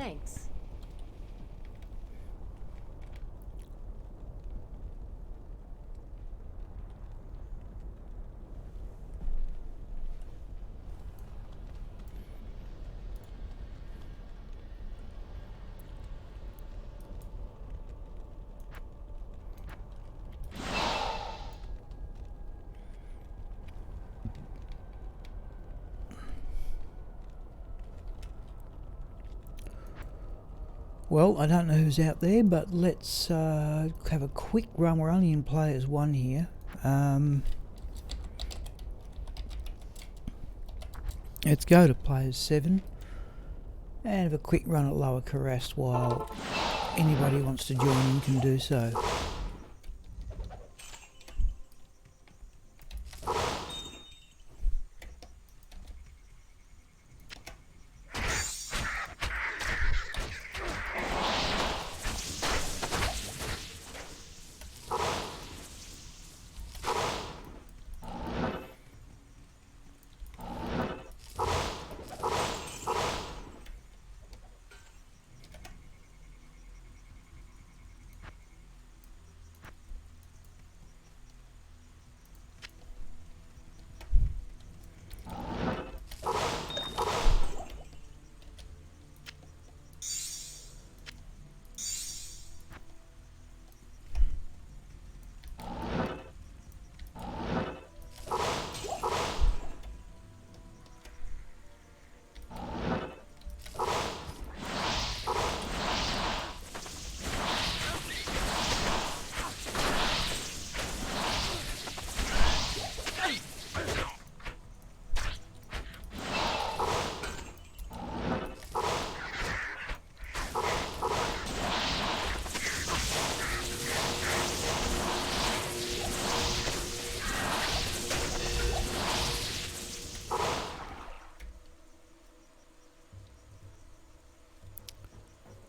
Thanks. Well, I don't know who's out there, but let's have a quick run. We're only in players 1 here. Let's go to players 7 and have a quick run at Lower Karast while anybody who wants to join in can do so.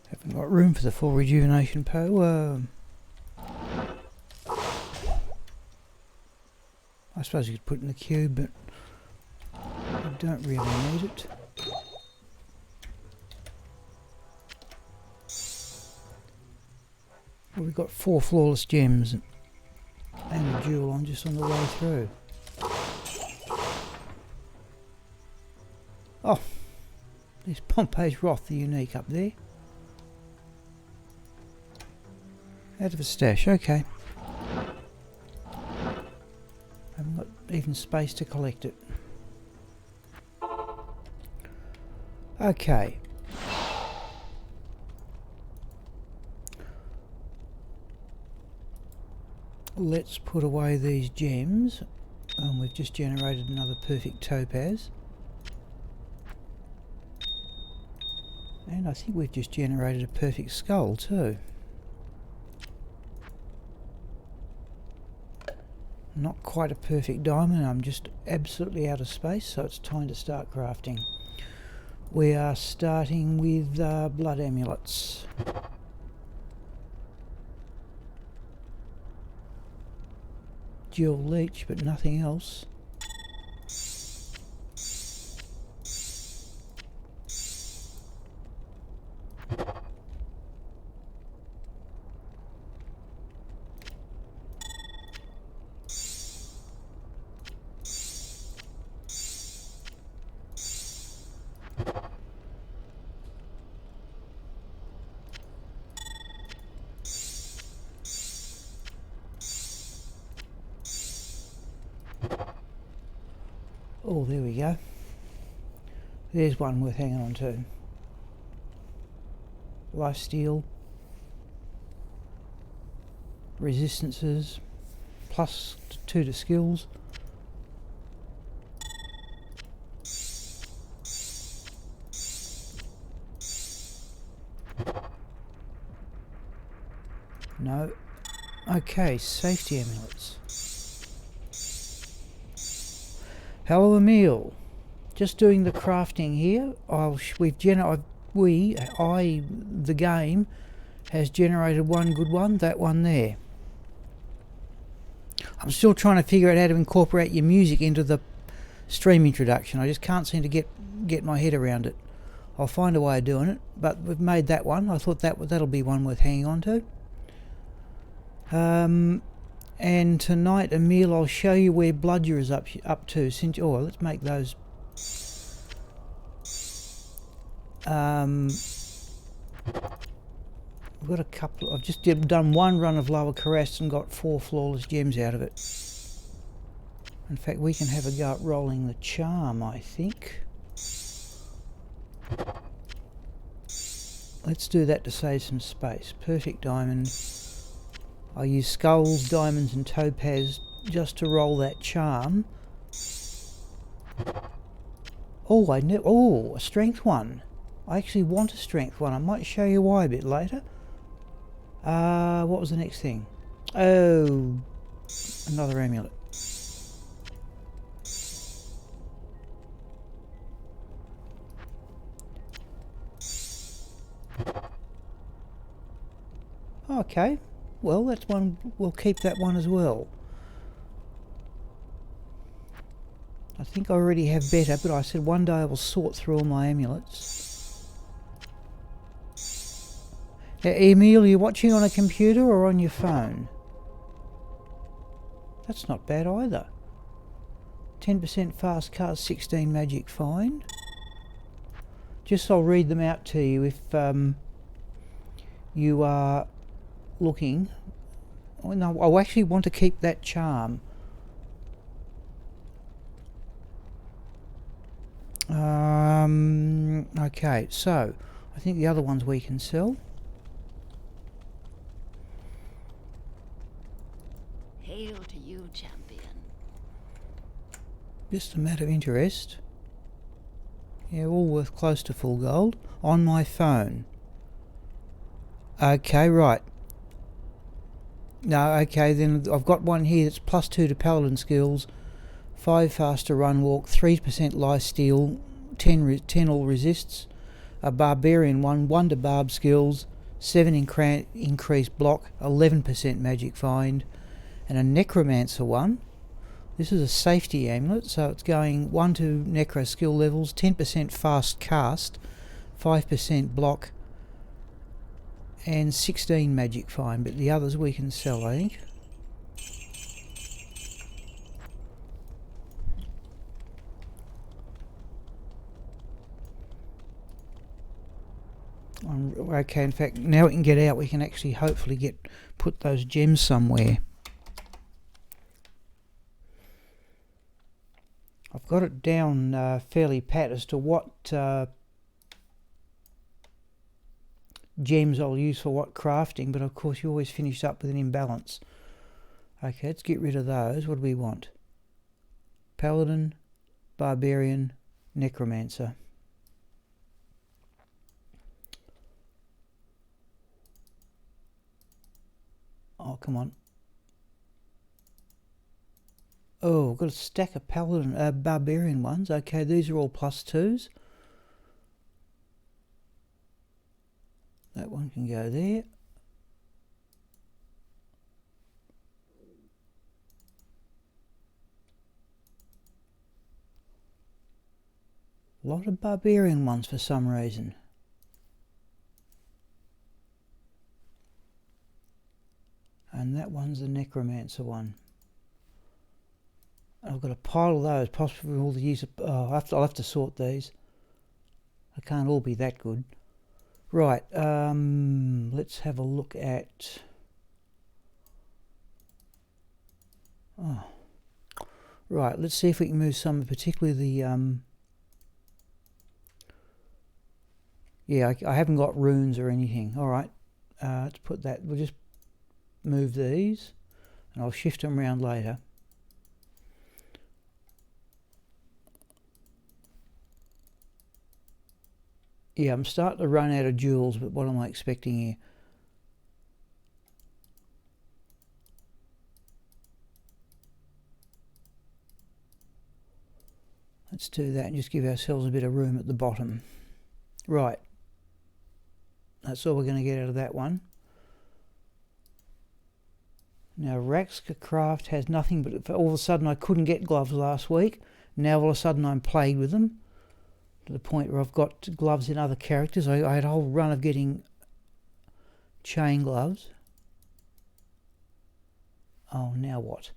Haven't got room for the full rejuvenation poem. I suppose you could put it in the cube, but I don't really need it. Well, we've got 4 flawless gems and a jewel on just on the way through. Oh, there's Pompey's Wrath, the unique up there. Out of a stash, okay. Haven't got even space to collect it. Okay. Let's put away these gems. We've just generated another perfect topaz. And I think we've just generated a perfect skull too. Not quite a perfect diamond, I'm just absolutely out of space, so it's time to start crafting. We are starting with blood amulets. Dual leech, but nothing else. Oh, there we go. There's one worth hanging on to. Lifesteal. Resistances. Plus 2 to skills. No. Okay, safety amulets. Hello Emil, just doing the crafting here. The game has generated one good one, that one there. I'm still trying to figure out how to incorporate your music into the stream introduction. I just can't seem to get my head around it. I'll find a way of doing it, but we've made that one. I thought that'll be one worth hanging on to. And tonight, Emil, I'll show you where Bludger is up to. Since let's make those. I've got a couple. I've just done one run of lower caress and got 4 flawless gems out of it. In fact, we can have a go at rolling the charm, I think. Let's do that to save some space. Perfect diamond. I use skulls, diamonds and topaz just to roll that charm. A strength one. I actually want a strength one. I might show you why a bit later. What was the next thing? Oh, another amulet. Okay, well that's one, we'll keep that one as well. I think I already have better, but I said one day I will sort through all my amulets. Now, Emil, are you watching on a computer or on your phone? That's not bad either. 10% fast cast, 16 magic find. Just I'll read them out to you if you are looking. Oh, no, I actually want to keep that charm. Okay, so I think the other ones we can sell. Hail to you, champion. Just a matter of interest. Yeah, all worth close to full gold on my phone. Okay, right. No, okay, then I've got one here that's +2 to paladin skills, 5 faster run walk, 3% life steal, 10 all resists, a barbarian one, 1 to barb skills, 7 increased block, 11% magic find, and a necromancer one. This is a safety amulet, so it's going 1 to necro skill levels, 10% fast cast, 5% block, and 16 magic find, but the others we can sell, I think. Okay, in fact, now we can get out, we can actually hopefully put those gems somewhere. I've got it down fairly pat as to what gems I'll use for what crafting, but of course you always finish up with an imbalance. Okay, let's get rid of those. What do we want? Paladin, Barbarian, Necromancer. Oh, come on. Oh, I've got a stack of Paladin, Barbarian ones. Okay, these are all +2s. That one can go there. A lot of Barbarian ones for some reason. And that one's the Necromancer one. I've got a pile of those, possibly all the use of... I'll have to sort these. They can't all be that good. Right, let's have a look at... Oh. Right, let's see if we can move some, particularly the... Yeah, I haven't got runes or anything. Alright, let's put that... We'll just move these, and I'll shift them around later. Yeah, I'm starting to run out of jewels, but what am I expecting here? Let's do that and just give ourselves a bit of room at the bottom. Right. That's all we're going to get out of that one. Now, Raxka Craft has nothing, but all of a sudden I couldn't get gloves last week. Now all of a sudden I'm plagued with them. to the point where I've got gloves in other characters. I had a whole run of getting chain gloves. Oh, now what?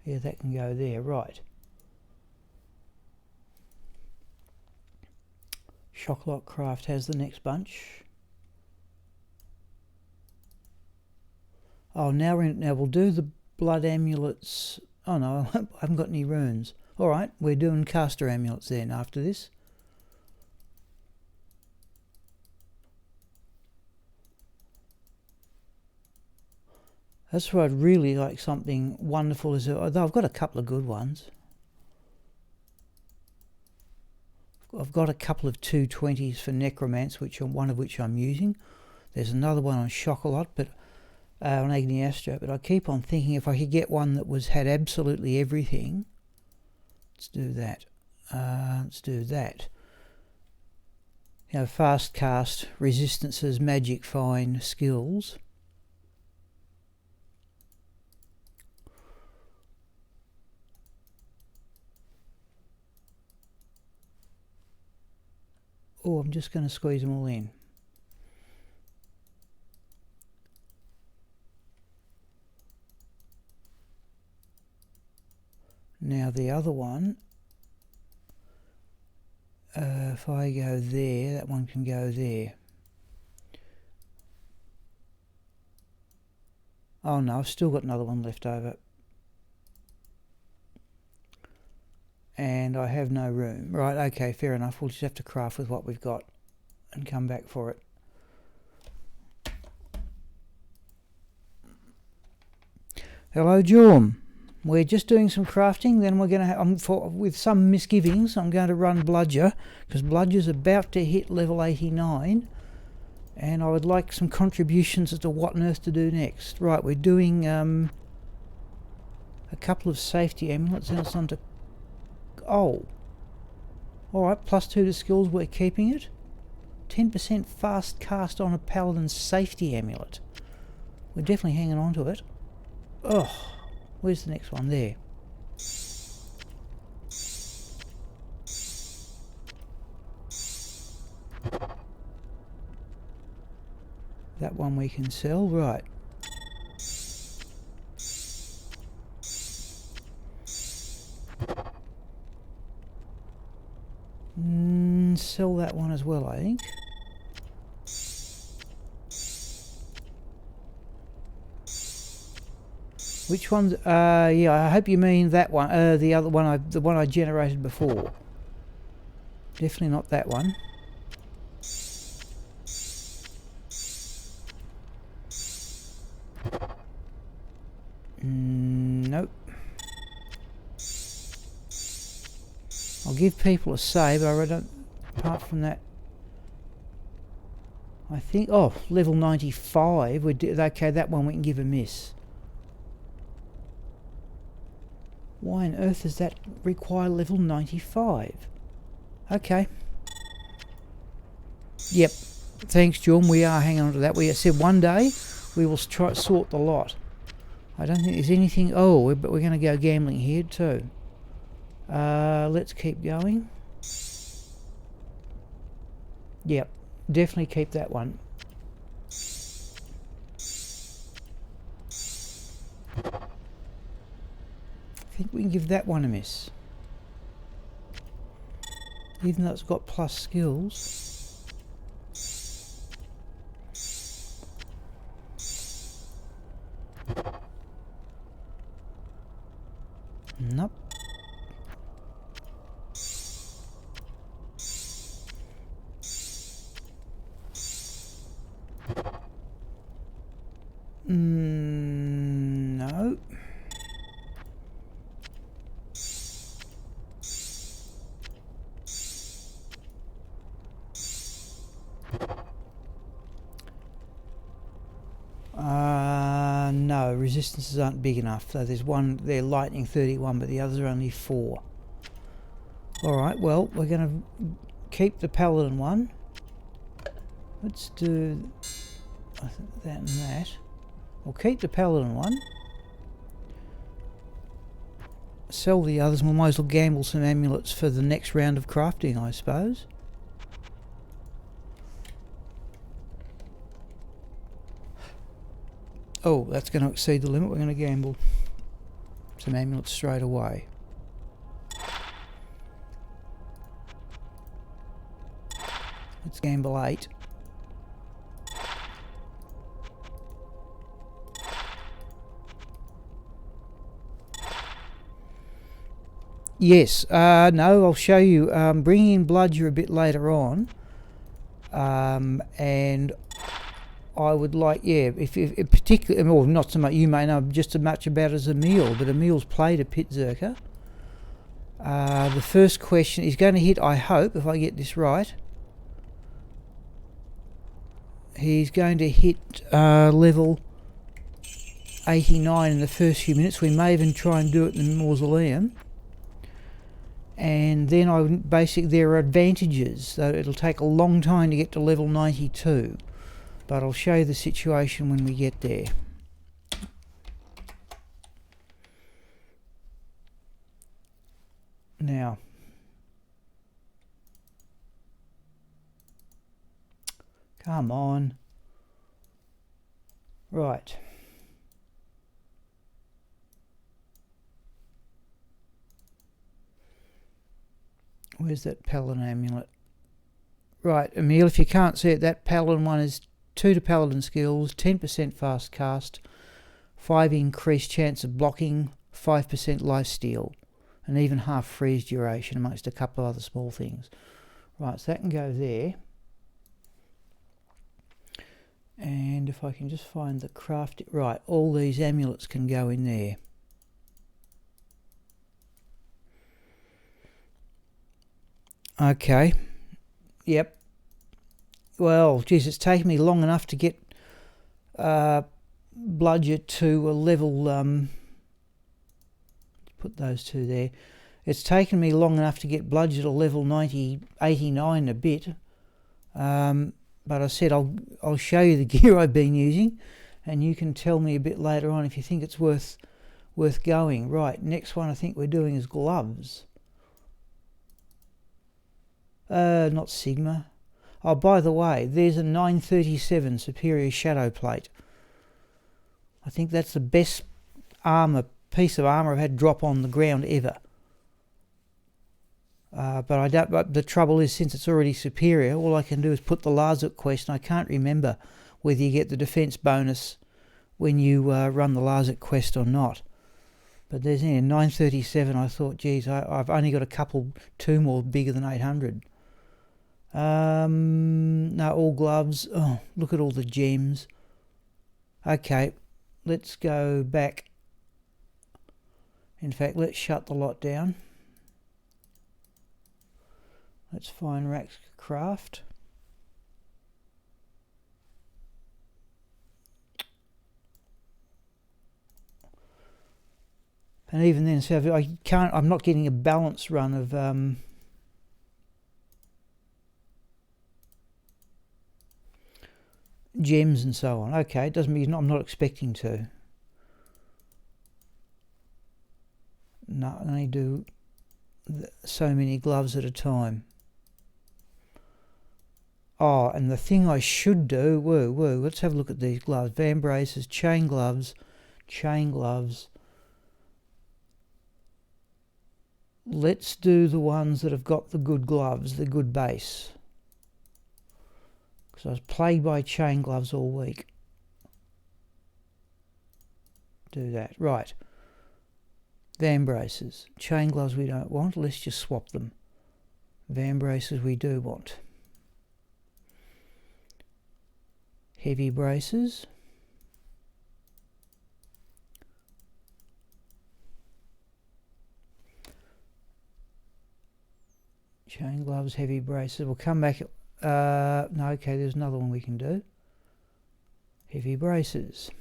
Yeah, that can go there, right. Shocklock Craft has the next bunch. Oh, now we'll do the blood amulets. Oh no, I haven't got any runes. Alright, we're doing caster amulets then after this. That's where I'd really like something wonderful, although I've got a couple of good ones. I've got a couple of 220s for Necromance, one of which I'm using. There's another one on Chocolat, but on Agni Astra, but I keep on thinking if I could get one that had absolutely everything. Let's do that. Let's do that. You know, fast cast, resistances, magic fine, skills. Oh, I'm just going to squeeze them all in. Now the other one, if I go there, that one can go there. Oh no, I've still got another one left over. And I have no room. Right, okay, fair enough. We'll just have to craft with what we've got and come back for it. Hello, Jorm. We're just doing some crafting, then we're going to with some misgivings, I'm going to run Bludger, because Bludger's about to hit level 89, and I would like some contributions as to what on earth to do next. Right, we're doing a couple of safety amulets, and it's on to... Oh. Alright, +2 to skills, we're keeping it. 10% fast cast on a paladin's safety amulet. We're definitely hanging on to it. Oh. Where's the next one? There. That one we can sell, right. Sell that one as well, I think. Which one's... yeah, I hope you mean that one. The other one, the one I generated before. Definitely not that one. Nope. I'll give people a save, but I don't... Apart from that... I think... Oh, level 95. Okay, that one we can give a miss. Why on earth does that require level 95? Okay. Yep. Thanks, Jorm. We are hanging on to that. We said one day we will try to sort the lot. I don't think there's anything... Oh, but we're going to go gambling here too. Let's keep going. Yep. Definitely keep that one. I think we can give that one a miss. Even though it's got plus skills. Nope. No. No, resistances aren't big enough. So there's one, they're lightning 31, but the others are only 4. Alright, well, we're going to keep the paladin one. Let's do that and that. We'll keep the paladin one. Sell the others, and we might as well gamble some amulets for the next round of crafting, I suppose. Oh, that's going to exceed the limit. We're going to gamble some amulets straight away. Let's gamble 8. Yes, no, I'll show you. Bringing in Bludger a bit later on, and I would like, yeah, if particularly, well, not so much, you may know just as much about it as Emil, but Emil's played a pit zerker. The first question is going to hit, I hope, if I get this right, he's going to hit level 89 in the first few minutes. We may even try and do it in the mausoleum. And then basically there are advantages, so it'll take a long time to get to level 92, but I'll show you the situation when we get there. Now, come on, right. Where's that paladin amulet? Right, Emil, if you can't see it, that paladin one is 2 to paladin skills, 10% fast cast, 5 increased chance of blocking, 5% life steal, and even half freeze duration amongst a couple of other small things. Right, so that can go there. And if I can just find the craft, right, all these amulets can go in there. Okay. Yep. Well, geez, it's taken me long enough to get Bludger to a level. Put those 2 there. It's taken me long enough to get Bludger to level 89 a bit. But I said I'll show you the gear I've been using, and you can tell me a bit later on if you think it's worth going. Right. Next one I think we're doing is gloves. Not Sigma. Oh, by the way, there's a 937 Superior Shadow Plate. I think that's the best piece of armour I've had drop on the ground ever. But the trouble is, since it's already superior, all I can do is put the Lazuk quest, and I can't remember whether you get the defence bonus when you run the Lazuk quest or not. But there's 937. I thought, geez, I've only got 2 more bigger than 800. No, all gloves. Oh, look at all the gems. Okay, let's go back. In fact, let's shut the lot down. Let's find Rax Craft. And even then, so I'm not getting a balanced run of gems and so on. Okay, it doesn't mean I'm not expecting to. No, I only do so many gloves at a time. Oh, and the thing I should do, let's have a look at these gloves. Van braces, chain gloves. Let's do the ones that have got the good gloves, the good base. Because I was plagued by chain gloves all week. Do that. Right. Van braces. Chain gloves we don't want. Let's just swap them. Van braces we do want. Heavy braces. Chain gloves, heavy braces. We'll come back. No, okay, there's another one we can do. Heavy braces.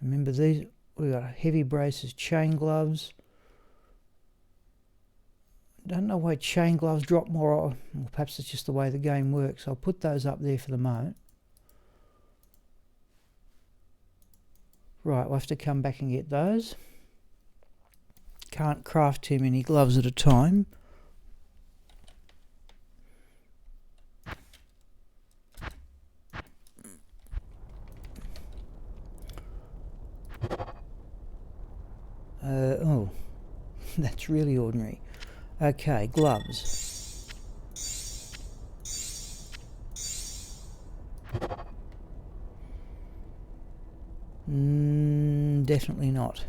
Remember these, we've got heavy braces, chain gloves. Don't know why chain gloves drop more, well, perhaps it's just the way the game works. I'll put those up there for the moment. Right, we'll have to come back and get those. Can't craft too many gloves at a time. Oh, that's really ordinary. Okay, gloves. Definitely not.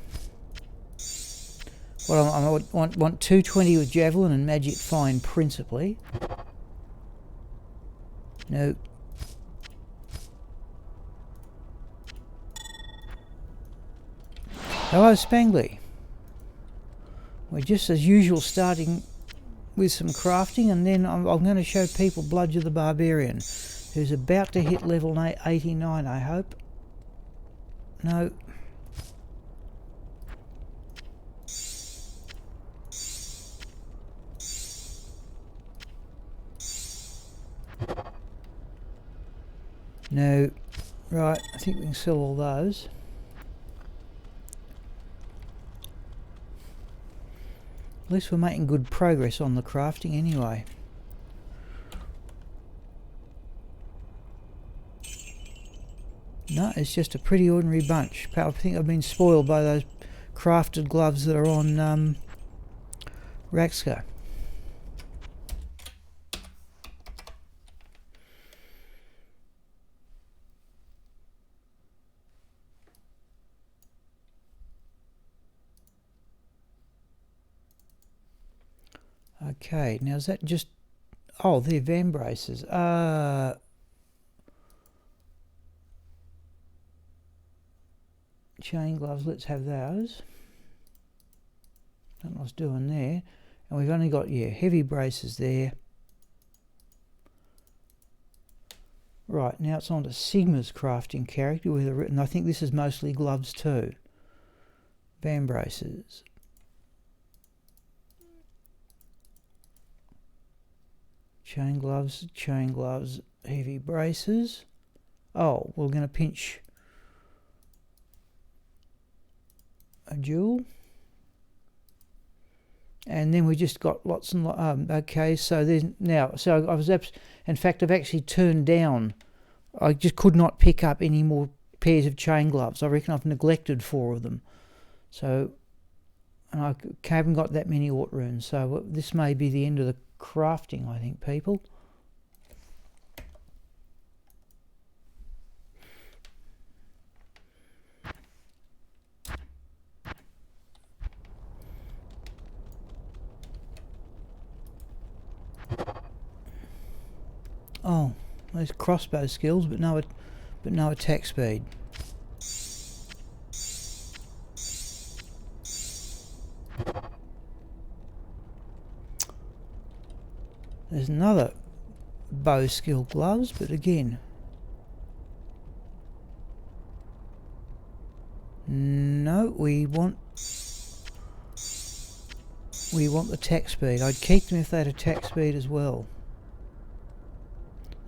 Well, I want 220 with javelin and magic fine principally. No. Hello, Spangly. We're just as usual starting with some crafting, and then I'm going to show people Bludger the Barbarian, who's about to hit level 89, I hope. No. No. Right, I think we can sell all those. At least we're making good progress on the crafting anyway. No, it's just a pretty ordinary bunch. I think I've been spoiled by those crafted gloves that are on Raxka. Okay, now is that just... Oh, they're van braces. Chain gloves, let's have those. Don't know what's doing there. And we've only got, yeah, heavy braces there. Right, now it's on to Sigma's crafting character with a written... I think this is mostly gloves too. Van braces. Chain gloves, heavy braces. Oh, we're going to pinch a jewel. And then we just got lots and lots. Okay, so there's now. So I was in fact, I've actually turned down. I just could not pick up any more pairs of chain gloves. I reckon I've neglected 4 of them. So, and I haven't got that many Ort runes. So this may be the end of the crafting, I think, people. Oh, those crossbow skills, but no attack speed. There's another bow skill gloves, but again, no, we want the attack speed. I'd keep them if they had attack speed as well.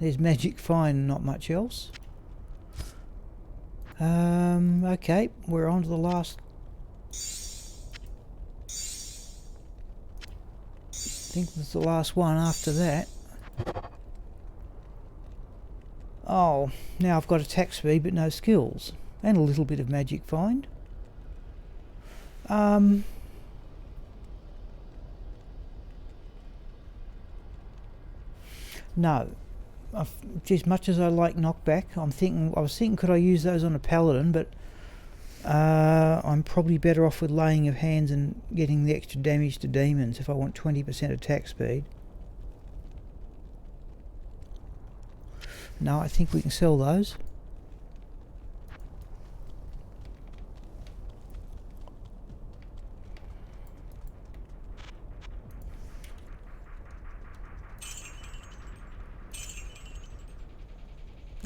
There's magic fine, not much else. Okay, we're on to the last. I think that's the last one after that. Oh, now I've got attack speed but no skills. And a little bit of magic find. No. As much as I like knockback, I was thinking could I use those on a paladin, but I'm probably better off with laying of hands and getting the extra damage to demons if I want 20% attack speed. No, I think we can sell those.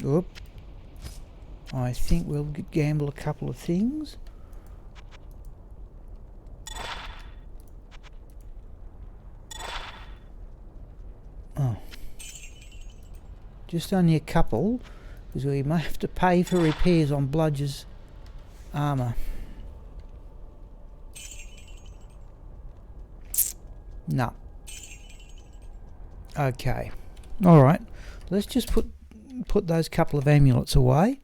Oop. I think we'll gamble a couple of things. Oh. Just only a couple, because we may have to pay for repairs on Bludger's armour. No. Okay. Alright. Let's just put those couple of amulets away.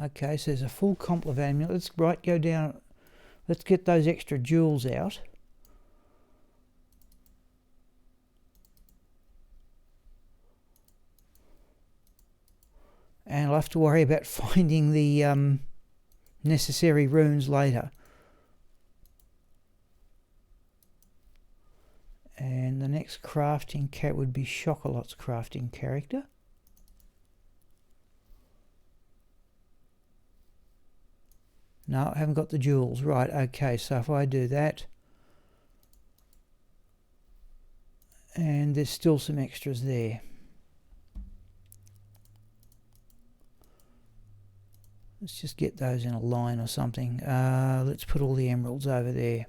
Okay, so there's a full comp of amulets. Right, go down. Let's get those extra jewels out. And I'll have to worry about finding the necessary runes later. And the next crafting cat would be Chocolatte's crafting character. No, I haven't got the jewels. Right, okay, so if I do that, and there's still some extras there. Let's just get those in a line or something. Let's put all the emeralds over there.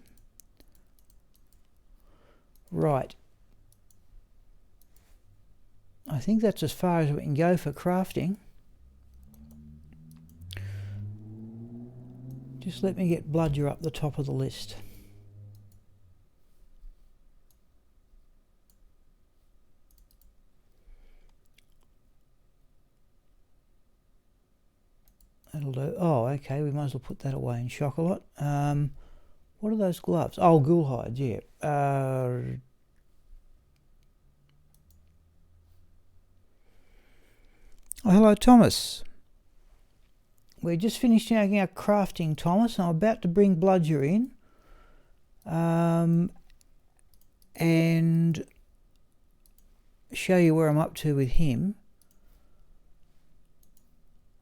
Right. I think that's as far as we can go for crafting. Just let me get Bludger up the top of the list. That'll do. Oh, okay, we might as well put that away in Chocolat. What are those gloves? Oh, ghoul hides, yeah. Oh, hello, Thomas. We're just finishing our crafting, Thomas. I'm about to bring Bludger in. And show you where I'm up to with him.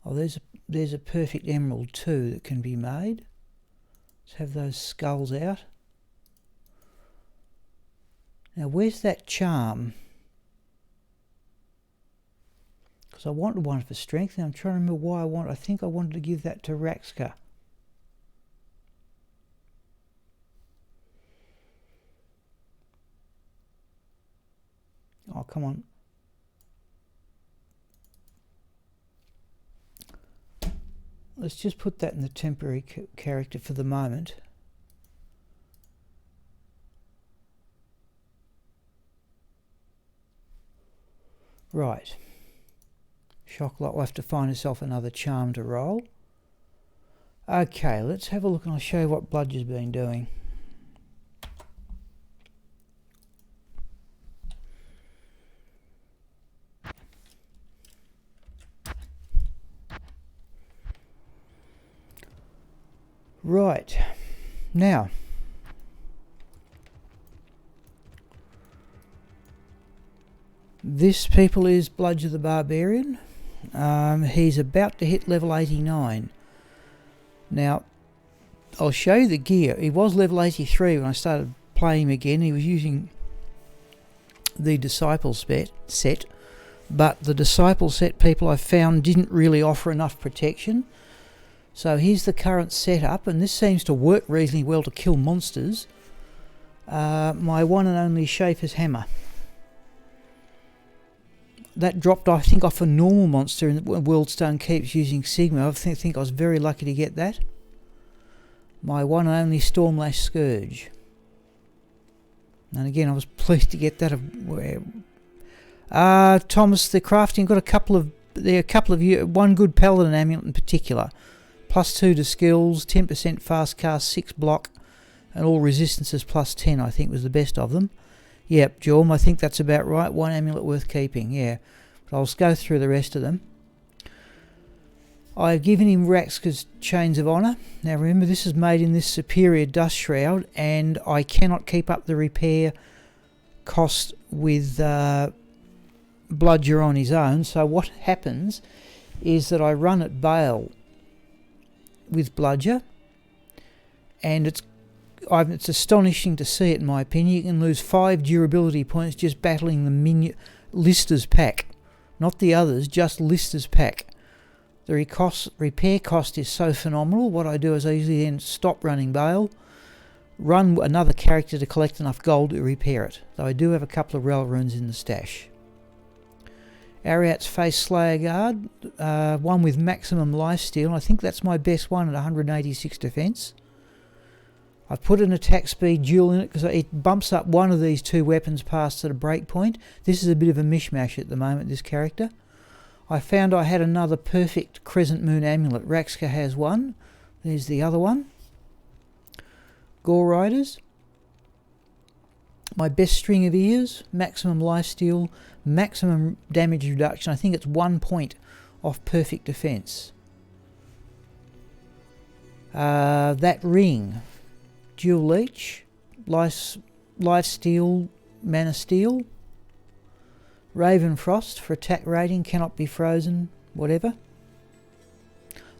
Oh, there's a perfect emerald too that can be made. Let's have those skulls out. Now, where's that charm? Because I wanted one for strength, and I'm trying to remember why I think I wanted to give that to Raxka. Oh, come on. Let's just put that in the temporary character for the moment. Right. Chocolat will have to find herself another charm to roll. Okay, let's have a look and I'll show you what Bludger's been doing. Right, now, this people is Bludger the Barbarian. He's about to hit level 89. Now, I'll show you the gear. He was level 83 when I started playing him again. He was using the Disciple set, but the Disciple set people I found didn't really offer enough protection. So here's the current setup, and this seems to work reasonably well to kill monsters. My one and only Schaefer's hammer. That dropped, I think, off a normal monster in the Worldstone Keeps using Sigma. I think I was very lucky to get that. My one and only Stormlash Scourge. And again, I was pleased to get that. Thomas, the crafting got one good paladin amulet in particular. +2 to skills, 10% fast cast, 6 block, and all resistances +10, I think was the best of them. Yep, Jorm, I think that's about right. One amulet worth keeping, yeah. But I'll go through the rest of them. I've given him Raxka's Chains of Honour. Now remember, this is made in this superior dust shroud, and I cannot keep up the repair cost with Bludger on his own. So what happens is that I run at Baal with Bludger, and it's astonishing to see it, in my opinion. You can lose 5 durability points just battling the Lister's pack. not the others, just Lister's pack. The repair cost is so phenomenal. What I do is I usually then stop running Baal, run another character to collect enough gold to repair it, though I do have a couple of rel runes in the stash. Ariat's Face Slayer Guard, one with maximum lifesteal. I think that's my best one at 186 defense. I've put an attack speed dual in it because it bumps up one of these two weapons past at a break point. This is a bit of a mishmash at the moment, this character. I found I had another perfect Crescent Moon amulet. Raxka has one. There's the other one. Gore Riders. My best string of ears, maximum lifesteal, maximum damage reduction. I think it's 1 point off perfect defense. That ring, dual leech, life steal, mana steel. Raven Frost for attack rating, cannot be frozen, whatever.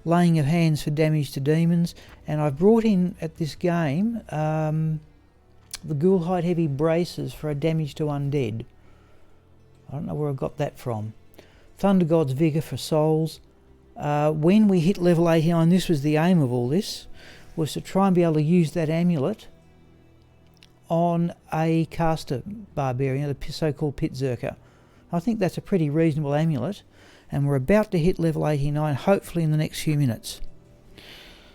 Laying of Hands for damage to demons. And I've brought in at this game the Ghoulhide Heavy Braces for a damage to undead. I don't know where I got that from. Thunder God's Vigour for souls. When we hit level 89, this was the aim of all this, was to try and be able to use that amulet on a caster barbarian, the so-called pit zerker. I think that's a pretty reasonable amulet, and we're about to hit level 89, hopefully in the next few minutes.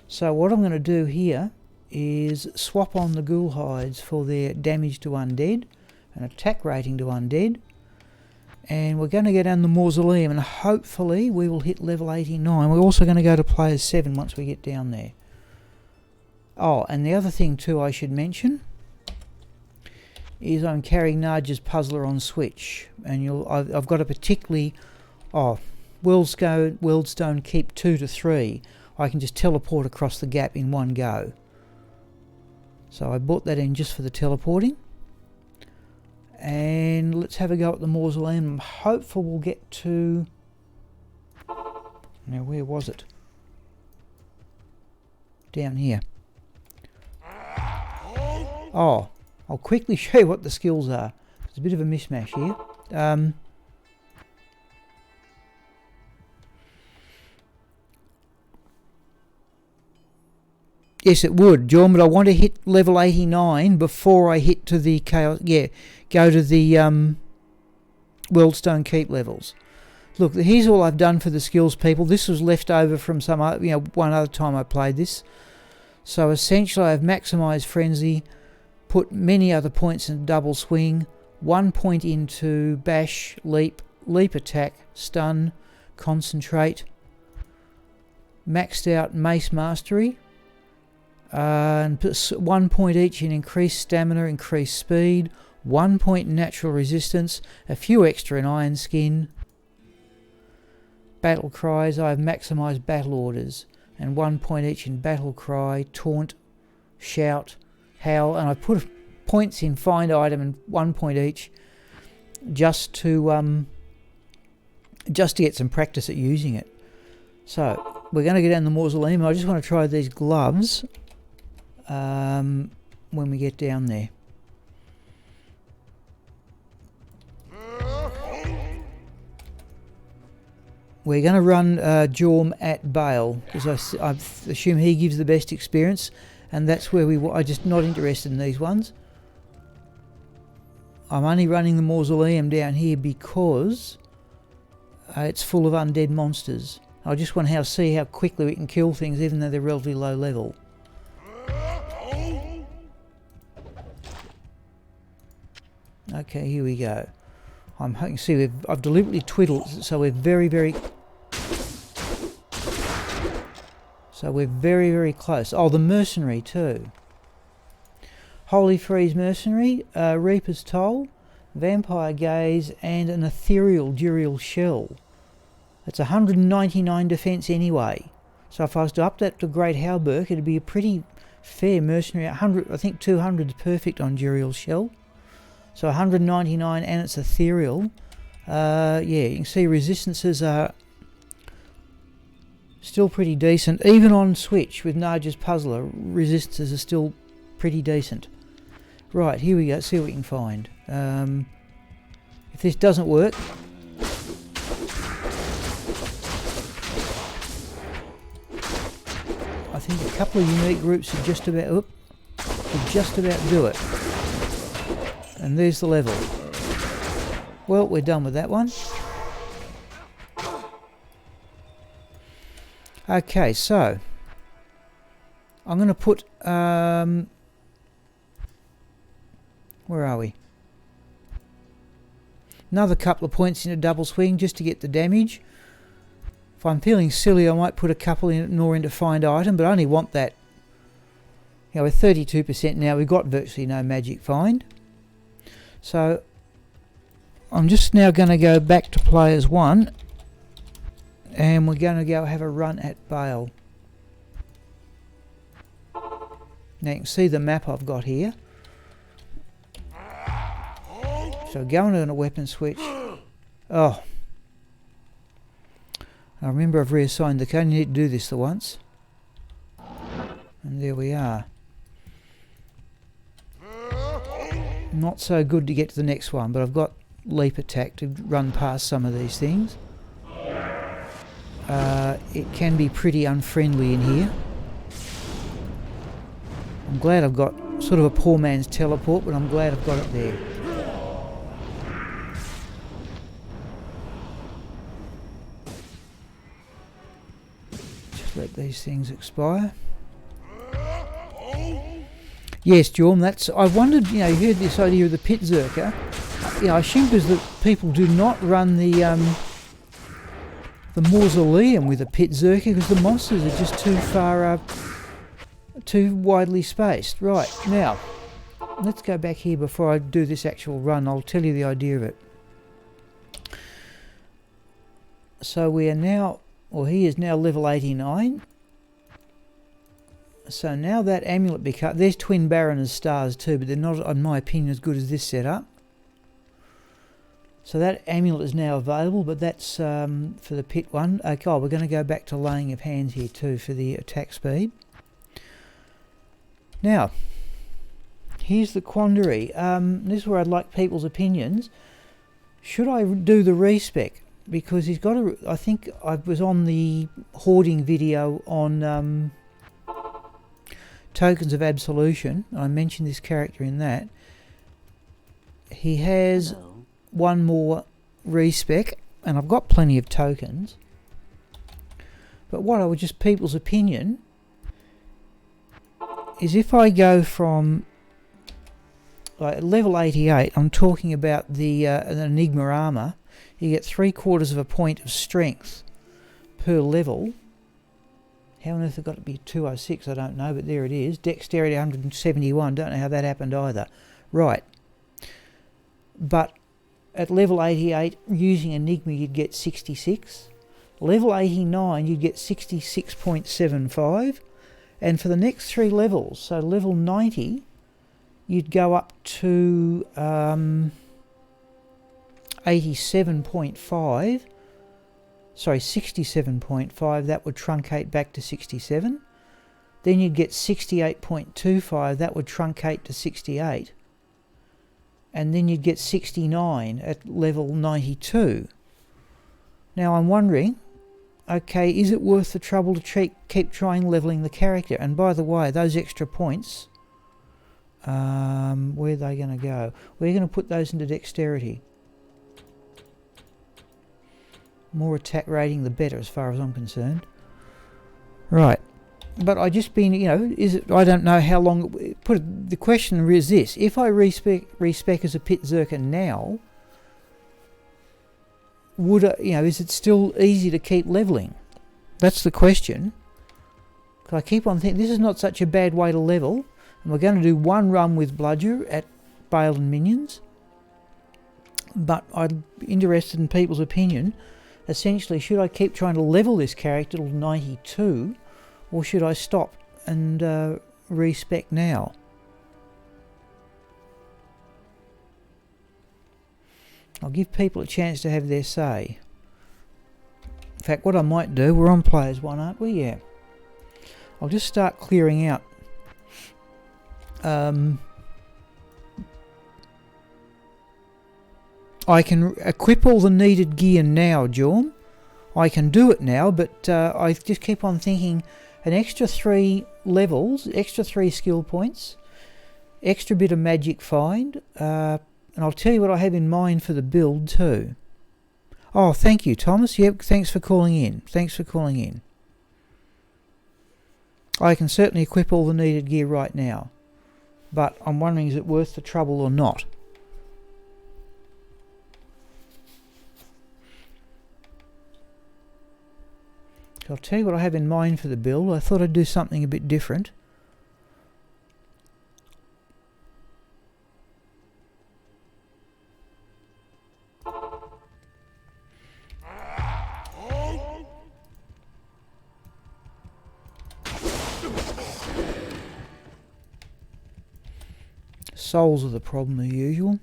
So what I'm going to do here is swap on the ghoul hides for their damage to undead, and attack rating to undead, and we're going to go down the mausoleum, and hopefully we will hit level 89. We're also going to go to players 7 once we get down there. Oh, and the other thing too I should mention is I'm carrying Narja's Puzzler on Switch, and I've got a particularly Worldstone Keep 2 to 3. I can just teleport across the gap in one go. So I bought that in just for the teleporting. And let's have a go at the mausoleum. I'm hopeful we'll get to... Now where was it? Down here. Oh, I'll quickly show you what the skills are. There's a bit of a mishmash here. Yes, it would, John, but I want to hit level 89 before I hit to the chaos. Yeah, go to the Worldstone Keep levels. Look, here's all I've done for the skills, people. This was left over from some, one other time I played this. So essentially, I've maximised Frenzy, put many other points in double swing, 1 point into bash, leap attack, stun, concentrate, maxed out mace mastery, and put 1 point each in increased stamina, increased speed, 1 point in natural resistance, a few extra in iron skin. Battle cries, I've maximised battle orders, and 1 point each in battle cry, taunt, shout, howl, and I put points in find item and 1 point each just to get some practice at using it. So we're going to go down the mausoleum. I just want to try these gloves when we get down there. We're going to run Jorm at Baal because I assume he gives the best experience, and that's where I'm just not interested in these ones. I'm only running the mausoleum down here because it's full of undead monsters. I just want to see how quickly we can kill things even though they're relatively low level. Okay, here we go. You can see I've deliberately twiddled, so we're very, very close. Oh, the mercenary too. Holy Freeze Mercenary, Reaper's Toll, Vampire Gaze, and an Ethereal Durial Shell. It's 199 defense anyway. So if I was to up that to Great Halberg, it'd be a pretty fair mercenary. 100, I think 200 is perfect on Durial Shell. So 199, and it's ethereal. Yeah, you can see resistances are still pretty decent. Even on Switch with Narja's Puzzler, resistances are still pretty decent. Right, here we go. Let's see what we can find. If this doesn't work, think a couple of unique groups would just about do it. And there's the level. Well, we're done with that one. Okay, so I'm going to put where are we? Another couple of points in a double swing just to get the damage. If I'm feeling silly, I might put a couple in more into find item, but I only want that. You know, we're 32% now. We've got virtually no magic find. So I'm just now going to go back to players 1, and we're going to go have a run at Baal. Now you can see the map I've got here. So going on a weapon switch. Oh, I remember I've reassigned the code. You need to do this the once. And there we are. Not so good to get to the next one, but I've got leap attack to run past some of these things. It can be pretty unfriendly in here. I'm glad I've got sort of a poor man's teleport, but I'm glad I've got it there. Just let these things expire. Yes, Jorm, that's... I wondered, you know, you heard this idea of the pit zerker. You know, I assume because that people do not run the mausoleum with a pit zerker because the monsters are just too far, too widely spaced. Right, now, let's go back here before I do this actual run. I'll tell you the idea of it. So we are now, or he is now level 89. So now that amulet becomes... There's Twin Baron and stars too, but they're not, in my opinion, as good as this setup. So that amulet is now available, but that's for the pit one. Okay, we're going to go back to laying of hands here too for the attack speed. Now, here's the quandary. This is where I'd like people's opinions. Should I do the respec? Because he's got a... I think I was on the hoarding video on... Tokens of Absolution. I mentioned this character in that. He has one more respec, and I've got plenty of tokens. But what I would just people's opinion is if I go from like level 88, I'm talking about the an Enigma armor, you get 3/4 of a point of strength per level. How on earth have got to be 206? I don't know, but there it is. Dexterity 171. Don't know how that happened either. Right. But at level 88, using Enigma, you'd get 66. Level 89, you'd get 66.75. And for the next 3 levels, so level 90, you'd go up to 87.5. Sorry, 67.5, that would truncate back to 67. Then you'd get 68.25, that would truncate to 68. And then you'd get 69 at level 92. Now I'm wondering, okay, is it worth the trouble to keep trying levelling the character? And by the way, those extra points, where are they going to go? We're going to put those into dexterity. More attack rating, the better, as far as I'm concerned. Right, but I just been, you know, is it? I don't know how long. The question is this: if I respec as a pit zerker now, would I, you know, is it still easy to keep leveling? That's the question. I keep on thinking this is not such a bad way to level, and we're going to do one run with Bludger at Baal and minions. But I'm interested in people's opinion. Essentially, should I keep trying to level this character to 92, or should I stop and respec now? I'll give people a chance to have their say. In fact, what I might do, we're on players 1, aren't we? Yeah. I'll just start clearing out I can equip all the needed gear now, Jorm. I can do it now, but I just keep on thinking, an extra 3 levels, extra 3 skill points, extra bit of magic find, and I'll tell you what I have in mind for the build too. Oh, thank you, Thomas. Yep, thanks for calling in. Thanks for calling in. I can certainly equip all the needed gear right now, but I'm wondering, is it worth the trouble or not? I'll tell you what I have in mind for the build. I thought I'd do something a bit different. Souls are the problem as usual.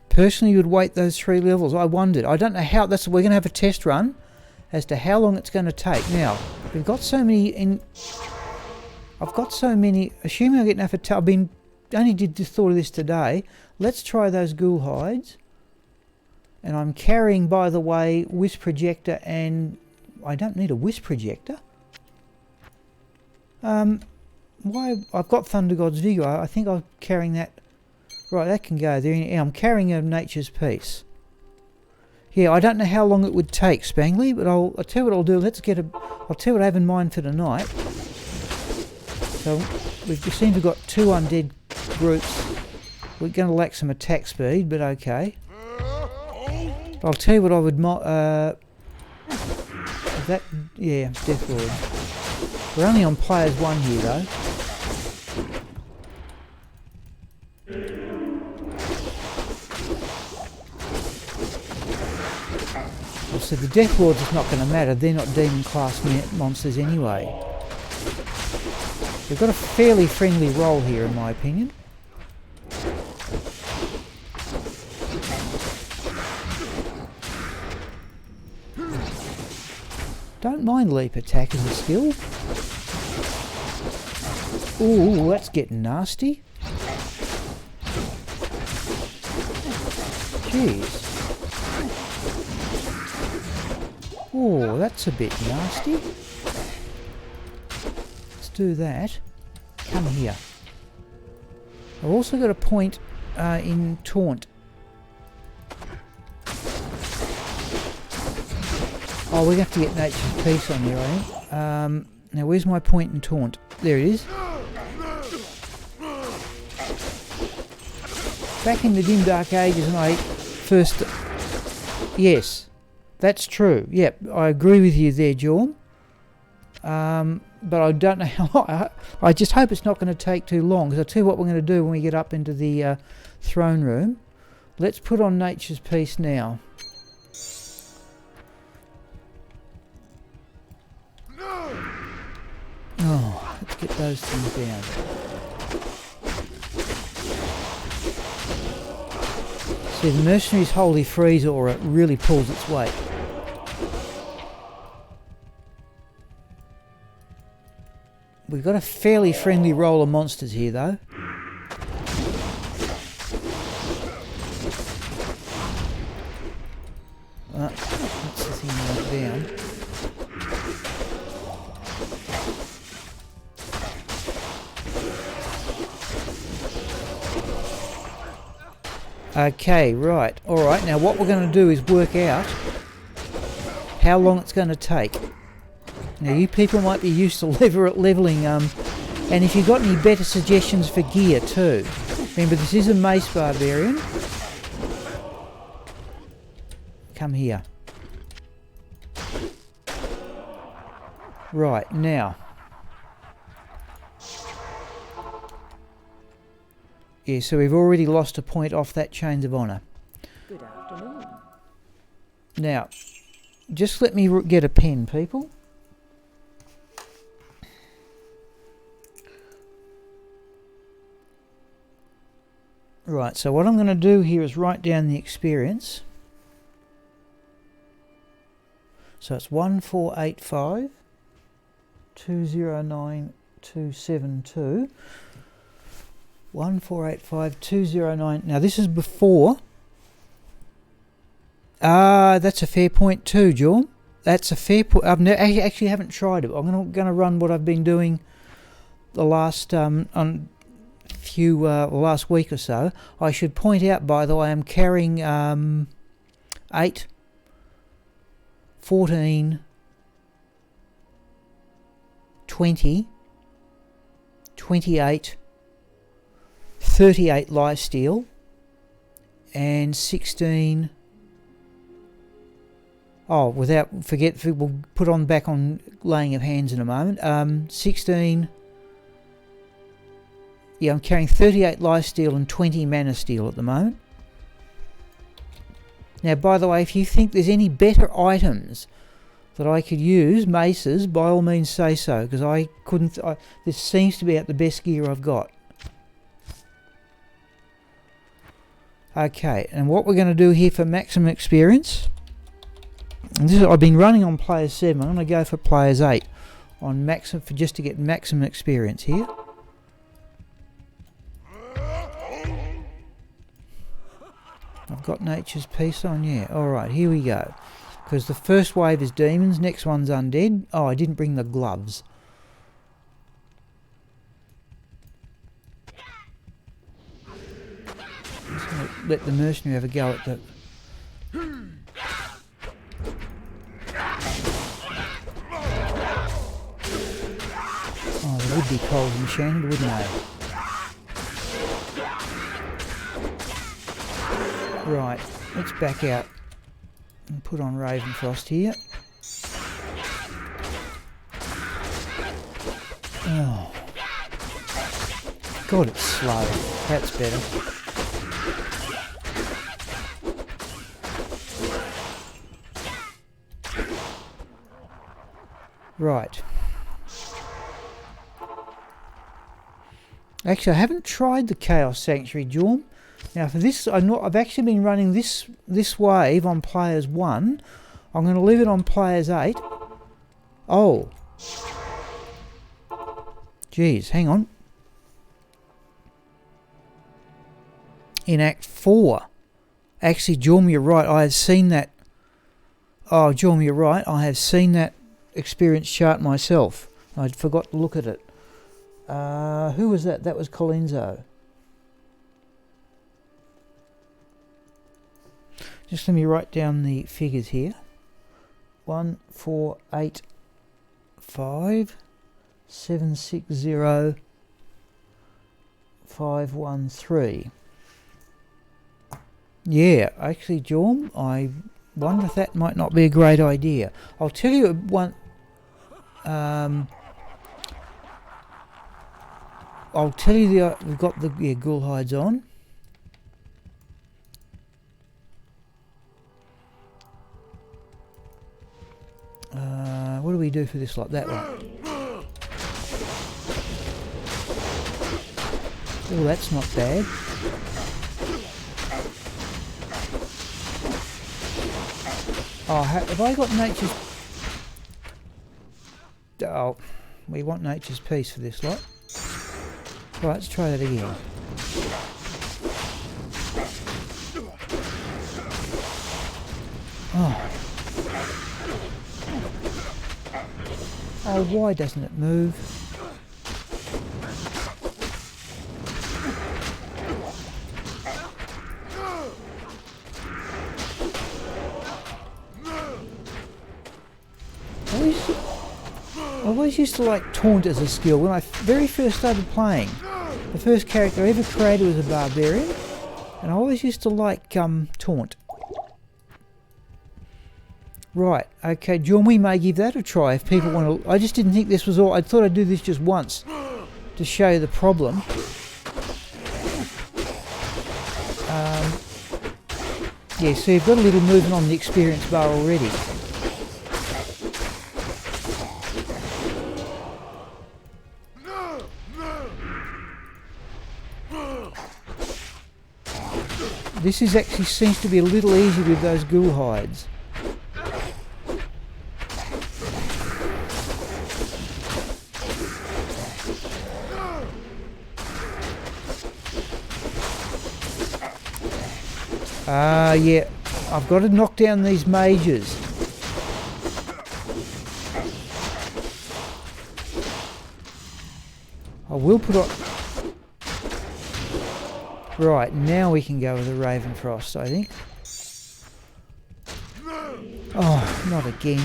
Personally, you would wait those 3 levels. I wondered. I don't know how. We're going to have a test run as to how long it's going to take. Now, we've got so many in. I've got so many. Assuming I get enough. Only thought of this today. Let's try those ghoul hides. And I'm carrying, by the way, wisp projector, and I don't need a wisp projector. Why? I've got Thunder God's Vigor. I think I'm carrying that. Right, that can go there. Yeah, I'm carrying a Nature's Peace. Yeah, I don't know how long it would take, Spangly, but I'll tell you what I'll do. I'll tell you what I have in mind for tonight. So we seem to have got 2 undead groups. We're going to lack some attack speed, but okay. I'll tell you what I would Death Lord. We're only on players 1 here though. So the Death Lords is not going to matter. They're not demon class monsters anyway. We've got a fairly friendly roll here, in my opinion. Don't mind leap attack as a skill. Ooh, that's getting nasty. Jeez. Oh, that's a bit nasty. Let's do that. Come here. I've also got a point in taunt. Oh, we're going to have to get Nature's Peace on there, I think. Now, where's my point in taunt? There it is. Back in the dim dark ages when I first... Yes. That's true. Yep, I agree with you there, Jorm. But I don't know how long. I just hope it's not going to take too long, because I'll tell you what we're going to do when we get up into the throne room. Let's put on Nature's Peace now. Oh, let's get those things down. See, the Mercenary's Holy Freeze aura really pulls its weight. We've got a fairly friendly roll of monsters here, though. That's the thing right down. Okay, right. Alright, now what we're going to do is work out how long it's going to take. Now you people might be used to levelling, and if you've got any better suggestions for gear too. Remember, this is a Mace Barbarian. Come here. Right, now. Yeah, so we've already lost a point off that Chains of Honour. Good afternoon. Now, just let me get a pen, people. Right, so what I'm going to do here is write down the experience. So it's 1485 209 272. 1485 209. Now this is before. That's a fair point too, Jorm. That's a fair point. I actually haven't tried it. I'm going to run what I've been doing the last last week or so. I should point out, by the way, I'm carrying 8, 14, 20, 28, 38 live steel, and 16. Oh, we'll put on back on laying of hands in a moment. 16. Yeah, I'm carrying 38 live steel and 20 mana steel at the moment. Now, by the way, if you think there's any better items that I could use, maces, by all means say so, because I couldn't. This seems to be at the best gear I've got. Okay, and what we're going to do here for maximum experience, and this is, I've been running on players 7. I'm going to go for players 8 on maximum just to get maximum experience here. I've got Nature's Peace on, yeah. Alright, here we go. Because the first wave is demons, next one's undead. Oh, I didn't bring the gloves. Just going to let the mercenary have a go at the... Oh, they would be cold and enchanted, wouldn't they? Right, let's back out and put on Ravenfrost here. Oh. God, it's slow. That's better. Right. Actually, I haven't tried the Chaos Sanctuary, Jorm. Now for this, I've actually been running this wave on players 1. I'm going to leave it on players 8. Oh. Geez, hang on. In Act 4. Actually, Jorm, you're right. I have seen that. Oh, Jorm, you're right. I have seen that experience chart myself. I forgot to look at it. Who was that? That was Colenso. Just let me write down the figures here. 1, 4, 8, 5, 7, 6, 0, 5, 1, 3. Yeah, actually, Jorm, I wonder if that might not be a great idea. I'll tell you one. I'll tell you we've got the ghoul hides on. What do we do for this lot? That one. Oh, that's not bad. Oh, have I got Nature's... Oh, we want Nature's Peace for this lot. Right, let's try that again. Oh. Oh, why doesn't it move? I always used to like taunt as a skill. When I very first started playing, the first character I ever created was a barbarian, and I always used to like taunt. Right, okay, John, we may give that a try if people want to... I just didn't think this was all... I thought I'd do this just once to show you the problem. Yeah, so you've got a little movement on the experience bar already. This is actually seems to be a little easier with those ghoul hides. Yeah, I've got to knock down these mages. I will put on... Right, now we can go with the Ravenfrost, I think. Oh, not again.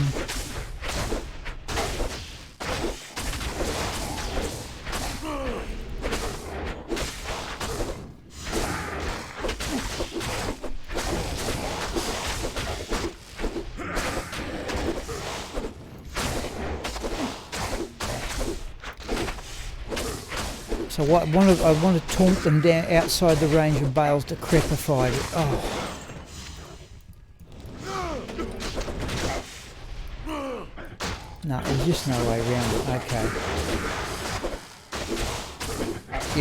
So what I want to taunt them down outside the range of Baal's decrepified. Oh. No, there's just no way around it. Okay.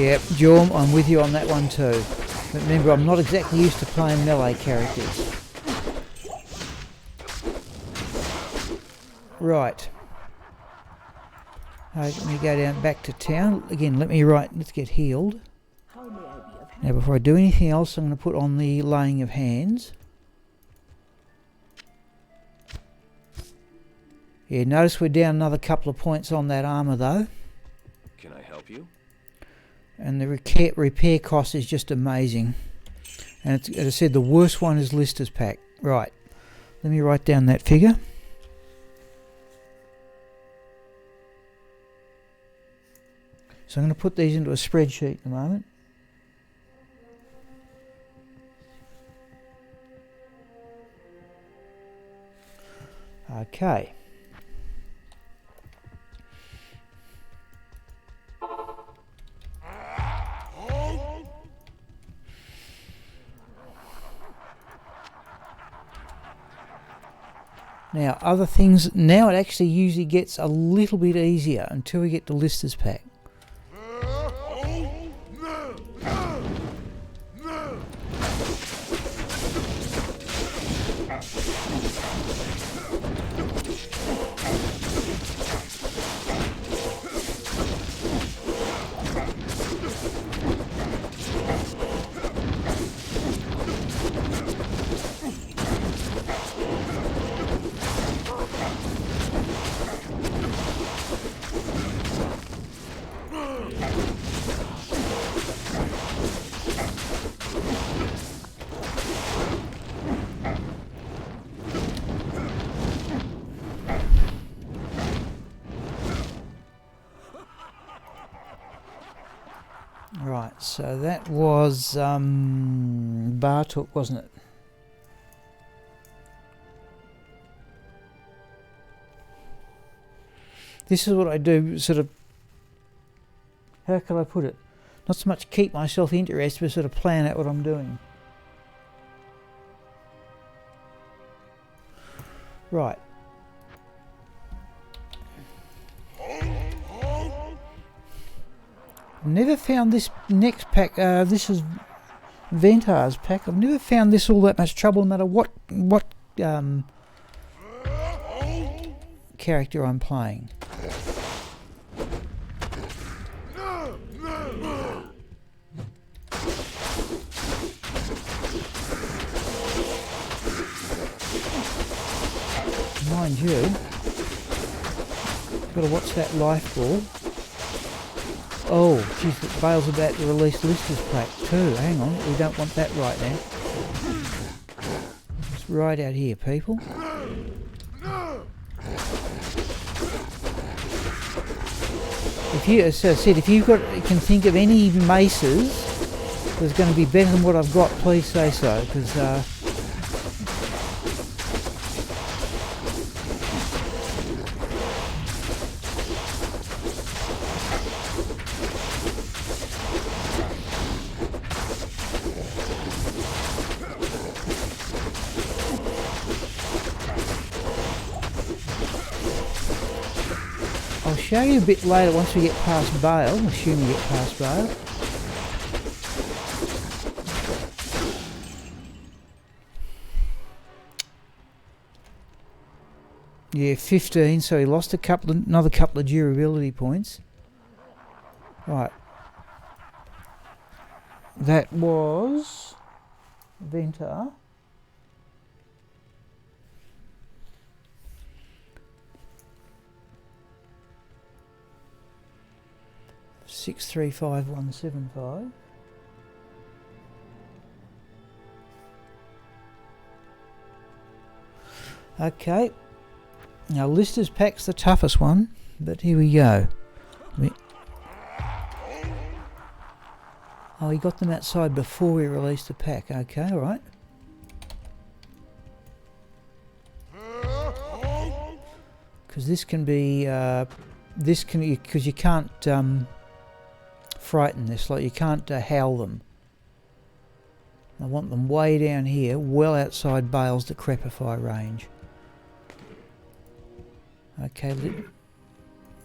Yep, Jorm, I'm with you on that one too. But remember, I'm not exactly used to playing melee characters. Right. Let me go down back to town. Again, let's get healed. Now before I do anything else, I'm going to put on the laying of hands. Yeah, notice we're down another couple of points on that armour though. Can I help you? And the repair cost is just amazing. And it's, as I said, the worst one is Lister's pack. Right, let me write down that figure. So I'm going to put these into a spreadsheet at the moment. Okay. Now, other things, now it actually usually gets a little bit easier until we get to Lister's pack. Right, so that was Bartok, wasn't it? This is what I do, sort of, how can I put it? Not so much keep myself interested, but sort of plan out what I'm doing. Right. Never found this next pack. This is Ventar's pack. I've never found this all that much trouble, no matter what character I'm playing. Mind you, got to watch that life ball. Oh, geez, Baal's about to release Lister's pack too. Hang on, we don't want that right now. It's right out here, people. If you, as I said, if you've got, can think of any maces that's going to be better than what I've got, please say so, because I'll show you a bit later once we get past Baal, assuming we get past Baal. Yeah, 15, so he lost another couple of durability points. Right. That was Ventar. 635175. Okay. Now Lister's pack's the toughest one, but here we go. Oh, he got them outside before we released the pack. Okay, all right. Because this can be, because you can't frighten this, like you can't howl them. I want them way down here, well outside Baal's decrepify range. Okay,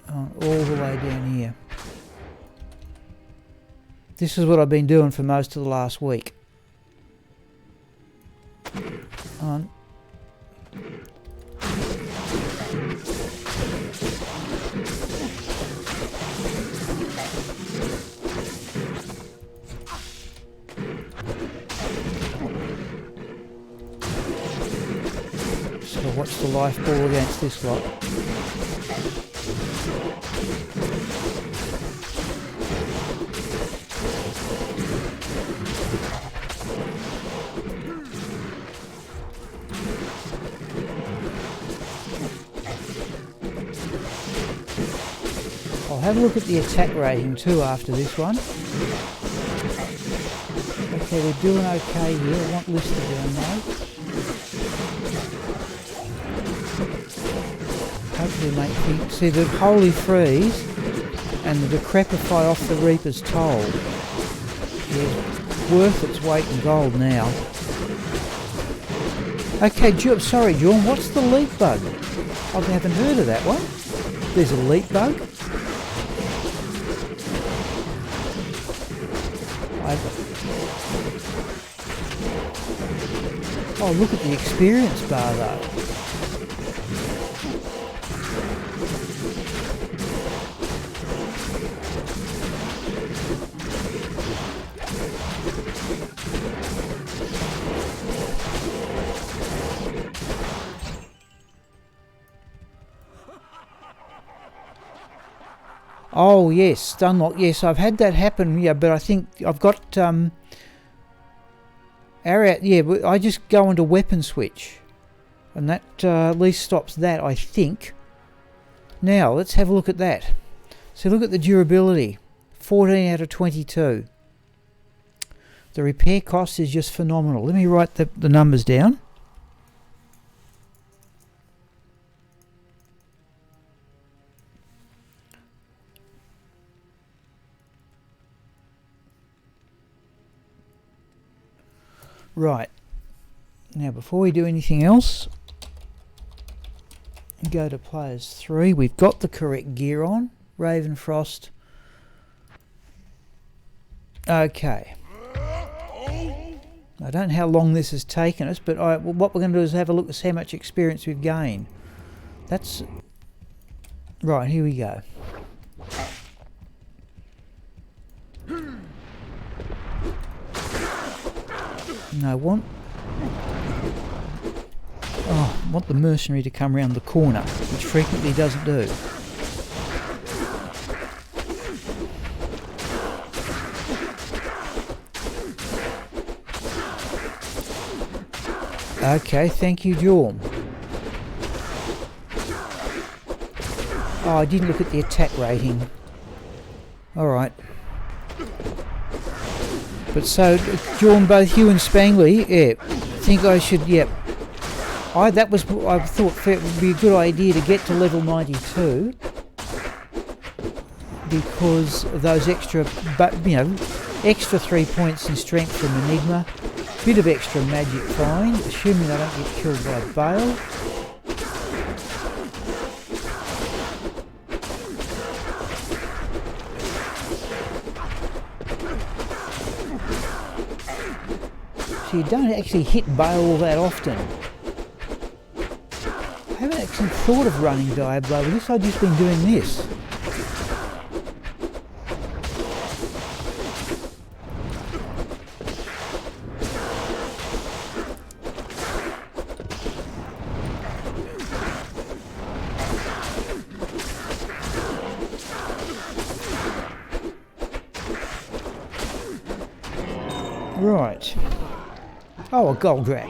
all the way down here. This is what I've been doing for most of the last week. On. So what's the life ball against this lot? I'll have a look at the attack rating too after this one. Okay, we're doing okay here. I want Lister down now. Hopefully make things... See, the Holy Freeze and the Decrepify off the Reaper's Toll is worth its weight in gold now. Okay, sorry, John, what's the leap bug? I haven't heard of that one. There's a leap bug. Oh, look at the experience bar though. Oh yes, stunlock. Yes, I've had that happen. Yeah, but I think I've got yeah, but I just go into weapon switch, and that at least stops that, I think. Now let's have a look at that. So look at the durability, 14 out of 22. The repair cost is just phenomenal. Let me write the numbers down. Right, now before we do anything else, go to players 3. We've got the correct gear on, Ravenfrost. Okay. I don't know how long this has taken us, but what we're going to do is have a look at how much experience we've gained. That's... Right, here we go. No, I want the mercenary to come round the corner, which frequently doesn't do. Okay, thank you, Jorm. Oh, I didn't look at the attack rating. Alright. But so, Jorm, both you and Spangley, yeah, think I should, yep. I thought it would be a good idea to get to level 92 because of those extra, extra 3 points in strength from Enigma, bit of extra magic find, assuming I don't get killed by Baal. So you don't actually hit Baal all that often. I haven't actually thought of running Diablo with this, I've just been doing this. Right. Oh, a gold rat.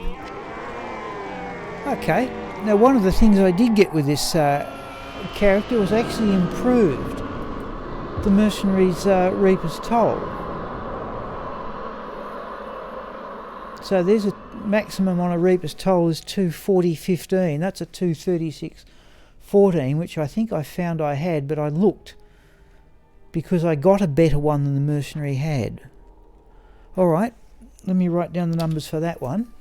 Okay. Now, one of the things I did get with this character was actually improved the mercenary's Reaper's Toll. So there's a maximum on a Reaper's Toll is 240.15. That's a 236.14, which I think I found I had, but I looked because I got a better one than the mercenary had. Alright, let me write down the numbers for that one.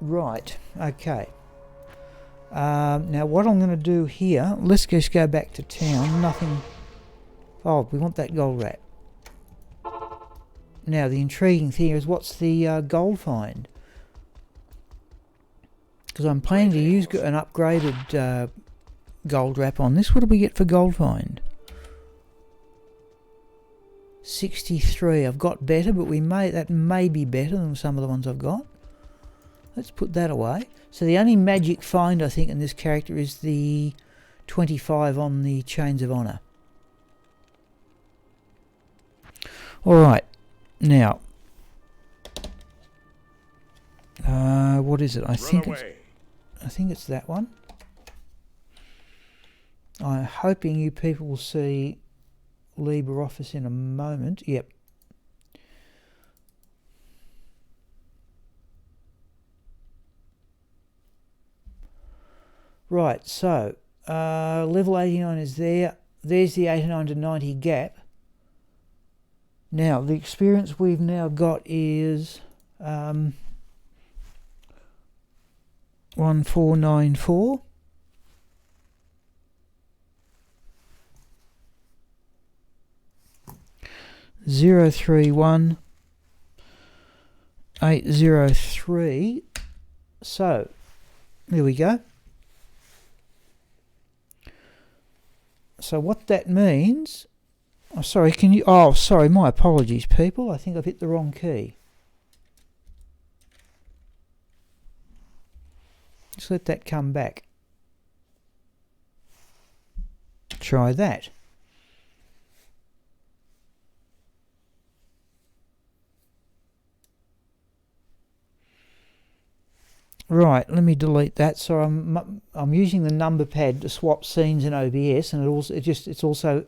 Right, okay. Now what I'm going to do here, let's just go back to town. Nothing. Oh, we want that gold rat. Now the intriguing thing is, what's the gold find? Because I'm planning to use an upgraded gold wrap on this. What do we get for gold find? 63. I've got better, but that may be better than some of the ones I've got. Let's put that away. So the only magic find I think in this character is the 25 on the Chains of Honour. Alright, now what is it? I think it's that one. I'm hoping you people will see LibreOffice in a moment. Yep. Right, so level 89 is there. There's the 89 to 90 gap. Now, the experience we've now got is 1494. Zero 31 803. So there we go. So what that means, oh sorry, sorry, my apologies people, I think I've hit the wrong key. Just let that come back. Try that. Right, let me delete that. So I'm using the number pad to swap scenes in OBS, and it's also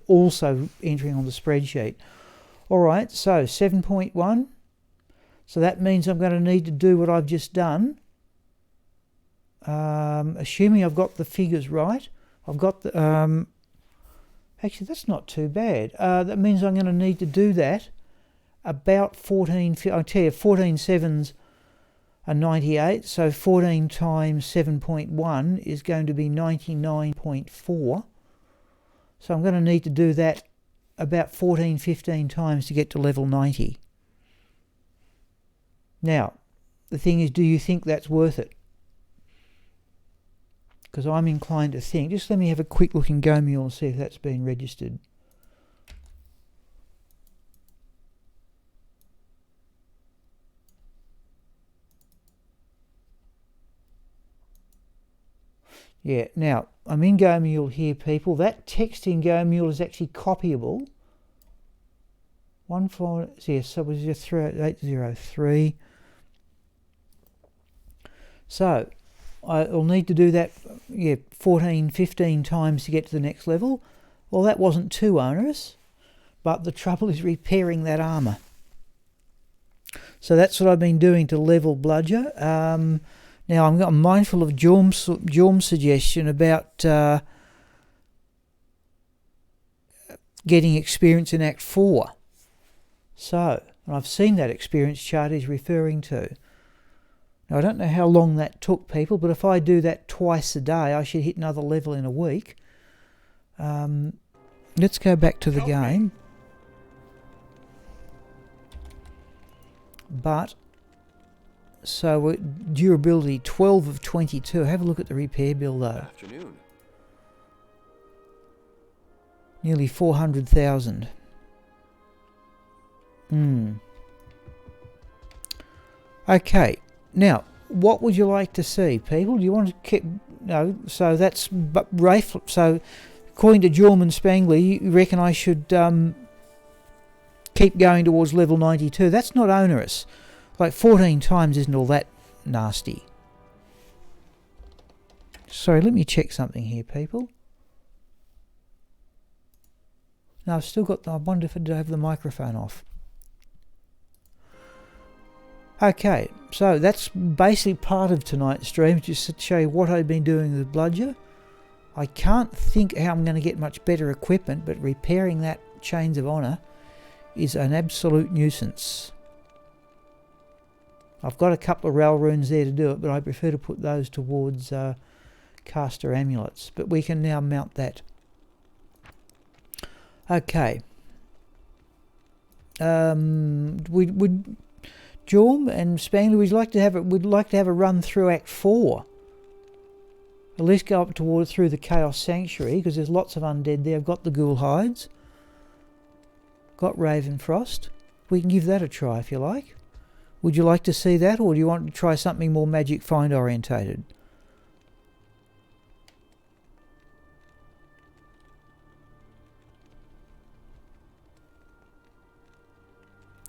entering on the spreadsheet. All right, so 7.1. So that means I'm going to need to do what I've just done. Assuming I've got the figures right, I've got the. Actually, that's not too bad. That means I'm going to need to do that about 14. I'll tell you, 14 sevens. A 98, so 14 times 7.1 is going to be 99.4. So I'm going to need to do that about 15 times to get to level 90. Now, the thing is, do you think that's worth it? Because I'm inclined to think, just let me have a quick look in GoMule and see if that's been registered. Yeah, now, I'm in GoMule here, people. That text in GoMule is actually copyable. 14, yes, so it was 803. So, I'll need to do that, 15 times to get to the next level. Well, that wasn't too onerous, but the trouble is repairing that armour. So that's what I've been doing to level Bludger. Now, I'm mindful of Jorm's suggestion about getting experience in Act 4. So, and I've seen that experience chart he's referring to. Now, I don't know how long that took, people, but if I do that twice a day, I should hit another level in a week. Let's go back to the game. But... So durability 12 of 22. Have a look at the repair bill though. Afternoon. Nearly 400,000. Okay. Now, what would you like to see, people? Do you want to keep... No, so that's... But Rafe, so according to Jorman Spangley, you reckon I should keep going towards level 92? That's not onerous. Like 14 times isn't all that nasty. Sorry, let me check something here, people. No, I've still got the... I wonder if I did have the microphone off. Okay, so that's basically part of tonight's stream, just to show you what I've been doing with Bludger. I can't think how I'm going to get much better equipment, but repairing that Chains of Honour is an absolute nuisance. I've got a couple of rail runes there to do it, but I prefer to put those towards caster amulets. But we can now mount that. Okay. Would Jorm and Spangley, we'd like to have a run through Act 4. At least go up towards through the Chaos Sanctuary, because there's lots of undead there. I've got the Ghoul Hides. Got Ravenfrost. We can give that a try if you like. Would you like to see that, or do you want to try something more Magic Find orientated?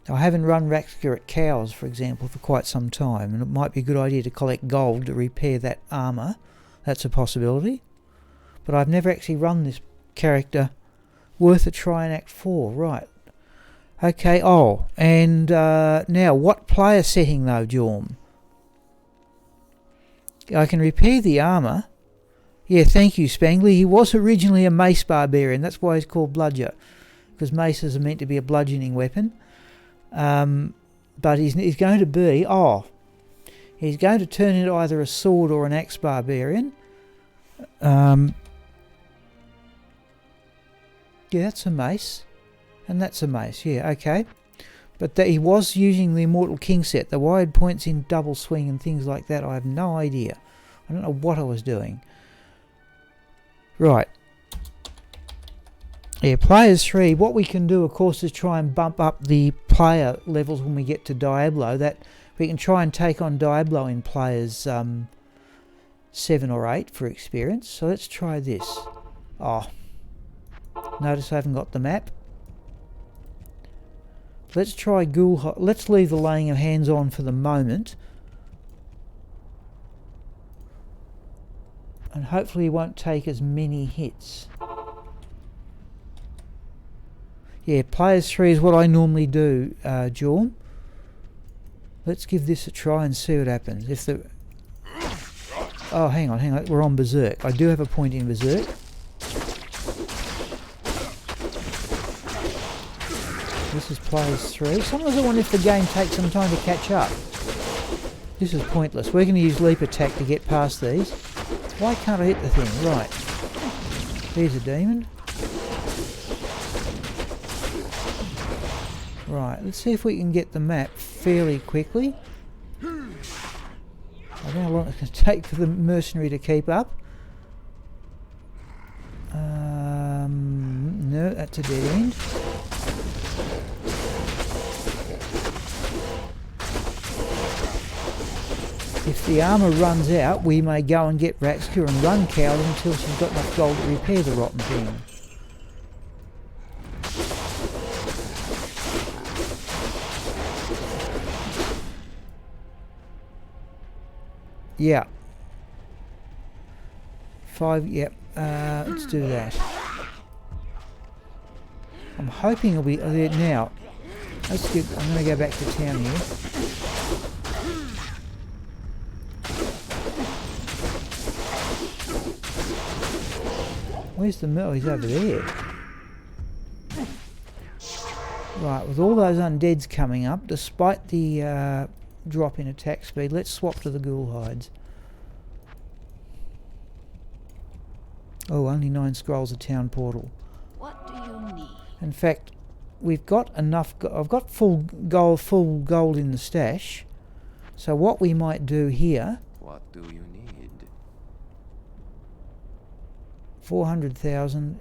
I haven't run Raxka at Cows, for example, for quite some time, and it might be a good idea to collect gold to repair that armour. That's a possibility. But I've never actually run this character. Worth a try in Act 4, right. Okay, oh, and now, what player setting though, Jorm? I can repair the armour. Yeah, thank you, Spangley. He was originally a mace barbarian, that's why he's called Bludger, because maces are meant to be a bludgeoning weapon. But he's going to be, he's going to turn into either a sword or an axe barbarian. Yeah, that's a mace. And that's a mace, yeah, okay. But he was using the Immortal King set, the wide points in double swing and things like that. I have no idea. I don't know what I was doing. Right. Yeah, players 3, what we can do, of course, is try and bump up the player levels when we get to Diablo. That we can try and take on Diablo in players 7 or 8 for experience. So let's try this. Oh, notice I haven't got the map. Let's try Ghoul. Let's leave the laying of hands on for the moment. And hopefully he won't take as many hits. Yeah, players 3 is what I normally do, Jorm. Let's give this a try and see what happens. If the... Oh, hang on. We're on Berserk. I do have a point in Berserk. This is players 3. Sometimes I wonder if the game takes some time to catch up. This is pointless. We're going to use leap attack to get past these. Why can't I hit the thing? Right. There's a demon. Right, let's see if we can get the map fairly quickly. I don't know how long it's going to take for the mercenary to keep up. No, that's a dead end. If the armour runs out, we may go and get Raxka and run Coward until she's got enough gold to repair the rotten thing. Yeah. 5, yep. Let's do that. I'm hoping it'll be there now. I'm going to go back to town here. Where's the mill? He's over there. Right, with all those undeads coming up, despite the drop in attack speed, let's swap to the Ghoul Hides. Oh, only 9 scrolls of town portal. What do you need? In fact, we've got enough. I've got full gold in the stash. So what we might do here. What do you need? 400,000.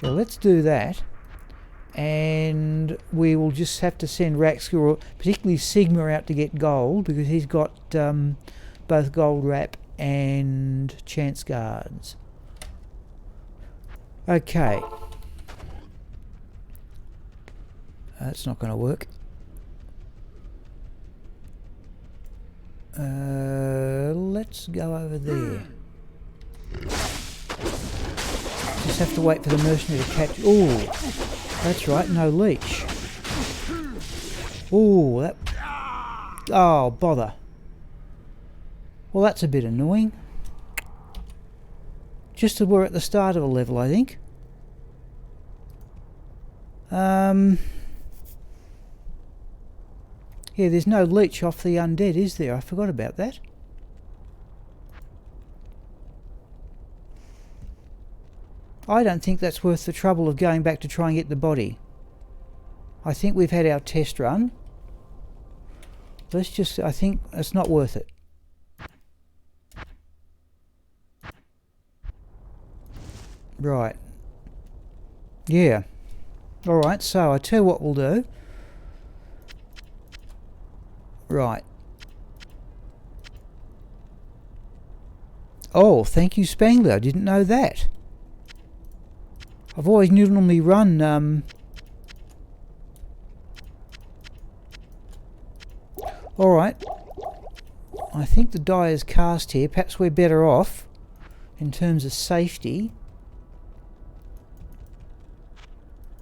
Well, let's do that. and we will just have to send Raxka, or particularly Sigma, out to get gold, because he's got both gold wrap and chance guards. Okay. That's not going to work. Let's go over there. Just have to wait for the mercenary to catch. Oh, that's right, no leech. Oh, that. Oh, bother. Well, that's a bit annoying. Just as we're at the start of a level, I think. Yeah, there's no leech off the undead, is there? I forgot about that. I don't think that's worth the trouble of going back to try and get the body. I think we've had our test run. Let's just... I think it's not worth it. Right. Yeah. Alright, so I tell you what we'll do. Right. Oh, thank you, Spangler. I didn't know that. I've always normally run... Alright. I think the die is cast here. Perhaps we're better off in terms of safety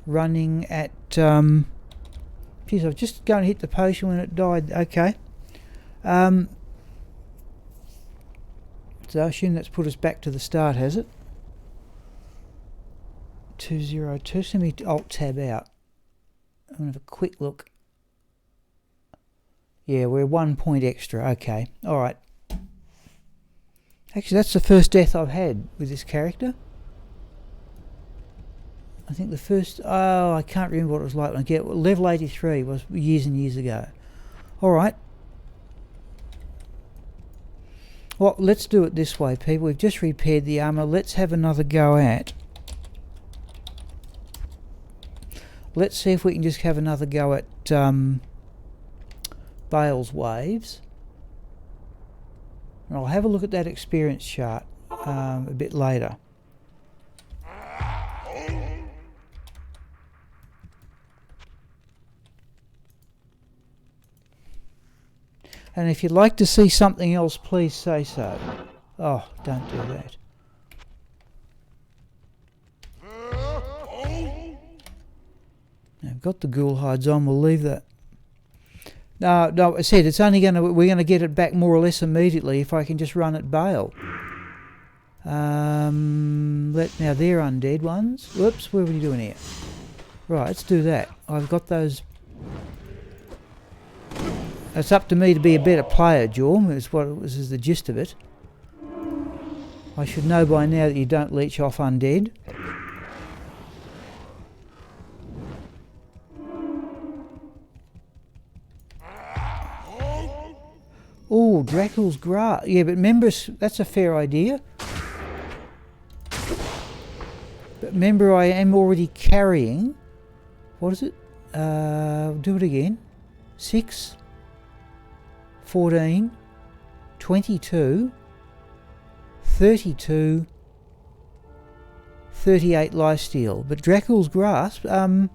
running at... Geez, I was just going to hit the potion when it died. Okay. So I assume that's put us back to the start, has it? 202. So let me Alt-Tab out. I'm going to have a quick look. Yeah, we're 1 point extra. Okay. Alright. Actually, that's the first death I've had with this character. I think the first... Oh, I can't remember what it was like when I get... Level 83 was years and years ago. Alright. Well, let's do it this way, people. We've just repaired the armour. Let's have another go at... Let's see if we can just have another go at Baal's waves. And I'll have a look at that experience chart a bit later. And if you'd like to see something else, please say so. Oh, don't do that. Now, I've got the ghoul hides on, we'll leave that. No, I said it's only we're gonna get it back more or less immediately if I can just run at Baal. Now they're undead ones. Whoops, what are we doing here? Right, let's do that. I've got those. It's up to me to be a better player, Jorm. This is the gist of it. I should know by now that you don't leech off undead. Oh, Dracul's grass. Yeah, but remember, that's a fair idea. But remember, I am already carrying... What is it? Do it again. 6, 14, 22, 32, 38 lifesteal. But Dracul's grasp, I've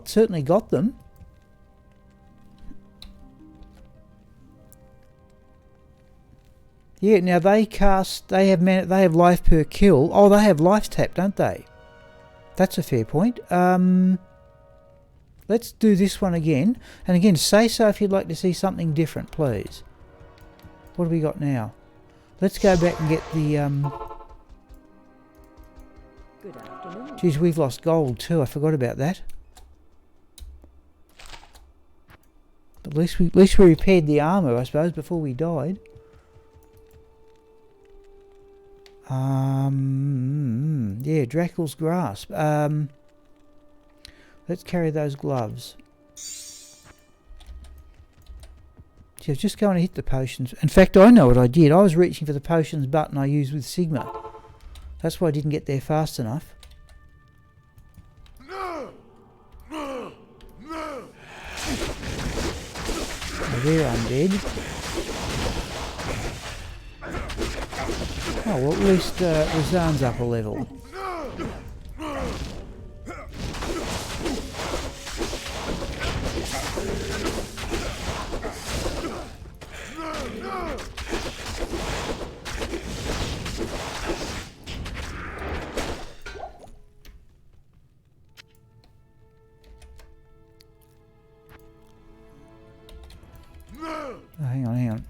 certainly got them. Yeah, now they have life per kill. Oh, they have life tap, don't they? That's a fair point. Let's do this one again. And again, say so if you'd like to see something different, please. What have we got now? Let's go back and get the... Good afternoon. Geez, we've lost gold too. I forgot about that. But at least we repaired the armour, I suppose, before we died. Yeah, Dracul's grasp. Let's carry those gloves. Gee, I was just going to hit the potions. In fact, I know what I did. I was reaching for the potions button I used with Sigma. That's why I didn't get there fast enough. they're undead. Oh, well, at least Razan's up a level. Oh, hang on, hang on.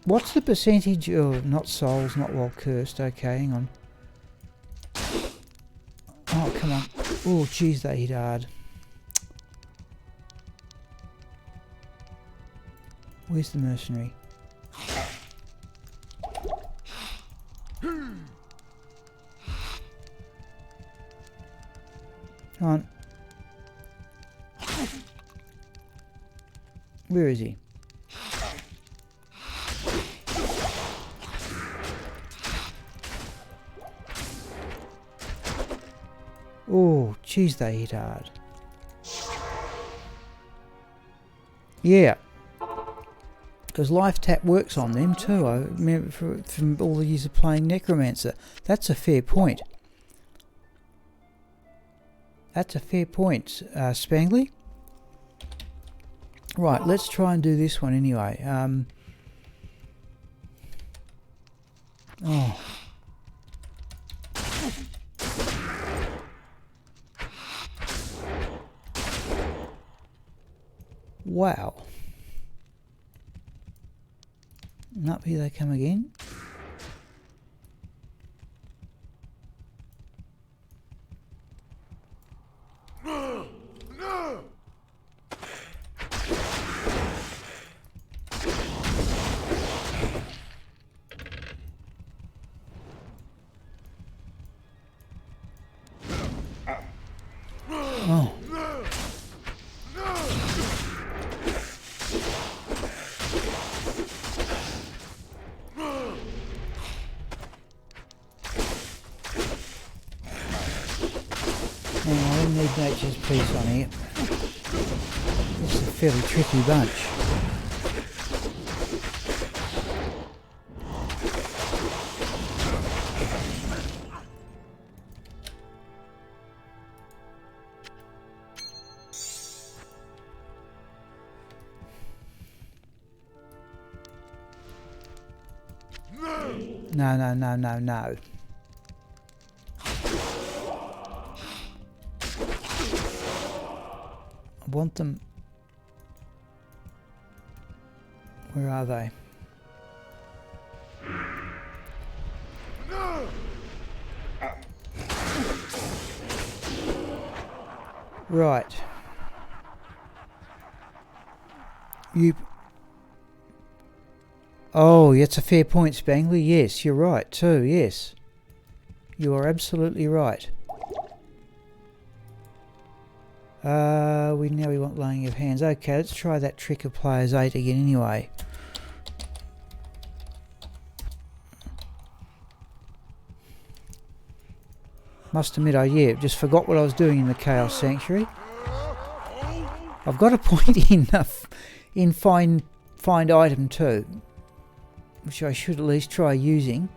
What's the percentage of not souls, not while cursed? Okay, hang on. Oh, come on. Oh, jeez, they hit hard. Where's the mercenary? Come on. Where is he? Oh, jeez, they hit hard. Yeah. Because life tap works on them too. I remember from all the years of playing Necromancer. That's a fair point. That's a fair point, Spangly. Right, let's try and do this one anyway. Oh. Wow. And up here they come again. Oh. Hang on, I need nature's peace on here. This is a fairly tricky bunch. No, no, no, no, no. I want them. Where are they? Right. You. Oh, that's a fair point, Spangly. Yes, you're right too. Yes. You are absolutely right. We want laying of hands. Okay, let's try that trick of players 8 again anyway. Must admit, I just forgot what I was doing in the Chaos Sanctuary. I've got a point in find item 2, which I should at least try using.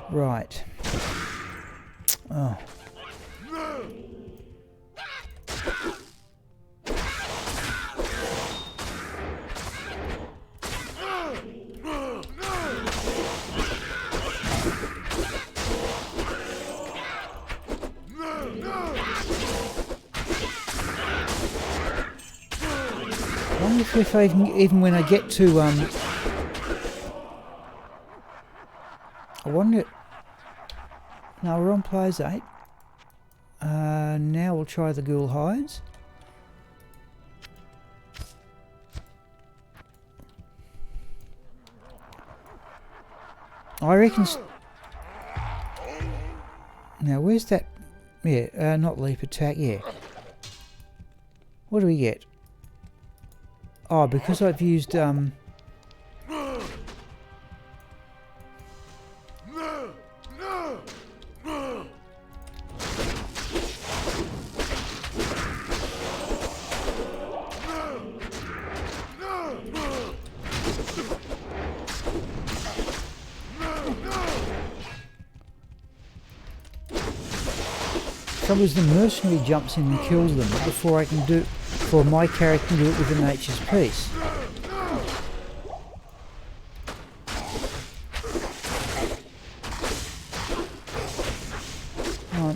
Right. Oh. I wonder if even when I get to I wonder. No, we're on players 8. Now we'll try the ghoul hides. I reckon. Now where's that? Yeah, not leap attack. Yeah. What do we get? Oh, because I've used trouble is the mercenary jumps in and kills them before I can do, before my character can do it with a nature's piece. Right.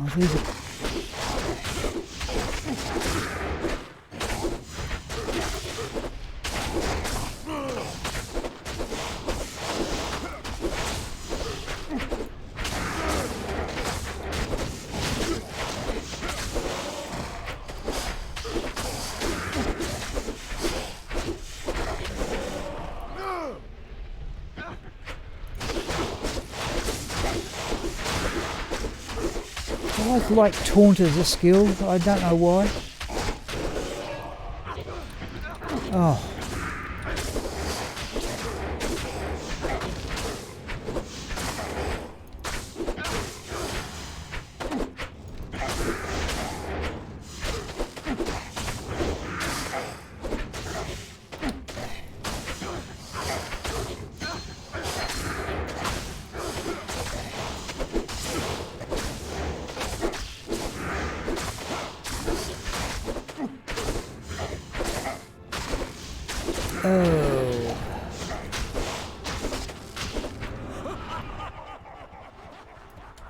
Oh, these are I like taunt as a skill, I don't know why. Oh. Oh.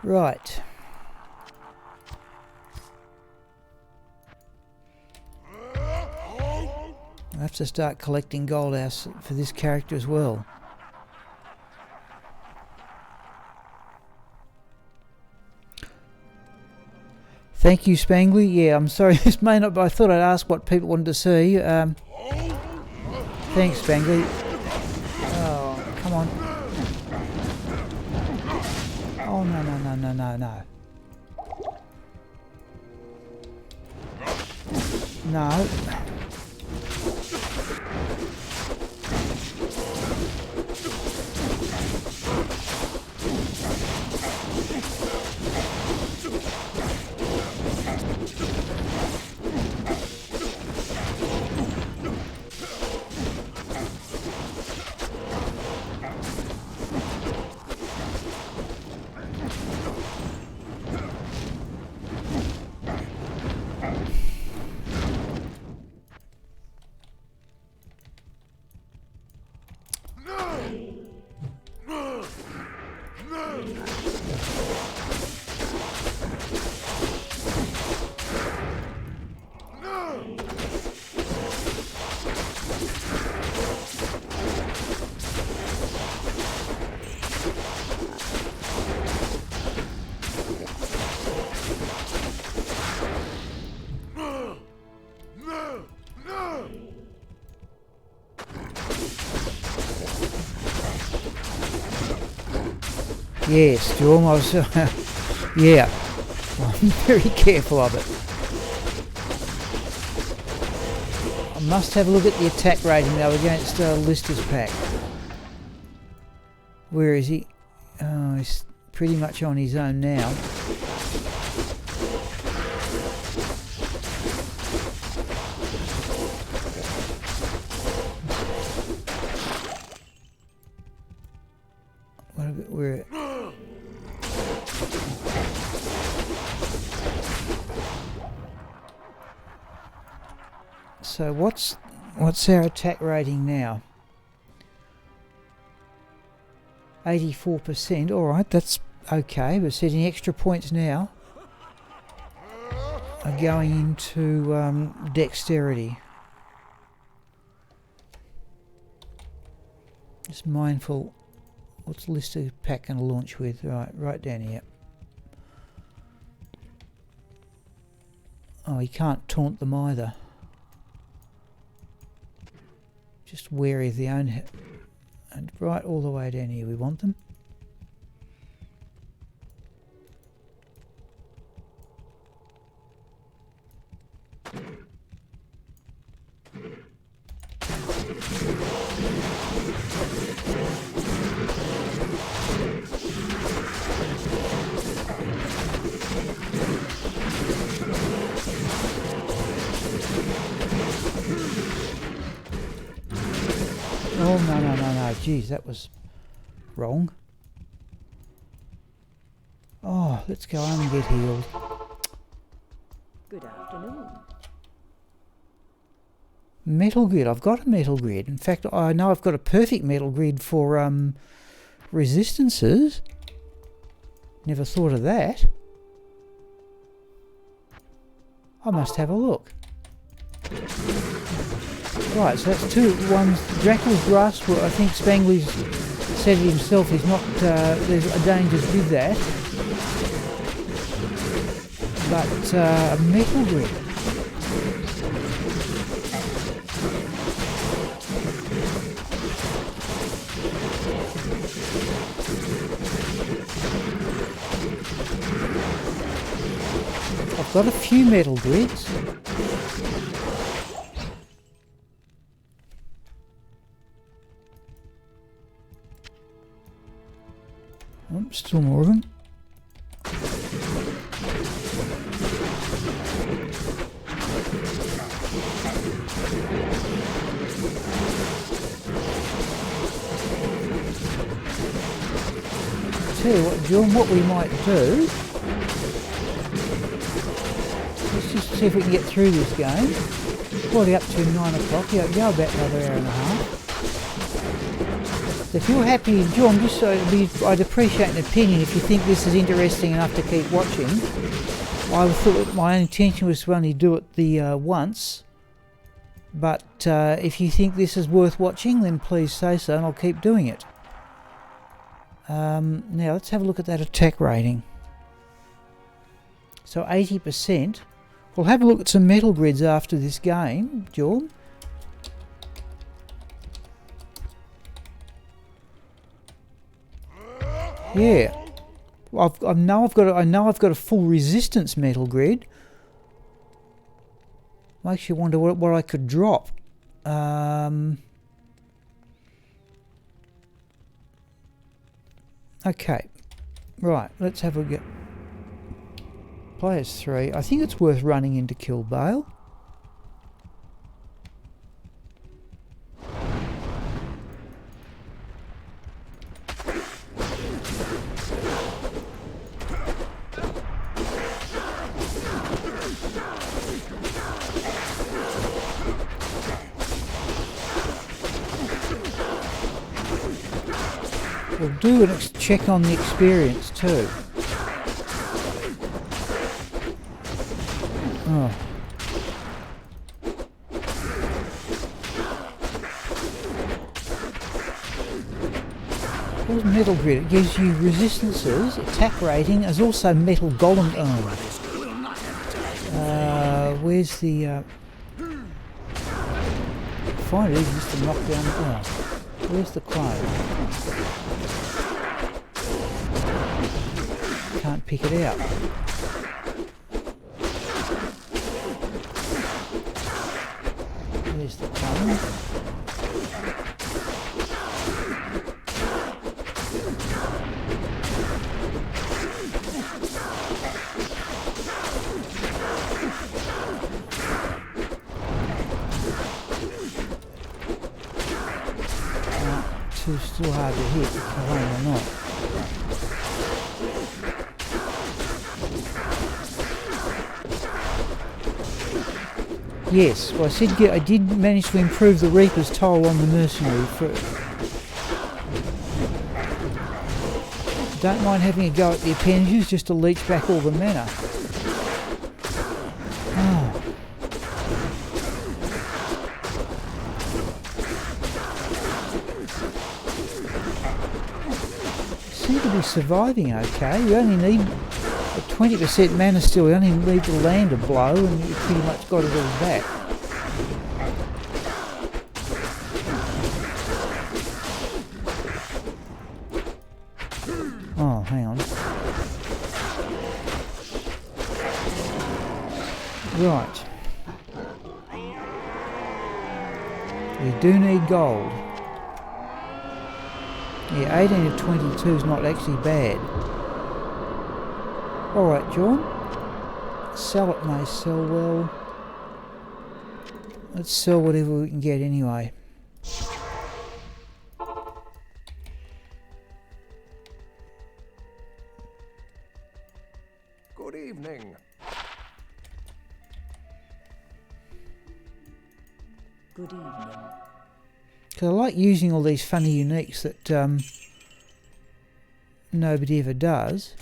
Right. I have to start collecting gold house for this character as well. Thank you, Spangly. Yeah, I'm sorry, this may not, but I thought I'd ask what people wanted to see. Thanks, Spangly. Oh, come on. Oh, no, no, no, no, no, no. No. Yes, you almost, yeah, I'm very careful of it. I must have a look at the attack rating though against Lister's pack. Where is he? Oh, he's pretty much on his own now. Where? So what's our attack rating now? 84%. All right, that's okay. We're setting extra points now. Are going into dexterity. Just mindful. What's Lister pack going to launch with? Right down here. Oh, he can't taunt them either. Just wary of the own... And right all the way down here we want them. Oh, no. Geez, that was wrong. Oh, let's go home and get healed. Good afternoon. Metal grid. I've got a metal grid. In fact, I know I've got a perfect metal grid for resistances. Never thought of that. I must have a look. Right, so that's two ones. Dracula's Grasp, I think Spangley's said it himself, is not, there's a dangers with that. But a metal grid. I've got a few metal grids. Oh, still more of them. Tell you what, John, what we might do, let's just see if we can get through this game. Probably up to 9 o'clock, yeah, go about another hour and a half. If you're happy, John, just so I'd appreciate an opinion if you think this is interesting enough to keep watching. I thought my intention was to only do it the once, but if you think this is worth watching, then please say so and I'll keep doing it. Now let's have a look at that attack rating. So 80%. We'll have a look at some metal grids after this game, John. Yeah, I know I've got a full resistance metal grid. Makes you wonder what I could drop. Okay, right. Let's have a go. Players 3. I think it's worth running in to kill Baal. We'll do a check on the experience too. Oh. Where's metal grid? It gives you resistances, attack rating, as also metal golem. Where's the? Find it easy just to knock down. Oh. Where's the clone? Can't pick it out. There's the clone. Still hard to hit, clone or not. Yes, well I did manage to improve the Reaper's toll on the mercenary. Don't mind having a go at the appendages just to leech back all the mana. Oh. Seem to be surviving okay. You only need a 20% mana still, you only need to land a blow and you pretty much got it all back. Oh, hang on. Right. We do need gold. Yeah, 18 of 22 is not actually bad. Alright, John. Sell it may sell well. Let's sell whatever we can get anyway. Good evening. Good evening. Because I like using all these funny uniques that nobody ever does.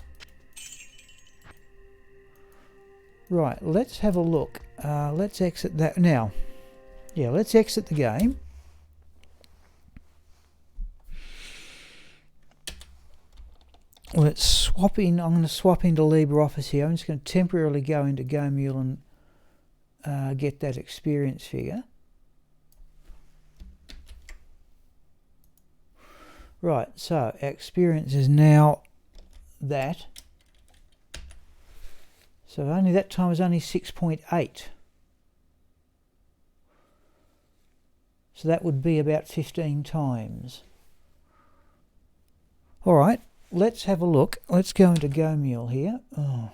Right, let's have a look. Let's exit that now. Yeah, let's exit the game. Let's swap in. I'm going to swap into LibreOffice here. I'm just going to temporarily go into GoMule and get that experience figure. Right, so our experience is now that. So only that time was only 6.8. So that would be about 15 times. Alright, let's have a look. Let's go into GoMule here. Oh.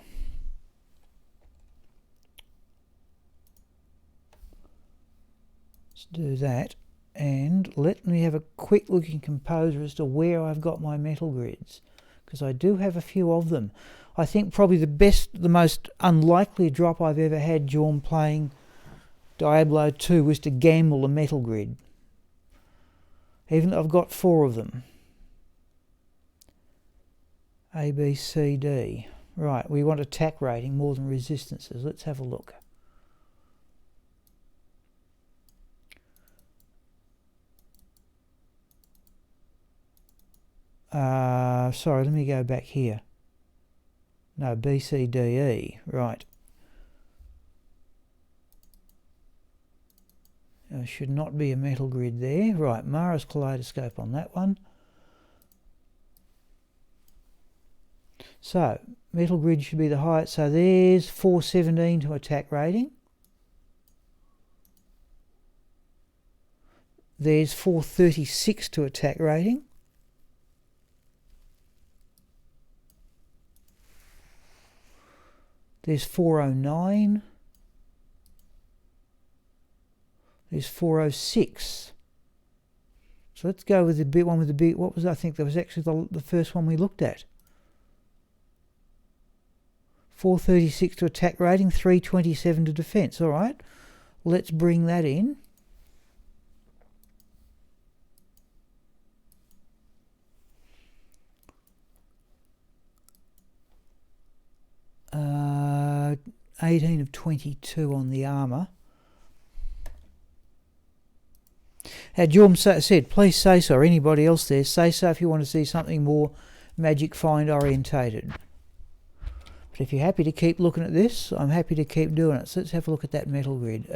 Let's do that. And let me have a quick look in Composer as to where I've got my metal grids, because I do have a few of them. I think probably the most unlikely drop I've ever had during playing Diablo 2 was to gamble a metal grid. Even though I've got 4 of them. A, B, C, D. Right, we want attack rating more than resistances. Let's have a look. Sorry, let me go back here. No, B, C, D, E. Right. Should not be a metal grid there. Right, Mara's kaleidoscope on that one. So, metal grid should be the highest. So there's 417 to attack rating. There's 436 to attack rating. There's 409. There's 406. So let's go with the big one with the big. What was I think that was actually the first one we looked at. 436 to attack rating, 327 to defense. All right, let's bring that in. Uh, 18 of 22 on the armour. Jorm said, please say so, or anybody else there, say so if you want to see something more Magic Find orientated. But if you're happy to keep looking at this, I'm happy to keep doing it. So let's have a look at that metal grid.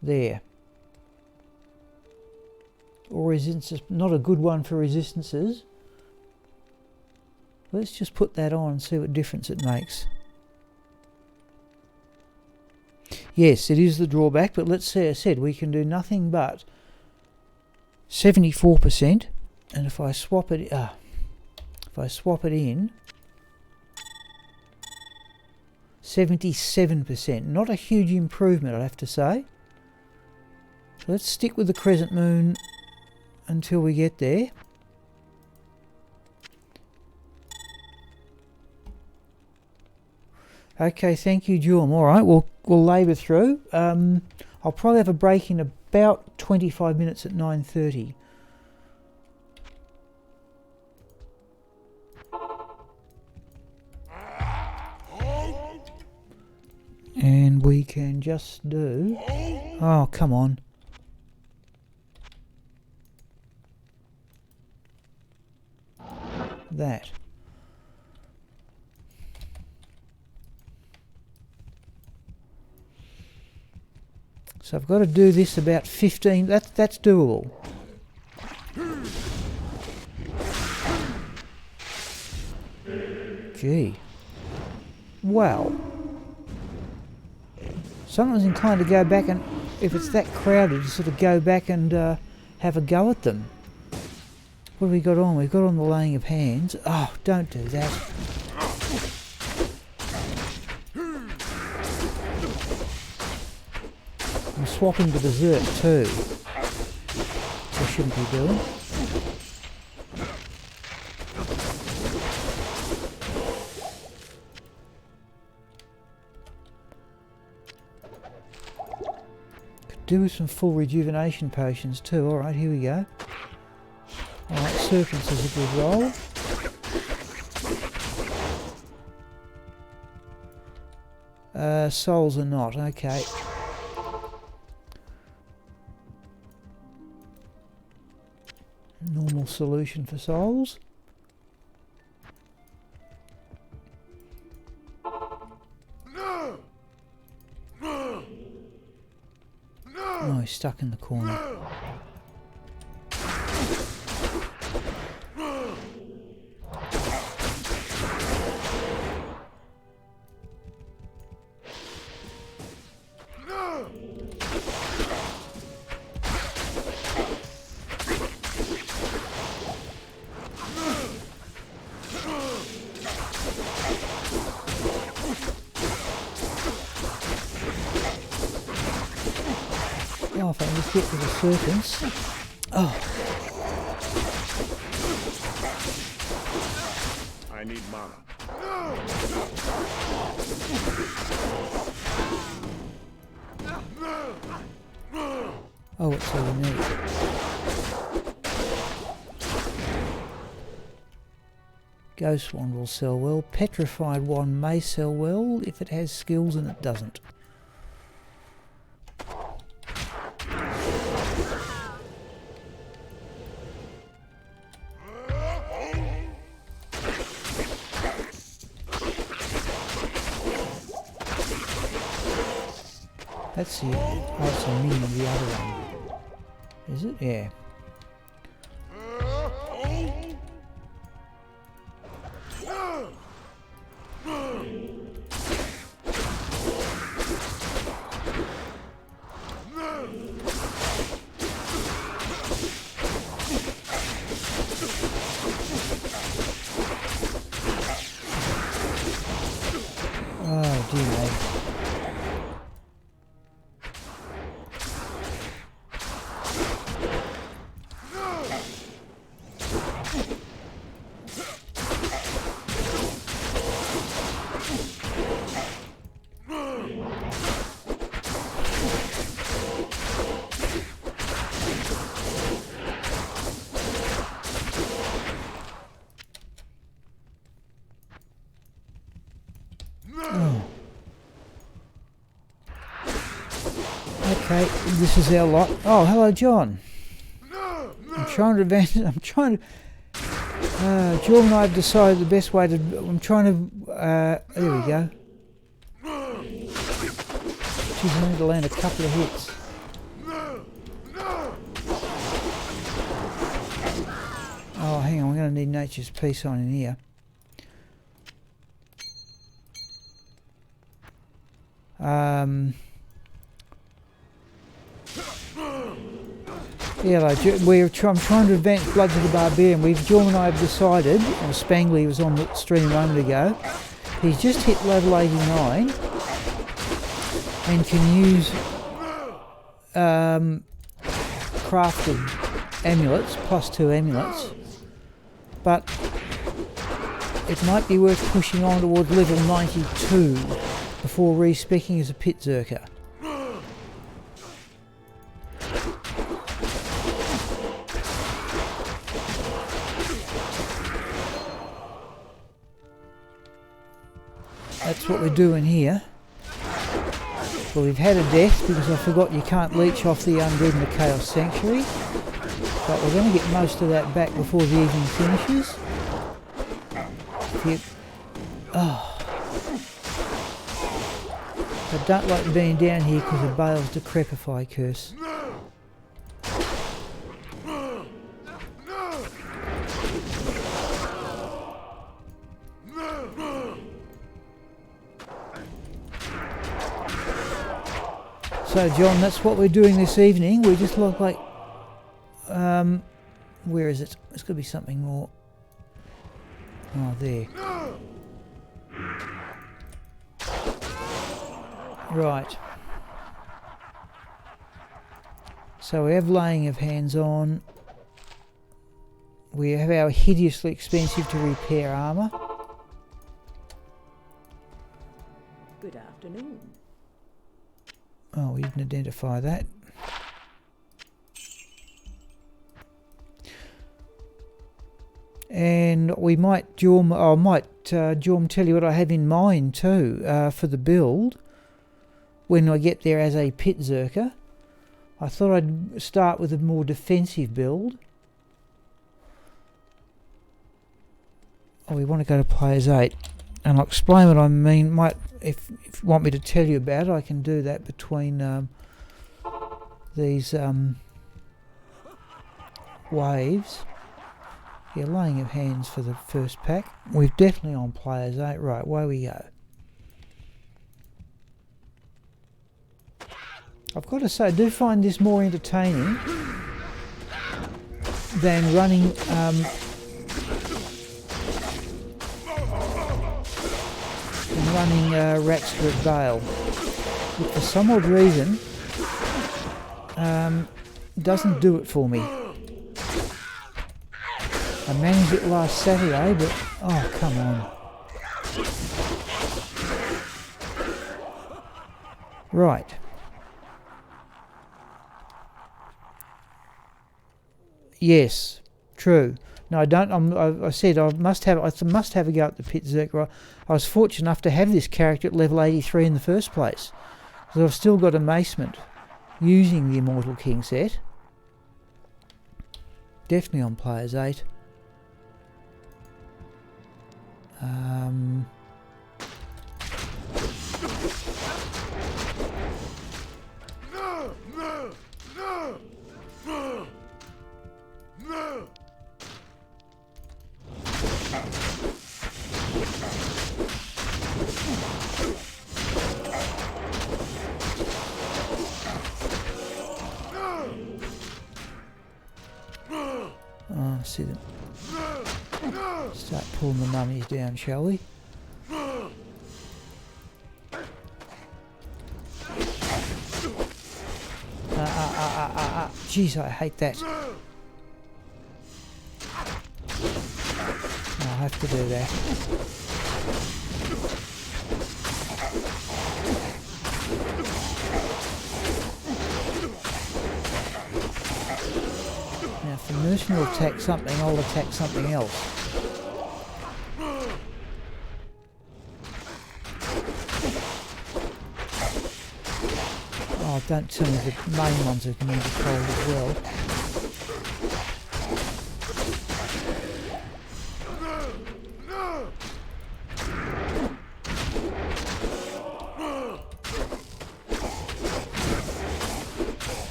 There. Or resistance, not a good one for resistances. Let's just put that on and see what difference it makes. Yes, it is the drawback, but let's say I said we can do nothing but 74%, and if I swap it in 77%. Not a huge improvement, I'd have to say. So let's stick with the crescent moon until we get there. Okay, thank you, Jorm. All right, we'll labour through. I'll probably have a break in about 25 minutes at 9:30. And we can just do... Oh, come on. That. So I've got to do this about 15. That's doable. Gee. Well. Sometimes inclined to go back and, if it's that crowded, to sort of go back and have a go at them. What have we got on? We've got on the laying of hands. Oh, don't do that. I'm swapping to berserk too. I shouldn't be doing. Could do with some full rejuvenation potions too. Alright, here we go. Alright, serpents is a good roll. Souls are not, okay. Normal solution for souls. Oh, he's stuck in the corner. Oh, if I can just get to the serpents. Oh. I need mana. Oh, what's all we need? Ghost Wand will sell well. Petrified Wand may sell well if it has skills, and it doesn't. That's the, oh, it's a mini, the other one. Is it? Yeah. Oh dear me. Okay, this is our lot. Oh, hello, John. I'm trying to advance. I'm trying to. John and I have decided the best way to. I'm trying to. There we go. She's going to land a couple of hits. Oh, hang on. We're going to need Nature's Peace on in here. Yeah, like, I'm trying to advance Bludger the Barbarian. John and I have decided, and Spangly was on the stream a moment ago, he's just hit level 89 and can use crafted amulets, +2 amulets, but it might be worth pushing on towards level 92 before respecking as a pit zerker. That's what we're doing here. Well, we've had a death because I forgot you can't leech off the Undead in the Chaos Sanctuary. But we're going to get most of that back before the evening finishes. Oh. I don't like being down here because of Baal's decrepify curse. So John, that's what we're doing this evening. We just look like... where is it? There's got to be something more. Oh, there. Right. So we have laying of hands on. We have our hideously expensive to repair armour. Good afternoon. Oh, we didn't identify that. And we might, Jorm, Jorm, tell you what I have in mind too for the build when I get there as a pit zerker. I thought I'd start with a more defensive build. Oh, we want to go to players 8. And I'll explain what I mean. If you want me to tell you about it, I can do that between these waves. Yeah, laying of hands for the first pack. We're definitely on players 8. Right, away we go. I've got to say, I do find this more entertaining than running Ratster at Baal, which for some odd reason doesn't do it for me. I managed it last Saturday, but oh, come on. Right. Yes, true. No, I don't. I said I must have a go at the pit zerker. I was fortunate enough to have this character at level 83 in the first place, because I've still got amazement using the Immortal King set. Definitely on players 8. See them. Start pulling the mummies down, shall we? Jeez, I hate that. I'll have to do that. Now, if the mercenary will attack something, I'll attack something else. Oh, don't tell me the main ones are going to be cold as well.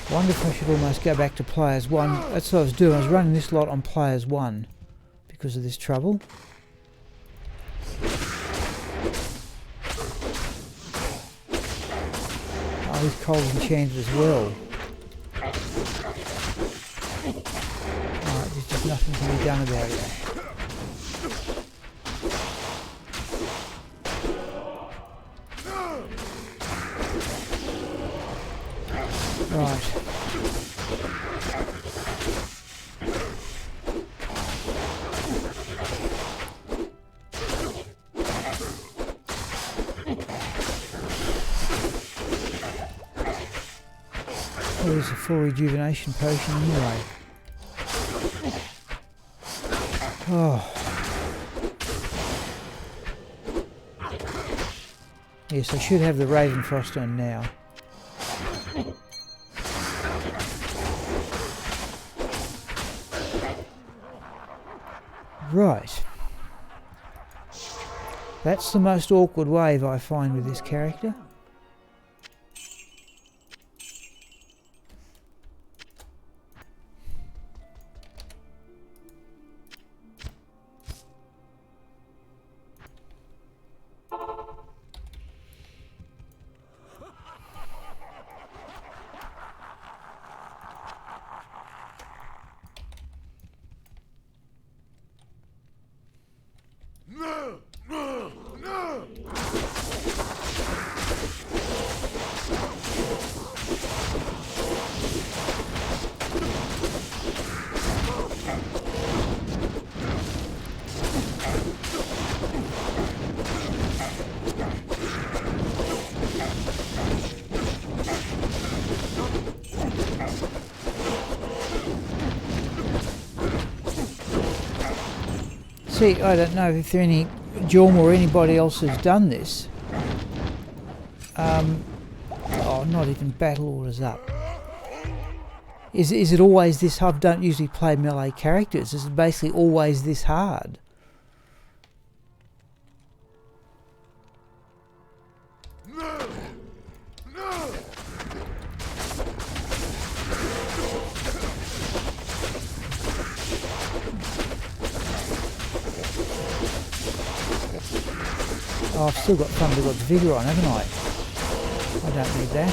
I wonder if I should almost go back to players 1. That's what I was doing. I was running this lot on players 1 because of this trouble. Oh, he's cold enchanted as well. Alright, there's just nothing can be done about it. Right. Well, there's a full rejuvenation potion anyway. Oh. Yes, I should have the Ravenfrost on now. Right. That's the most awkward wave I find with this character. See, I don't know if any Jorm or anybody else has done this. Oh, not even battle orders up. Is it always this? I don't usually play melee characters. Is it basically always this hard? Oh, I've still got Thunder God's Vigour on, haven't I? I don't need that.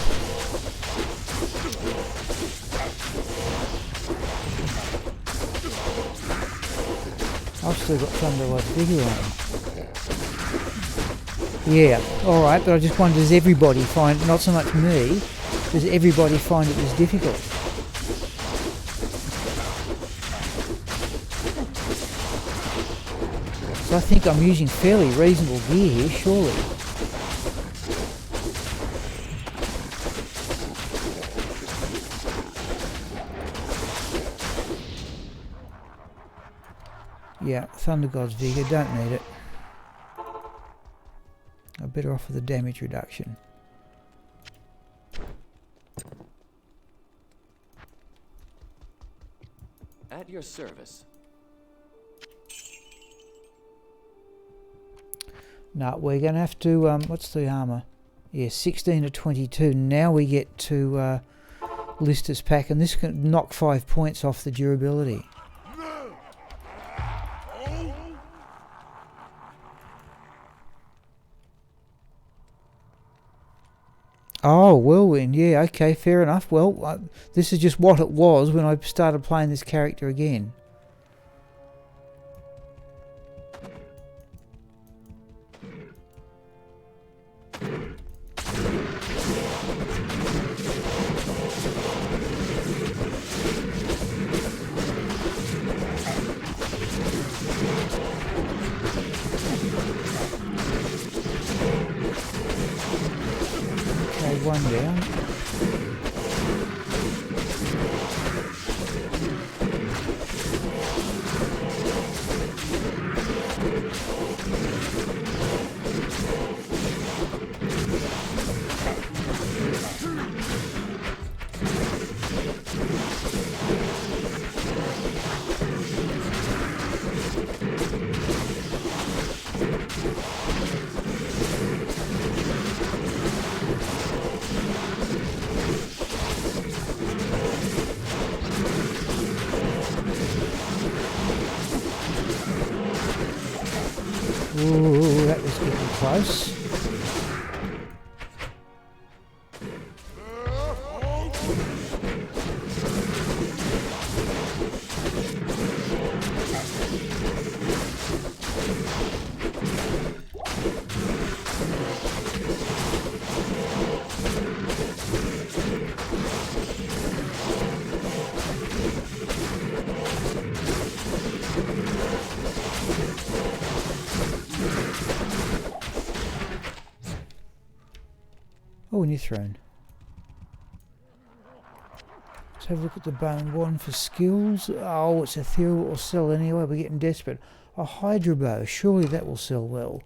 I've still got Thunder God's Vigour on. Yeah, alright, but I just wonder, does everybody find, not so much me, does everybody find it as difficult? So I think I'm using fairly reasonable gear here, surely. Yeah, Thunder God's Vigour, don't need it. I'm better off with the damage reduction. At your service. No, we're going to have to, what's the armour? Yeah, 16 to 22. Now we get to Lister's Pack, and this can knock 5 points off the durability. Oh, Whirlwind, yeah, okay, fair enough. Well, this is just what it was when I started playing this character again. One down. Ooh, that was getting close. Oh, new throne. Let's have a look at the bone one for skills. Oh, it's ethereal or sell anyway. We're getting desperate. A Hydra bow. Surely that will sell well.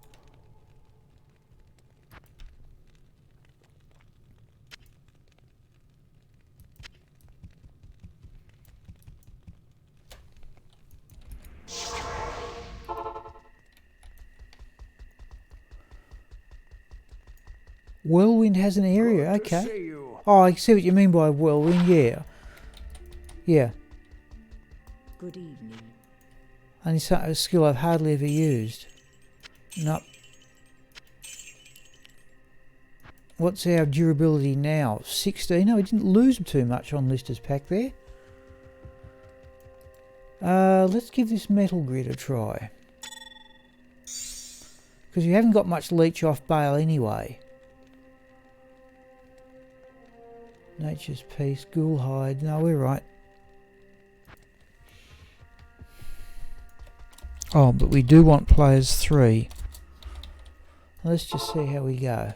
Whirlwind has an area, Good to okay. see you. Oh, I see what you mean by whirlwind, yeah. Yeah. Good evening. Only a skill I've hardly ever used. Nope. What's our durability now? 16? No, we didn't lose too much on Lister's pack there. Let's give this metal grid a try. Because you haven't got much leech off Baal anyway. Nature's Peace, Ghoul Hide. No, we're right. Oh, but we do want players 3. Let's just see how we go.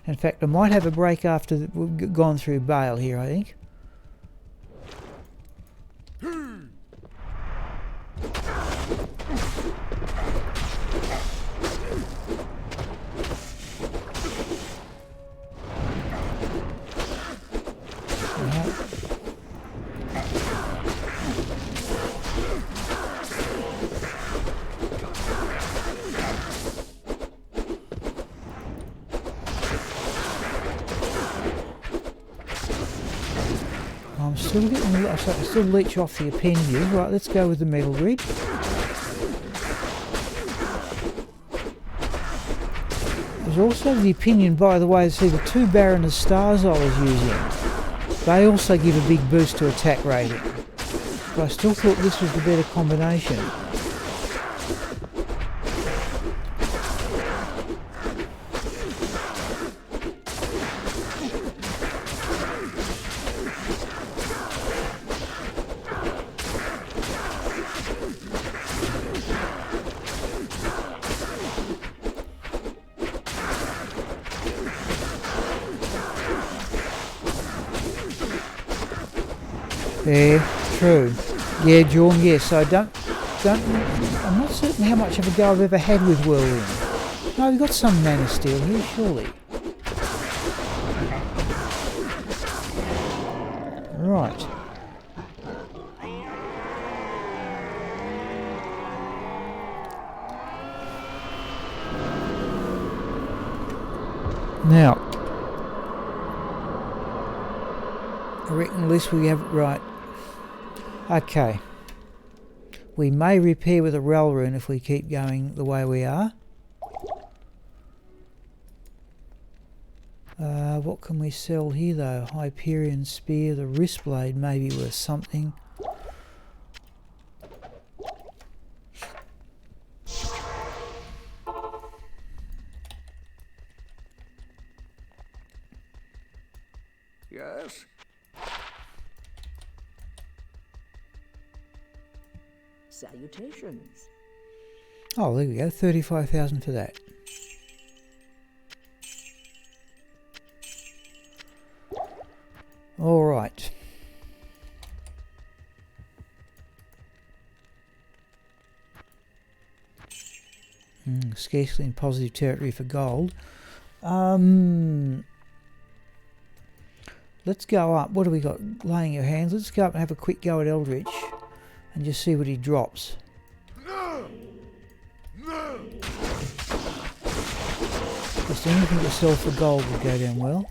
In fact, I might have a break after we've gone through Baal here, I think. I'm still getting, I still leech off the appendage. Right, let's go with the metal grid. There's also the opinion, by the way, see the 2 Baroness stars I was using. They also give a big boost to attack rating. But I still thought this was the better combination. Yeah, true. Yeah, Jorn, yes, so I'm not certain how much of a go I've ever had with Whirlwind. No, we've got some mana steel here, surely. Right. Now, I reckon at least we have it right. Okay. We may repair with a Rel rune if we keep going the way we are. What can we sell here though? Hyperion Spear, the wrist blade may be worth something. Yes? Salutations. Oh, there we go, 35,000 for that. All right. Scarcely in positive territory for gold. Let's go up. What do we got? Laying your hands. Let's go up and have a quick go at Eldritch and just see what he drops. Just anything to sell for gold will go down well.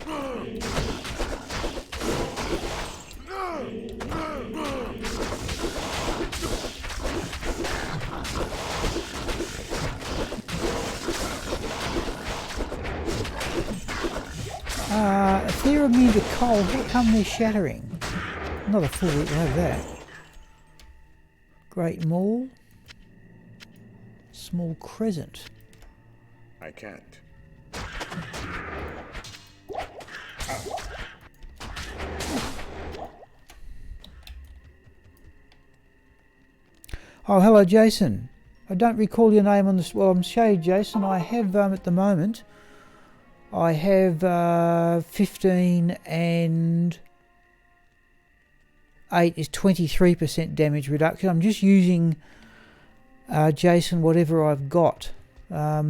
If they're immune to cold, how come they're shattering? Not a fool, we'll have that. Great Maul. Small Crescent. I can't. Oh, hello, Jason. I don't recall your name on this. Well, I'm showing Jason. I have at the moment. I have 15 and 8 is 23% damage reduction. I'm just using Jason whatever I've got. I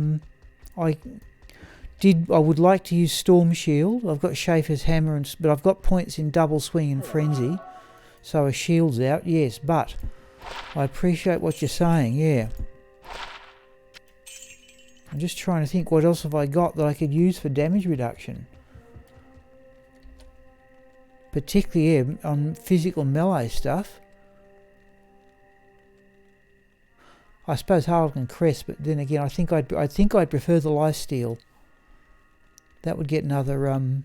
would like to use Storm Shield. I've got Schaefer's Hammer, but I've got points in Double Swing and Frenzy, so a shield's out. Yes, but I appreciate what you're saying. Yeah. I'm just trying to think what else have I got that I could use for damage reduction. Particularly on physical melee stuff. I suppose Harlequin Crest, but then again, I think I'd prefer the lifesteal. That would get another and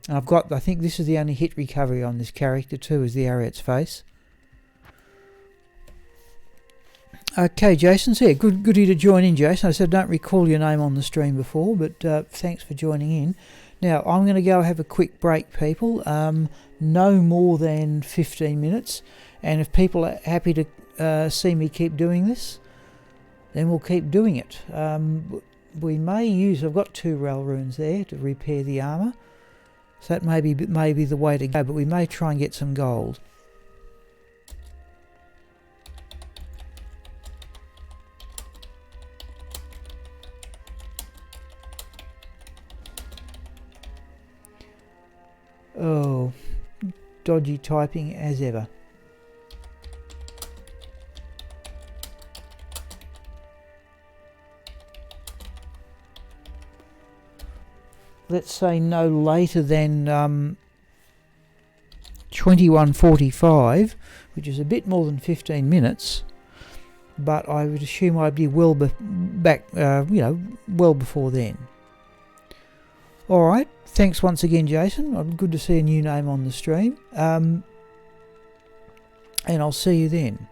I think this is the only hit recovery on this character too, is the Ariat's Face. Okay, Jason, so yeah, good of you to join in, Jason. I said I don't recall your name on the stream before, but thanks for joining in. Now, I'm going to go have a quick break, people. No more than 15 minutes. And if people are happy to see me keep doing this, then we'll keep doing it. We may use... I've got 2 Rel runes there to repair the armour. So that may be the way to go, but we may try and get some gold. Oh, dodgy typing as ever. Let's say no later than 21:45, which is a bit more than 15 minutes, but I would assume I'd be well before then. Alright, thanks once again, Jason. Good to see a new name on the stream. And I'll see you then.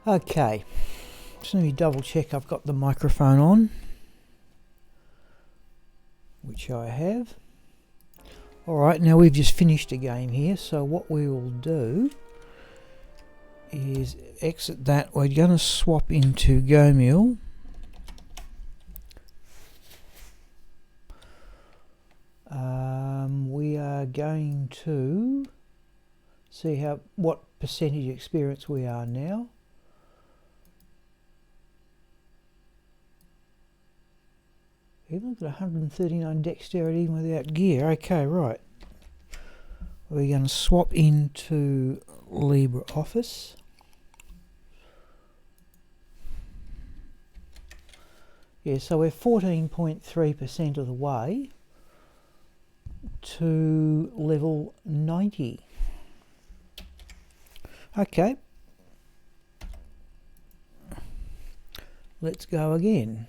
Okay, just let me double check I've got the microphone on, which I have. Alright, now we've just finished a game here, so what we will do is exit that. We're going to swap into Gomil. We are going to see what percentage experience we are now. Even got 139 dexterity even without gear. Okay, right. We're going to swap into LibreOffice. Yeah, so we're 14.3% of the way to level 90. Okay. Let's go again.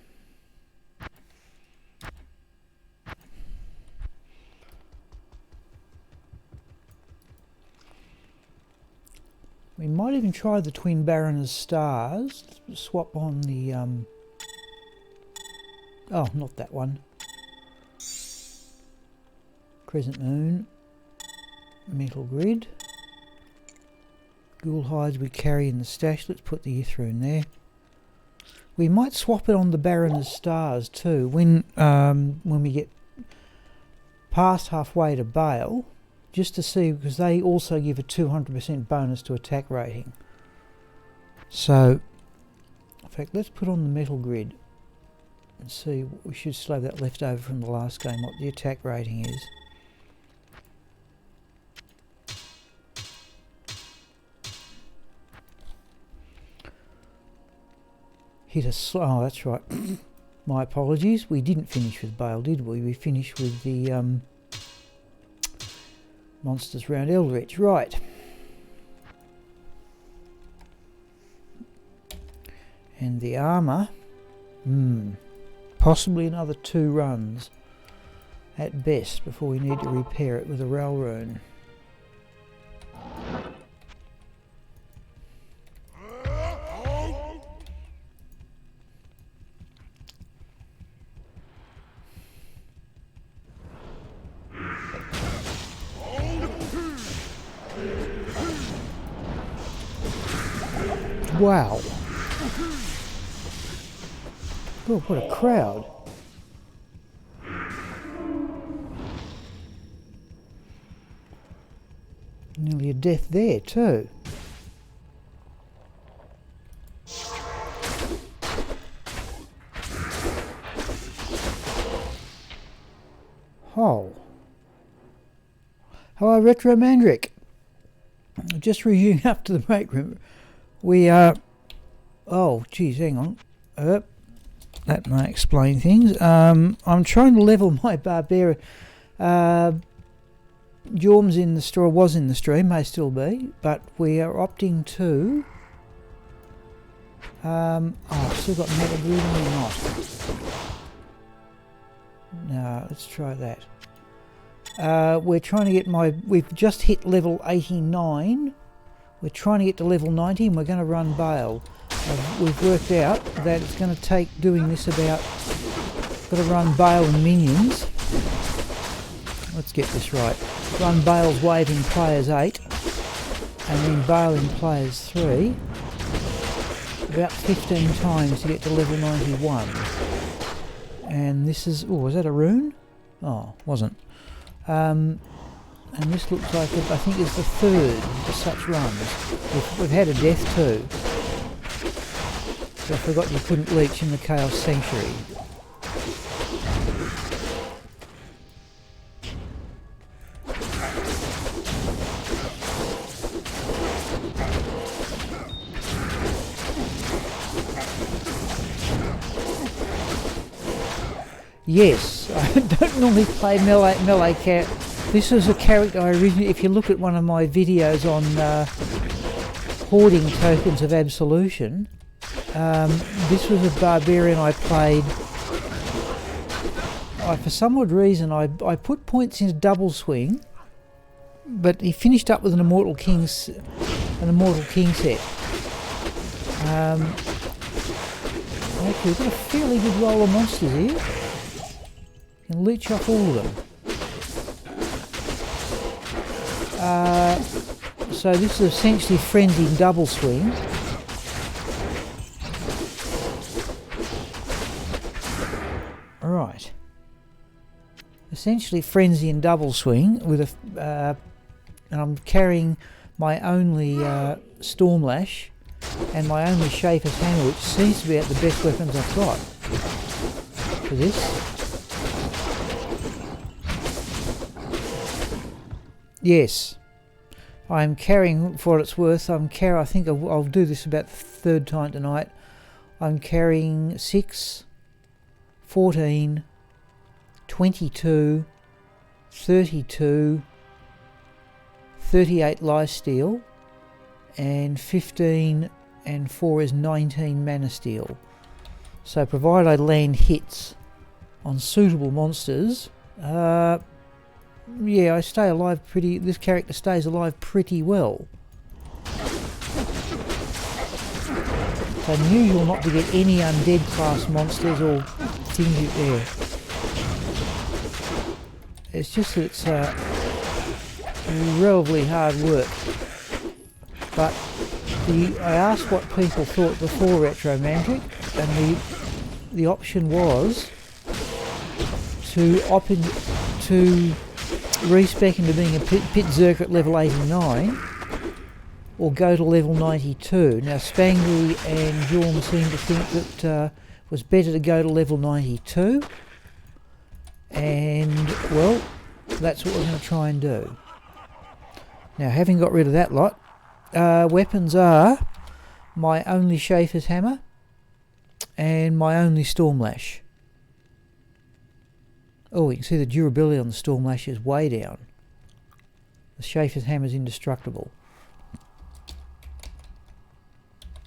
We might even try the Twin Baroness Stars. Let's swap on the oh, not that one. Crescent Moon. Metal Grid. Ghoul Hides we carry in the stash. Let's put the Ithrune there. We might swap it on the Baroness Stars too when we get past halfway to Baal, just to see, because they also give a 200% bonus to attack rating. So, in fact, let's put on the Metal Grid and see. We should still have that left over from the last game, what the attack rating is. Hit a oh, that's right. My apologies. We didn't finish with Baal, did we? We finished with the monsters round Eldritch. Right. And the armour. Possibly another 2 runs at best before we need to repair it with a Rune. Wow. Oh, what a crowd. Nearly a death there too. Oh. Hello, Retro Mandrick. Just reviewing up to the break room. We are... oh, geez, hang on. That may explain things. I'm trying to level my Barbarian. Jorm's in the store, was in the stream, may still be, but we are opting to... oh, I've still got Metal Grid or not? No, let's try that. We're trying to get my... we've just hit level 89. We're trying to get to level 90 and we're going to run Baal. We've worked out that it's going to take doing this about... got to run Baal and minions. Let's get this right. Run Baal's wave in players 8 and then Baal in players 3. About 15 times to get to level 91. And this is... oh, was that a rune? Oh, wasn't. And this looks like, I think it's the 3rd of such runs. We've had a death too. So I forgot you couldn't leech in the Chaos Sanctuary. Yes, I don't normally play melee cat. This is a character I originally, if you look at one of my videos on hoarding tokens of Absolution, this was a barbarian I played. For some odd reason I put points into double swing, but he finished up with an Immortal King set. Okay, we've got a fairly good roll of monsters here. Can leech off all of them. So this is essentially frenzied double swing. Right. Essentially frenzy and double swing with a, and I'm carrying my only Stormlash and my only Schaefer's Hammer, which seems to be the best weapons I've got for this. Yes, I'm carrying, for what it's worth, I think I'll do this about the third time tonight. I'm carrying 6, 14, 22, 32, 38 lifesteal, and 15 and 4 is 19 mana steel. So provided I land hits on suitable monsters, yeah, I stay alive this character stays alive pretty well. It's unusual not to get any undead class monsters or things there. It's just that it's relatively hard work. But I asked what people thought before Retro Magic, and the option was to opt in, to respec into being a pit zerker at level 89 or go to level 92. Now Spangly and Jorm seem to think that it was better to go to level 92, and well, that's what we're going to try and do. Now, having got rid of that lot, weapons are my only Schaefer's Hammer and my only Stormlash. Oh, you can see the durability on the Stormlash is way down. The Schaefer's Hammer is indestructible.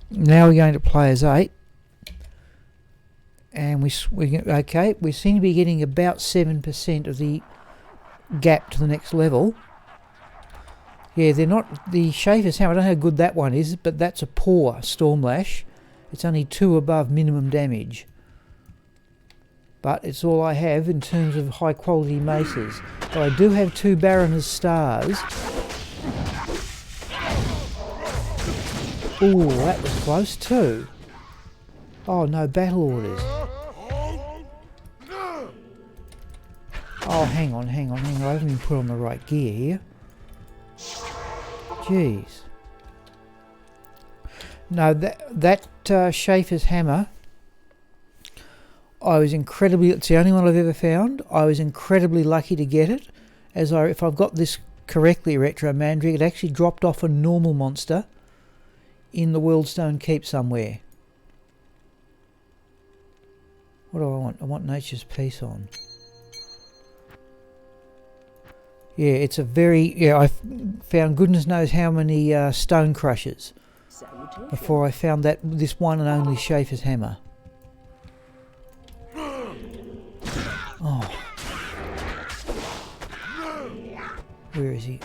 Now we're going to players 8, and we seem to be getting about 7% of the gap to the next level. Yeah, they're not the Schaefer's Hammer. I don't know how good that one is, but that's a poor Stormlash. It's only 2 above minimum damage. But it's all I have in terms of high quality maces. But I do have 2 Baroness stars. Ooh, that was close too. Oh no, battle orders. Oh, hang on. I haven't even put on the right gear here. Jeez. No, that Schaefer's Hammer, it's the only one I've ever found. I was incredibly lucky to get it. If I've got this correctly, Retro Mandrick, it actually dropped off a normal monster in the Worldstone Keep somewhere. What do I want? I want Nature's Peace on. Yeah, it's a very... I found goodness knows how many stone crushers before I found this one and only Schaefer's Hammer. Oh. Where is he?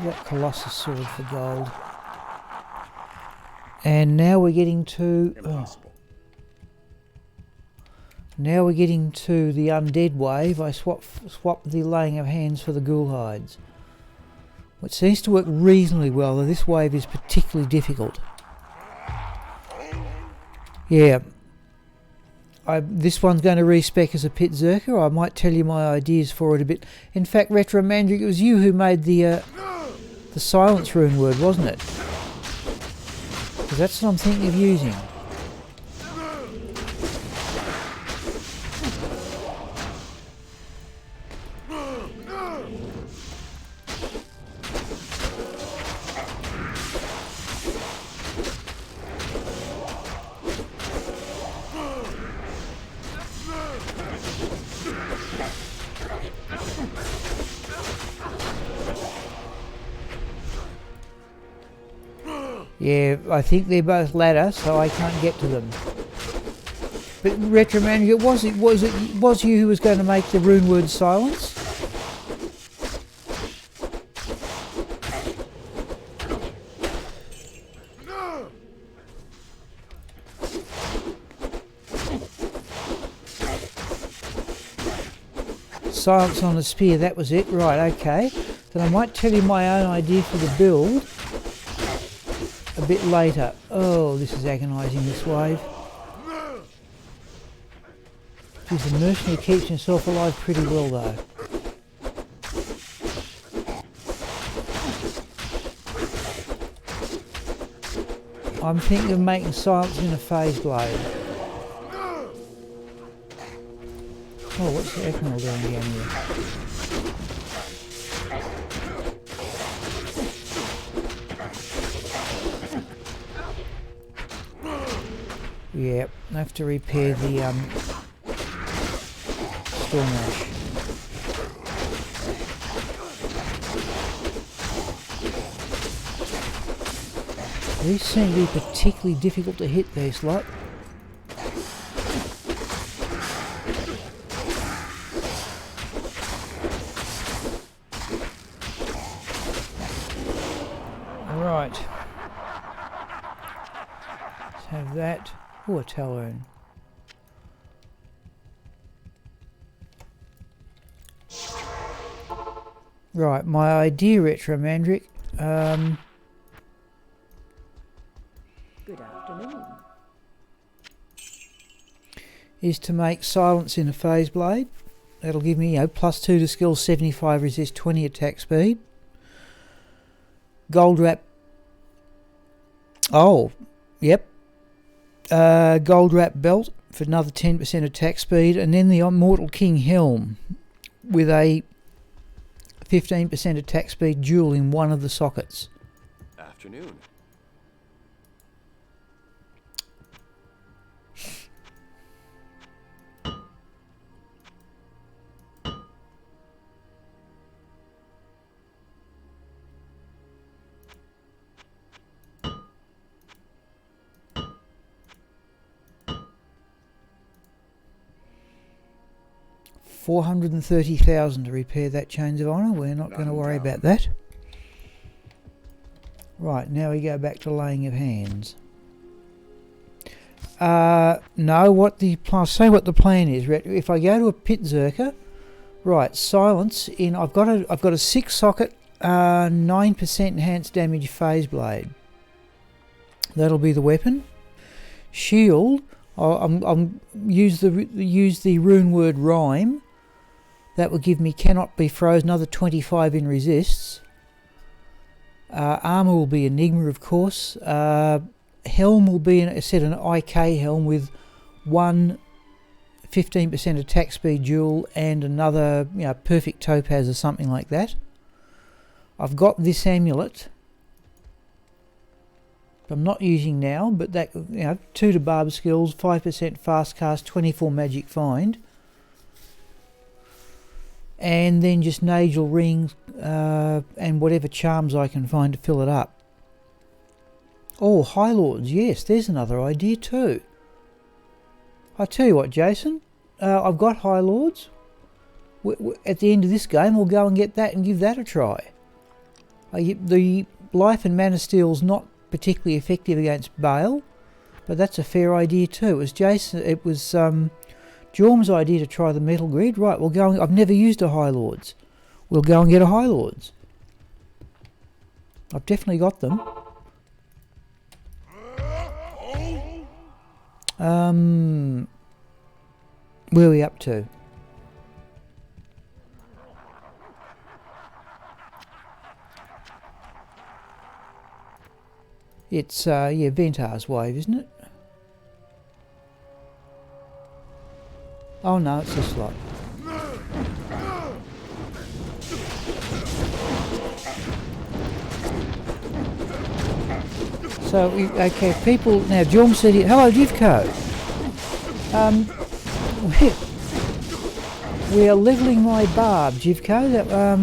That Colossus Sword for gold. And now we're getting to... Now we're getting to the undead wave. I swap the laying of hands for the ghoul hides, which seems to work reasonably well, though this wave is particularly difficult. Yeah. This one's going to respec as a pit zerker. I might tell you my ideas for it a bit. In fact, Retro Mandrick, it was you who made the silence rune word, wasn't it? Because that's what I'm thinking of using. Yeah, I think they're both ladder, so I can't get to them. But Retroman, was you who was going to make the rune word silence? Silence on a spear, that was it. Right, okay. Then I might tell you my own idea for the build a bit later. Oh, this is agonising, this wave. Geez, the mercenary keeps himself alive pretty well though. I'm thinking of making silence in a phase blade. Oh, what's the Equinol doing down here? Yep, I have to repair the storm ash. These seem to be particularly difficult to hit, these lot. Right. Let's have that. Oh, a talon. Right, my idea, Retromandric. Good afternoon. Is to make silence in a phase blade. That'll give me, +2 to skill, 75 resist, 20 attack speed. Gold wrap. Oh, yep. Gold wrap belt for another 10% attack speed, and then the Immortal King helm with a 15% attack speed dual in one of the sockets. Afternoon. $430,000 to repair that Chains of Honour. We're not going to worry about that. Right, now we go back to laying of hands. No, I'll say what the plan is. If I go to a pit zerker, right, silence in. I've got a 6-socket, 9% enhanced damage phase blade. That'll be the weapon. Shield. I'm use the rune word rhyme. That will give me cannot be frozen, another 25 in resists. Armour will be Enigma, of course. Helm will be, an IK helm with one 15% attack speed dual and another, perfect topaz or something like that. I've got this amulet. I'm not using now, but that, 2 to barb skills, 5% fast cast, 24 magic find. And then just Nagel rings and whatever charms I can find to fill it up. Oh, High Lords, yes, there's another idea too. I tell you what, Jason, I've got High Lords. At the end of this game, we'll go and get that and give that a try. The life and mana steel's not particularly effective against Baal, but that's a fair idea too. It was Jorm's idea to try the metal grid. Right, we'll go. I've never used a High Lords. We'll go and get a High Lords. I've definitely got them. Where are we up to? It's Ventar's wave, isn't it? Oh no, it's a slot. So, okay, people... Now, Jorm said here... Hello, Divco. We are levelling my barb, Jivko. That, I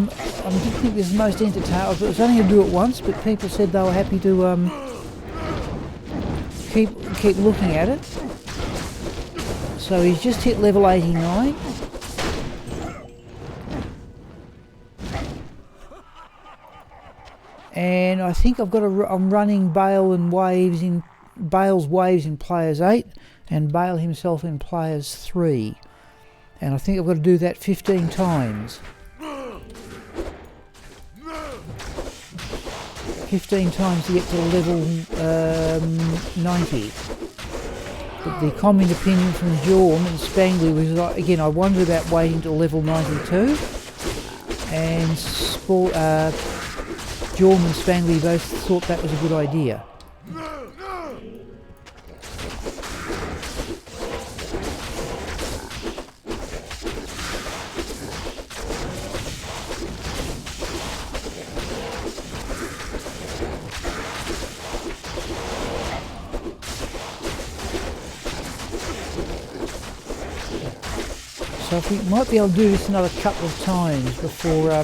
didn't think this was the most entertaining. I was only going to do it once, but people said they were happy to keep looking at it. So he's just hit level 89. And I think I'm running Baal and waves in Baal's waves in players 8 and Baal himself in players 3. And I think I've got to do that 15 times. 15 times to get to level 90. But the comment opinion from Jorm and Spangley was, again, I wondered about waiting to level 92. And Jorm and Spangley both thought that was a good idea. So if we might be able to do this another couple of times before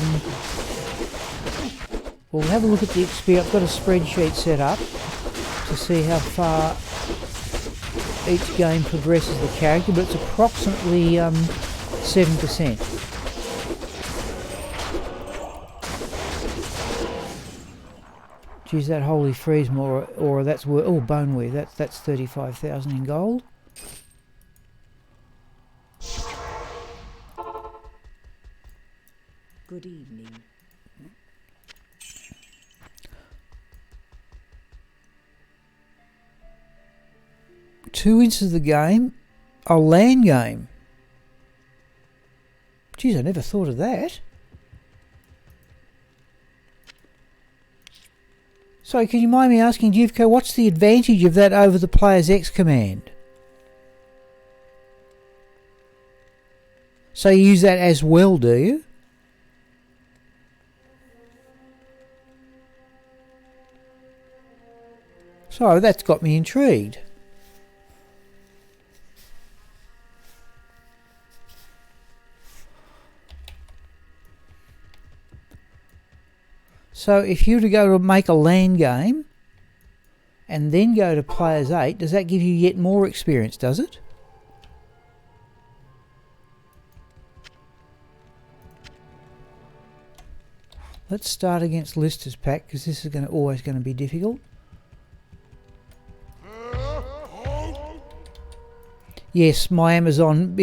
we'll have a look at the XP. I've got a spreadsheet set up to see how far each game progresses the character, but it's approximately 7%. Geez, that holy freeze more, or that's bone weave. That's 35,000 in gold. Good evening. Two inches of the game, a land game. Geez, I never thought of that. So, can you mind me asking, Jivko, what's the advantage of that over the player's X command? So you use that as well, do you? So that's got me intrigued. So if you were to go to make a land game and then go to players 8, does that give you yet more experience, does it? Let's start against Lister's pack, because this is always going to be difficult. Yes, my Amazon.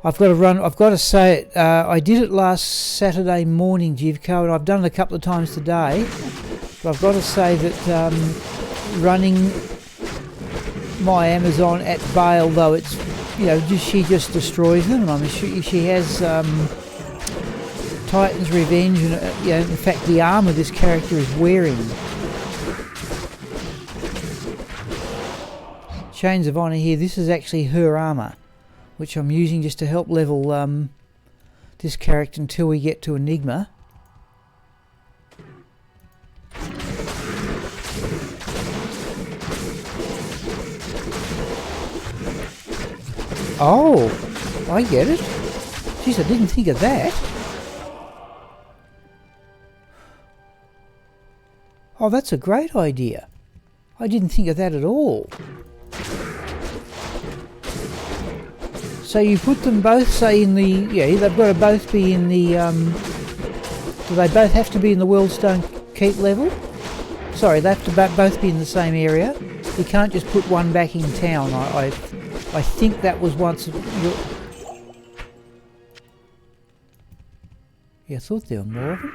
I've got to run. I've got to say it. I did it last Saturday morning, Jivko, and I've done it a couple of times today. But I've got to say that running my Amazon at Baal, though it's she just destroys them. I mean, she has Titan's Revenge, and in fact, the armor this character is wearing. Chains of Honour here, this is actually her armour, which I'm using just to help level this character until we get to Enigma. Oh, I get it. Jeez, I didn't think of that. Oh, that's a great idea. I didn't think of that at all. So you put them both, say, in the... Yeah, they've got to both be in the... do they both have to be in the Worldstone Keep level? Sorry, they have to both be in the same area. You can't just put one back in town. I think that was once... Yeah, I thought there were more of them.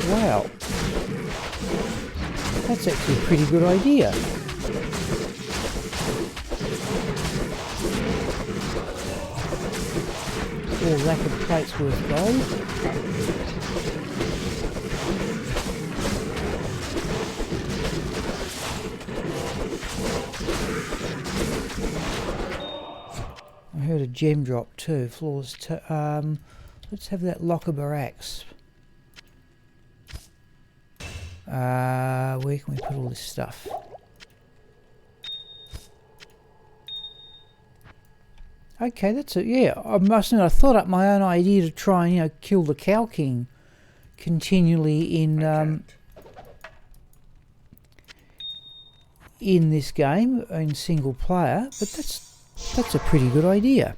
Wow. That's actually a pretty good idea. All lack of plates worth gold. I heard a gem drop too. Floors. Let's have that locker barracks. Where can we put all this stuff? Okay, that's it. Yeah, I must admit, I thought up my own idea to try and kill the Cow King continually in this game in single player, but that's a pretty good idea.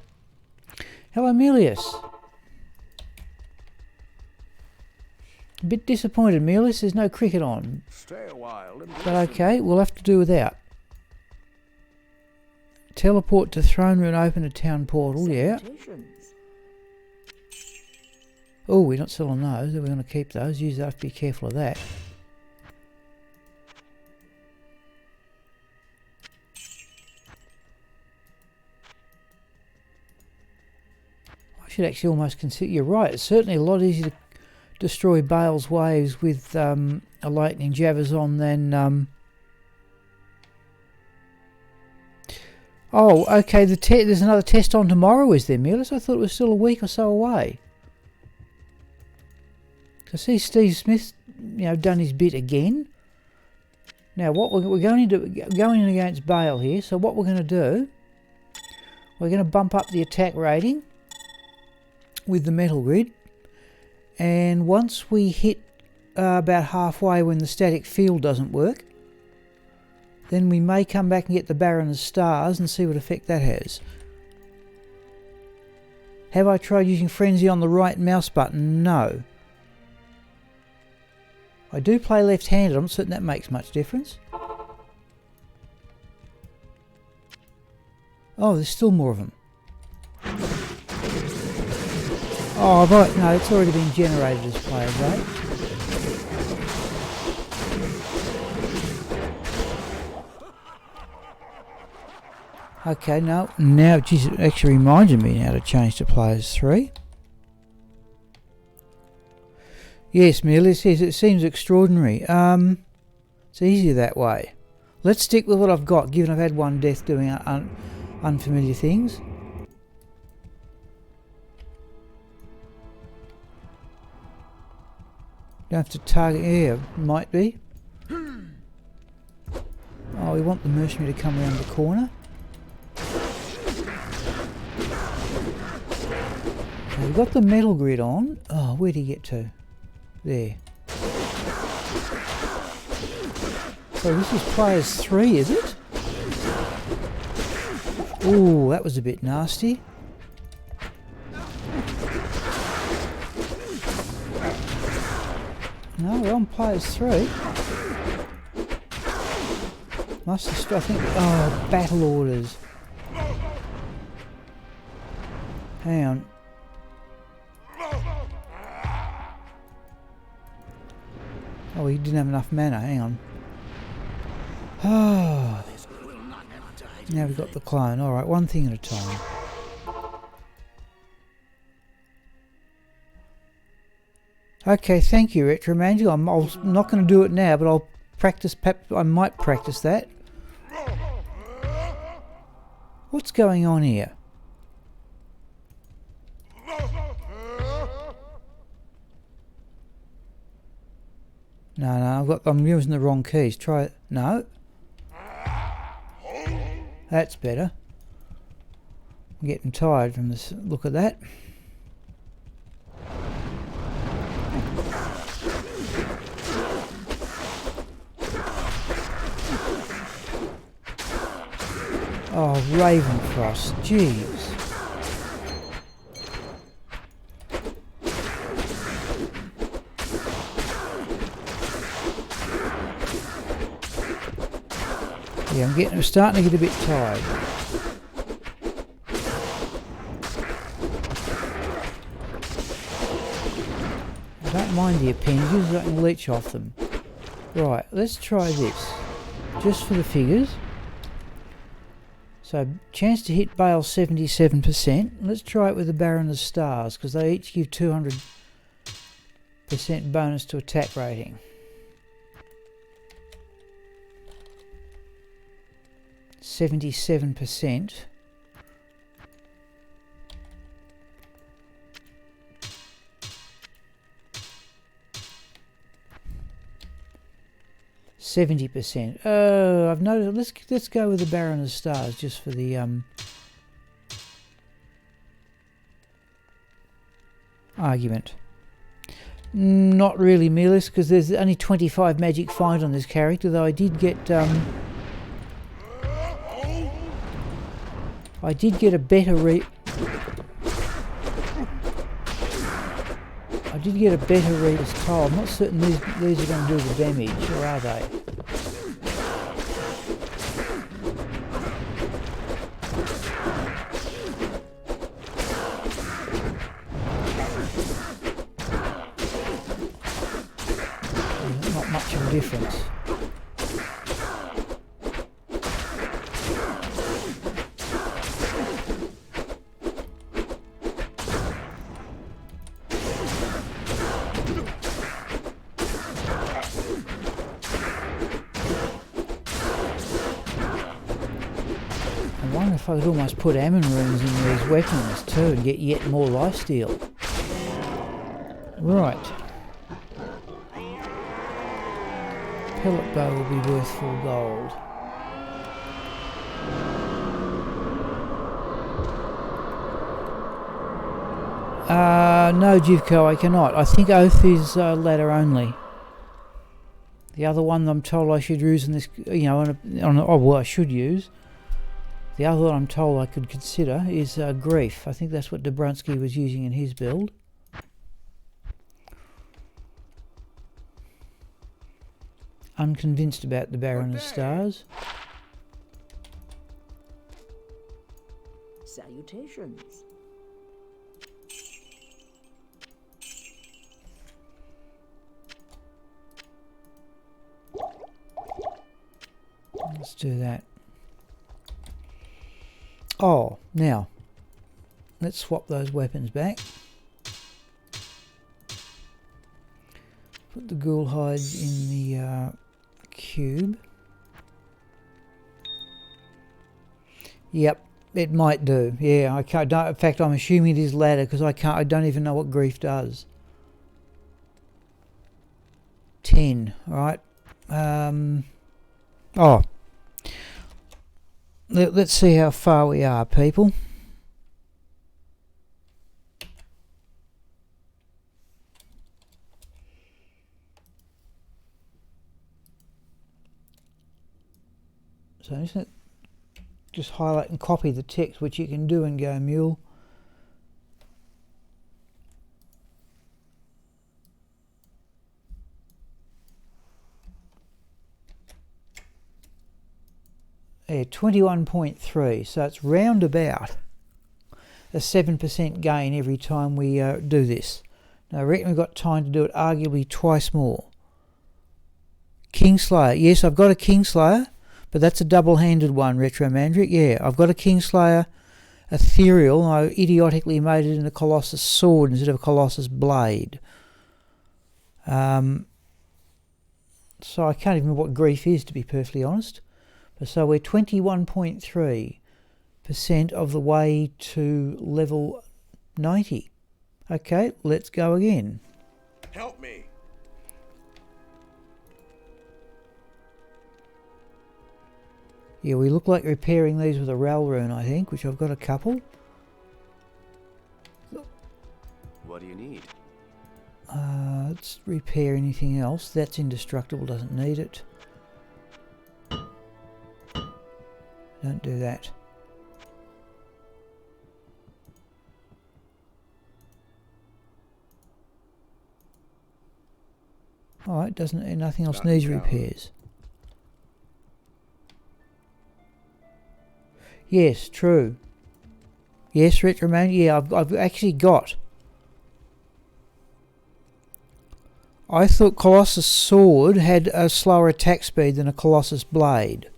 Hello, Melius. A bit disappointed, Melius. There's no cricket on. Stay a while and But okay, we'll have to do without. Teleport to throne room, open a town portal, yeah. Oh, we're not selling those. We're going to keep those. Use that. Be careful of that. I should actually almost consider... You're right. It's certainly a lot easier to destroy Baal's waves with a lightning Javazon than... Oh, okay. There's another test on tomorrow, is there, Mealis? I thought it was still a week or so away. I see Steve Smith's, done his bit again. Now, what we're going in against Baal here. So what we're going to do, we're going to bump up the attack rating with the metal grid, and once we hit about halfway when the static field doesn't work, then we may come back and get the Baron of Stars and see what effect that has. Have I tried using Frenzy on the right mouse button? No. I do play left-handed. I'm not certain that makes much difference. Oh, there's still more of them. Oh, right. No, it's already been generated as players, right? Okay, no. Now, geez, it actually reminded me now to change to players 3. Yes, Merely says it seems extraordinary. It's easier that way. Let's stick with what I've got, given I've had one death doing unfamiliar things. Don't have to target... Yeah, might be. Oh, we want the mercenary to come around the corner. Okay, we've got the metal grid on. Oh, where'd he get to? There. So this is players 3, is it? Ooh, that was a bit nasty. No, we're on players 3. Must have struck, I think. Oh, battle orders. Hang on. Oh, he didn't have enough mana. Hang on. Oh. Now we've got the clone. Alright, one thing at a time. Okay, thank you, Retromandy. I'm not going to do it now, but I'll practice. I might practice that. What's going on here? No, I'm using the wrong keys. Try it. No. That's better. I'm getting tired from this look at that. Oh, Ravencross, jeez. Yeah, I'm starting to get a bit tired. I don't mind the appendages, I can leech off them. Right, let's try this. Just for the figures. So, chance to hit Baal 77%. Let's try it with the Baron of Stars, because they each give 200% bonus to attack rating. 77%. %. I've noticed. Let's go with the Baron of Stars just for the argument. Not really, Melis, because there's only 25 magic find on this character, though I did get a better read. I did get a better reader's tile. I'm not certain these are going to do the damage, or are they? Not much of a difference. I wonder if I could almost put ammon runes in these weapons too and get yet more lifesteal. Right. Pellet bow will be worth 4 gold. No, Jivko, I cannot. I think Oath is ladder only. The other one I'm told I should use in this, I should use. The other one I'm told I could consider is Grief. I think that's what Dobrunsky was using in his build. Unconvinced about the Baron of Stars. Salutations. Let's do that. Oh, now, let's swap those weapons back. Put the ghoul hide in the cube. Yep, it might do. Yeah, I can't. In fact, I'm assuming it is ladder because I don't even know what grief does. 10. All right. Oh. Let's see how far we are, people. So I'm just going to highlight and copy the text, which you can do and go mule. Yeah, 21.3, so it's round about a 7% gain every time we do this. Now I reckon we've got time to do it arguably twice more. Kingslayer, yes, I've got a Kingslayer, but that's a double-handed one, Retro Mandric. Yeah, I've got a Kingslayer Ethereal, and I idiotically made it into Colossus Sword instead of a Colossus Blade. So I can't even remember what grief is, to be perfectly honest. So we're 21.3% of the way to level 90. Okay, let's go again. Help me. Yeah, we look like repairing these with a Ral rune, I think, which I've got a couple. What do you need? Let's repair anything else. That's indestructible, doesn't need it. Don't do that. Alright, nothing else needs repairs. Yes, true. Yes, Retroman, yeah, I've actually got. I thought Colossus Sword had a slower attack speed than a Colossus Blade.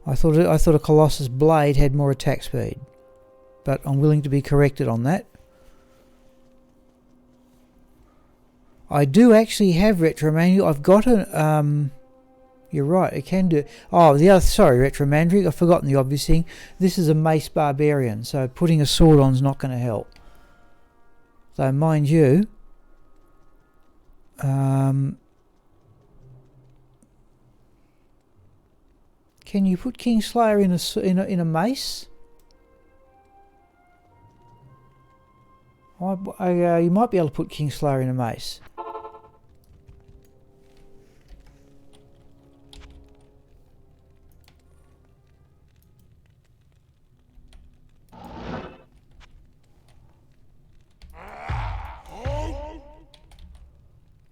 I thought a Colossus Blade had more attack speed, but I'm willing to be corrected on that. I do actually have Retro Manual. I've got a you're right, it can do. Oh, sorry, Retro Mandric, I've forgotten the obvious thing. This is a Mace Barbarian, so putting a sword on is not going to help. So mind you, can you put Kingslayer in a mace? You might be able to put Kingslayer in a mace.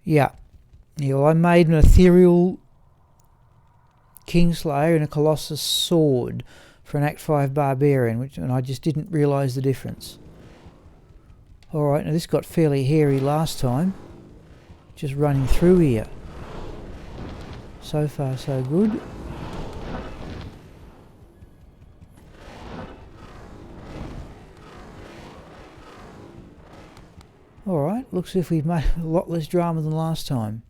Yeah. Yeah, well, I made an ethereal Kingslayer and a Colossus sword for an Act 5 Barbarian, and I just didn't realise the difference. Alright, now this got fairly hairy last time. Just running through here. So far so good. Alright, looks as if we've made a lot less drama than last time.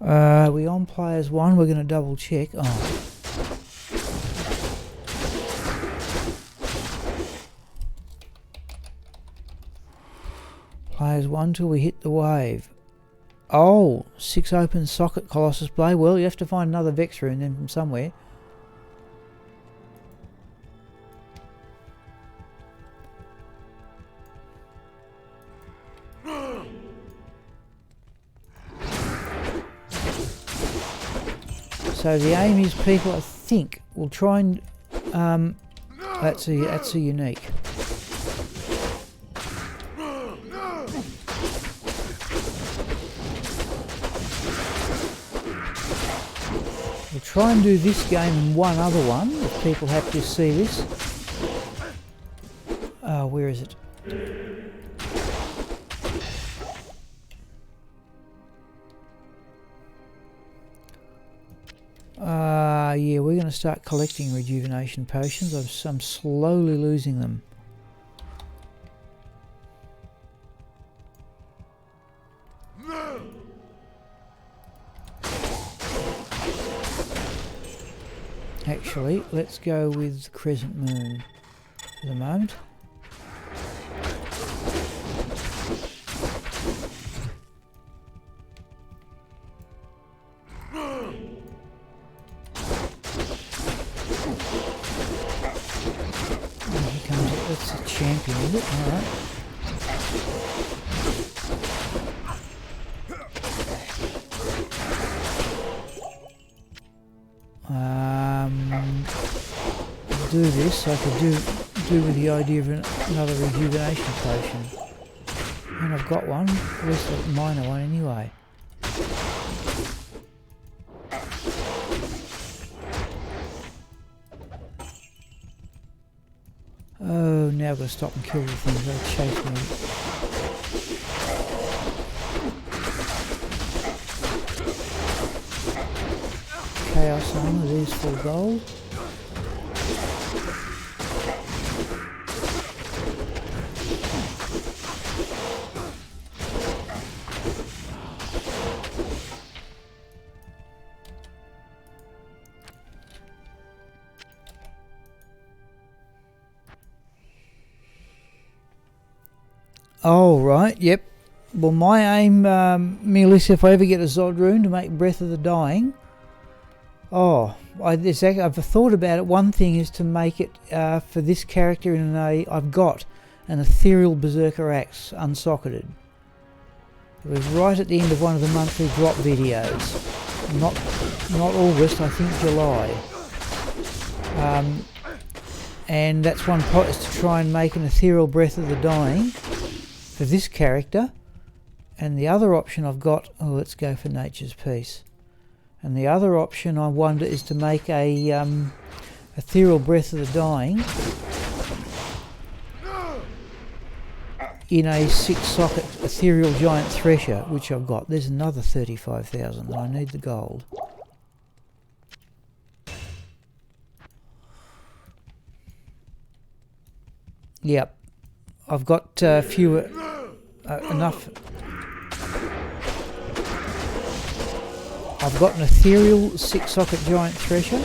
We on players 1, we're going to double check. Oh. Players 1 till we hit the wave. Oh, 6 open socket Colossus Blade. Well, you have to find another Vex rune then from somewhere. So the aim is people, I think, will try and that's a unique. We'll try and do this game and one other one if people have to see this. Where is it? Yeah, we're going to start collecting rejuvenation potions. I'm slowly losing them. Actually, let's go with the Crescent Moon for the moment. That's a champion, is it? Alright. I'll do this. I could do with the idea of another rejuvenation potion. And I've got one, at least a minor one anyway. Oh, now I've got to stop and kill the things that chase me. Chaos armor, there's full gold. Oh, right, yep. Well, my aim, merely if I ever get a Zod rune to make Breath of the Dying. Oh, I've thought about it. One thing is to make it for this character in I've got an ethereal Berserker Axe unsocketed. It was right at the end of one of the monthly drop videos. Not August, I think July. And that's one pot is to try and make an ethereal Breath of the Dying for this character. And the other option I've got, oh, let's go for Nature's Peace. And the other option I wonder is to make a ethereal Breath of the Dying in a 6-socket ethereal giant thresher, which I've got. There's another 35,000 and I need the gold. Yep, I've got enough. I've got an ethereal 6-socket giant thresher.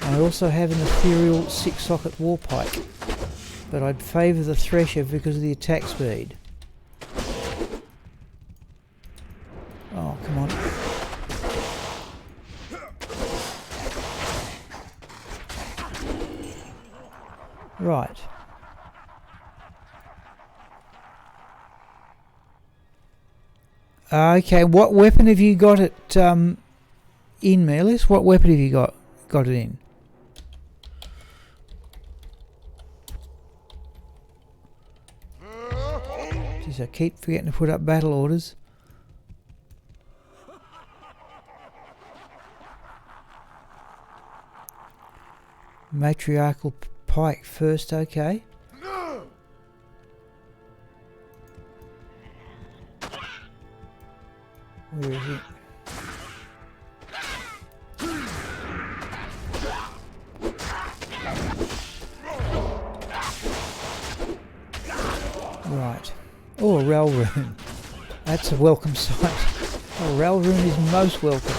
I also have an ethereal 6-socket war pike, but I'd favour the thresher because of the attack speed. Oh, come on. Right. Okay, what weapon have you got it in, Melis? What weapon have you got it in? Jeez, I keep forgetting to put up battle orders. Matriarchal pike first, okay. Where is he? Right. Oh, a rail rune. That's a welcome sight. A rail rune is most welcome.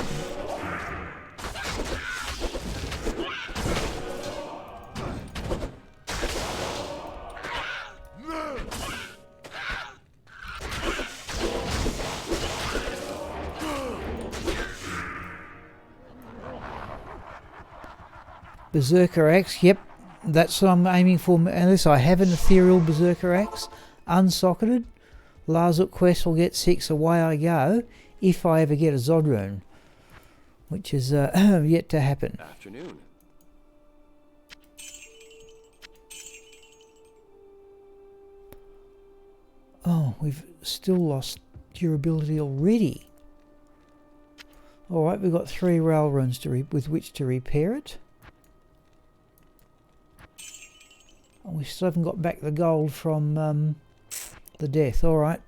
Berserker axe, yep, that's what I'm aiming for. Unless I have an ethereal berserker axe, unsocketed. Lazuk quest will get 6, away I go, if I ever get a Zod rune, which is yet to happen. Afternoon. Oh, we've still lost durability already. Alright, we've got 3 rail runes with which to repair it. We still haven't got back the gold from the death. Alright.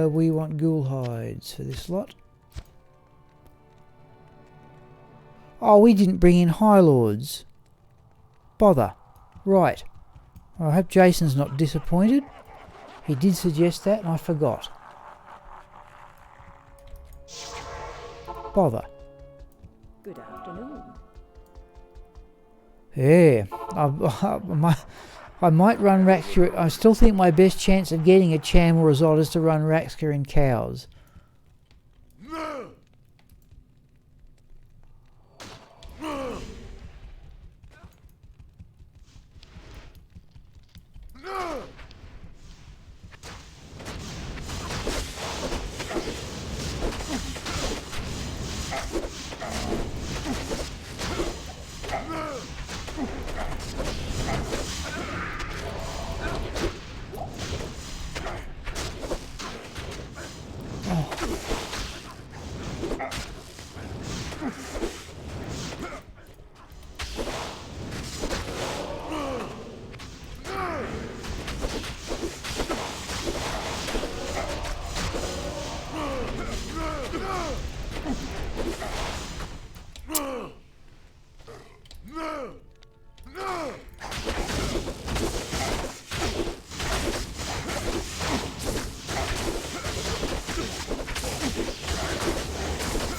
We want ghoul hides for this lot. Oh, we didn't bring in High Lords. Bother. Right. I hope Jason's not disappointed. He did suggest that and I forgot. Bother. Good afternoon. Yeah, I might run Raxka. I still think my best chance of getting a Cham or a Zod is to run Raxka in cows.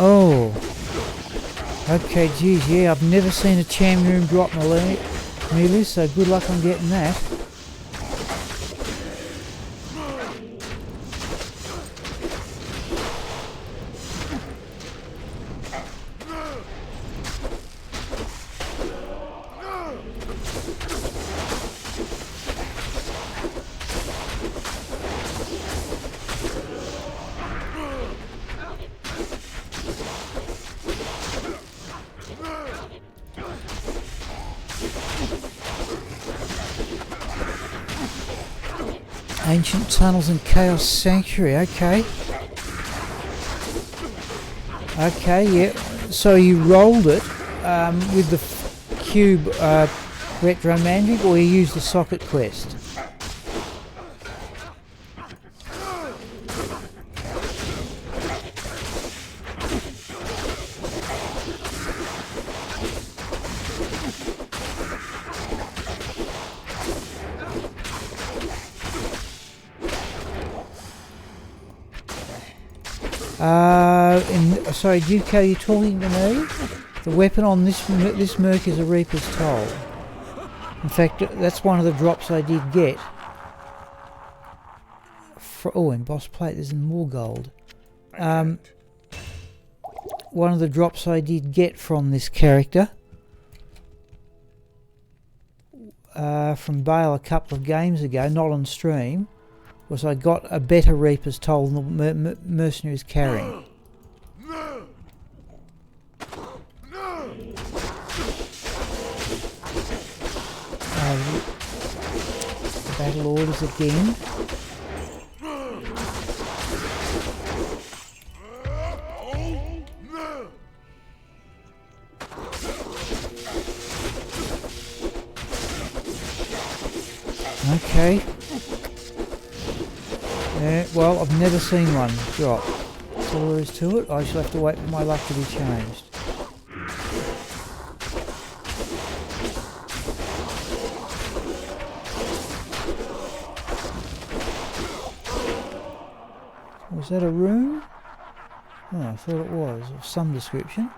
Oh. Okay, geez, yeah, I've never seen a Cham room drop melee, so good luck on getting that. Ancient Tunnels and Chaos Sanctuary, okay. Okay, yeah. So you rolled it with the cube retro magic, or you used the socket quest? Sorry, Duke, are you talking to me? The weapon on this merc is a Reaper's Toll. In fact, that's one of the drops I did get. Oh, in Boss Plate there's more gold. One of the drops I did get from this character. from Baal a couple of games ago, not on stream, was I got a better Reaper's Toll than the mercenaries carrying. Battle orders again. Okay. Yeah, well, I've never seen one drop. That's all there is to it. I shall have to wait for my luck to be changed. Was that a rune? Oh, I thought it was, of some description.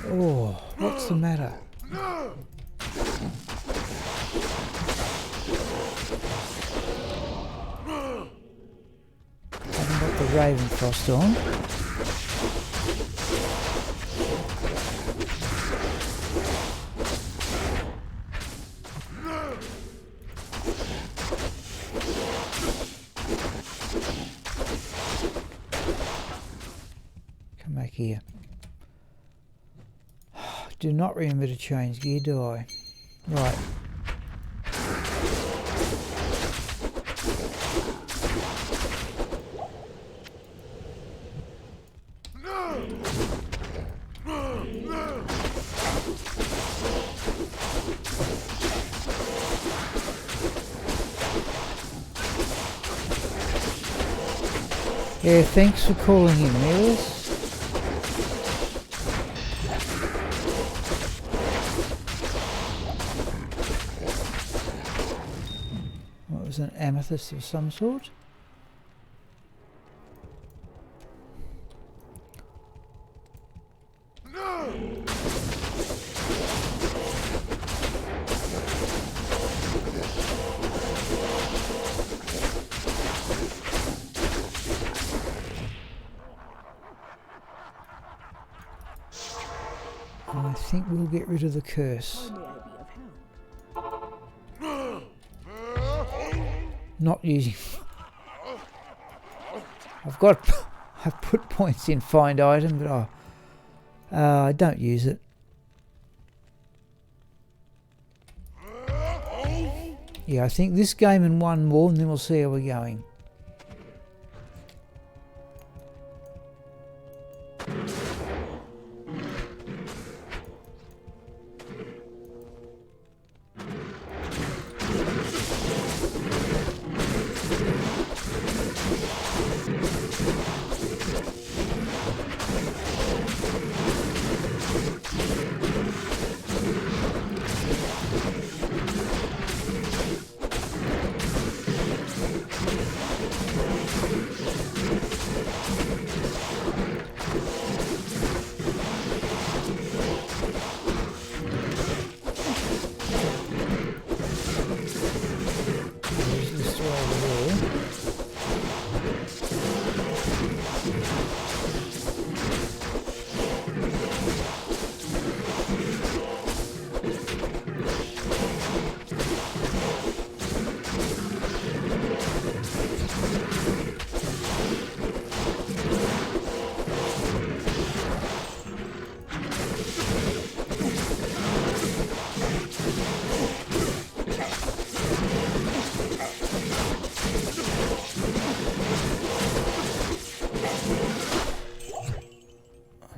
Oh, what's the matter? Haven't got the Ravenfrost on. Come back here. Do not remember to change gear, do I? Right. Yeah, thanks for calling in, Mills. What was an amethyst of some sort? I think we'll get rid of the curse. How may I be of help? Not using... I've put points in find item, but I don't use it. Yeah, I think this game and one more, and then we'll see how we're going.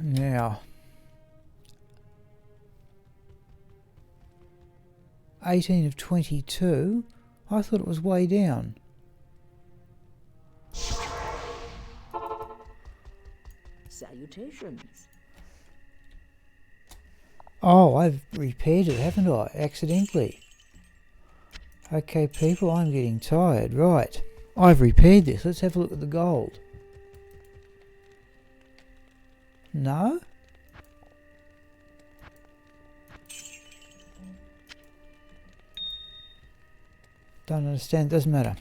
Now, 18 of 22. I thought it was way down. Salutations. Oh, I've repaired it, haven't I? Accidentally. Okay, people, I'm getting tired. Right. I've repaired this. Let's have a look at the gold. No? Don't understand, doesn't matter.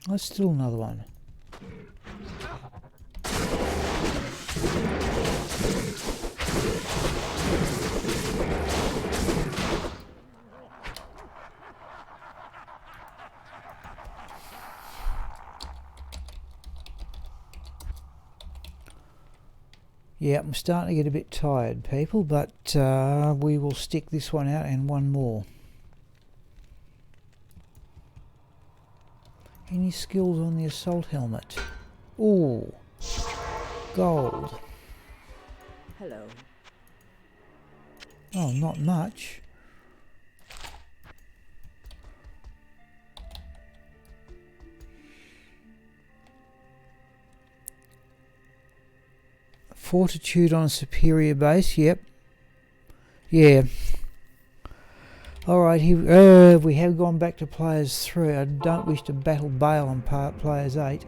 That's still another one. Yeah, I'm starting to get a bit tired, people, but we will stick this one out and one more. Any skills on the assault helmet? Ooh, gold. Hello. Oh, not much. Fortitude on a superior base, yep. Yeah. Alright, we have gone back to players 3. I don't wish to battle Baal on players 8.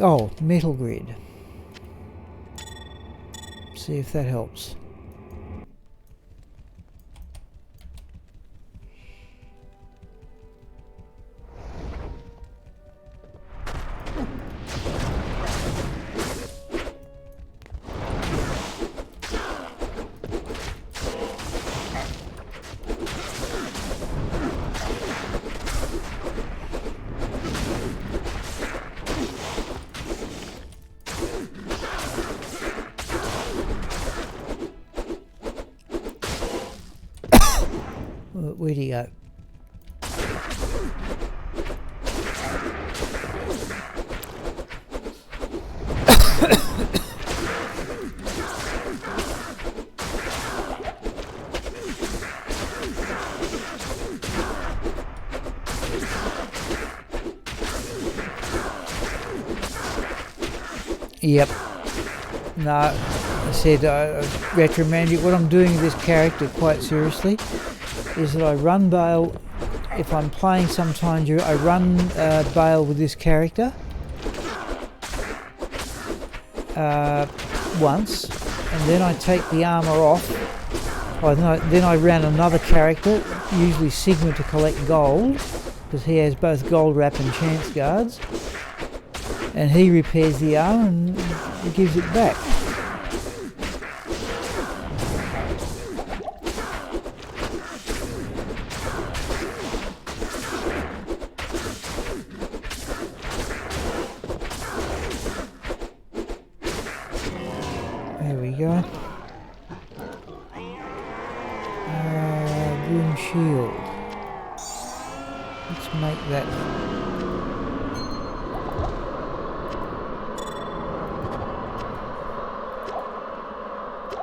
Oh, metal grid. See if that helps. Where'd he go? Yep. No, I said Retromantic, what I'm doing with this character quite seriously is that I run Baal. If I'm playing sometimes, I run Baal with this character once, and then I take the armour off. Then I ran another character, usually Sigma, to collect gold, because he has both gold wrap and chance guards, and he repairs the armour and gives it back. There we go. Grim shield. Let's make that.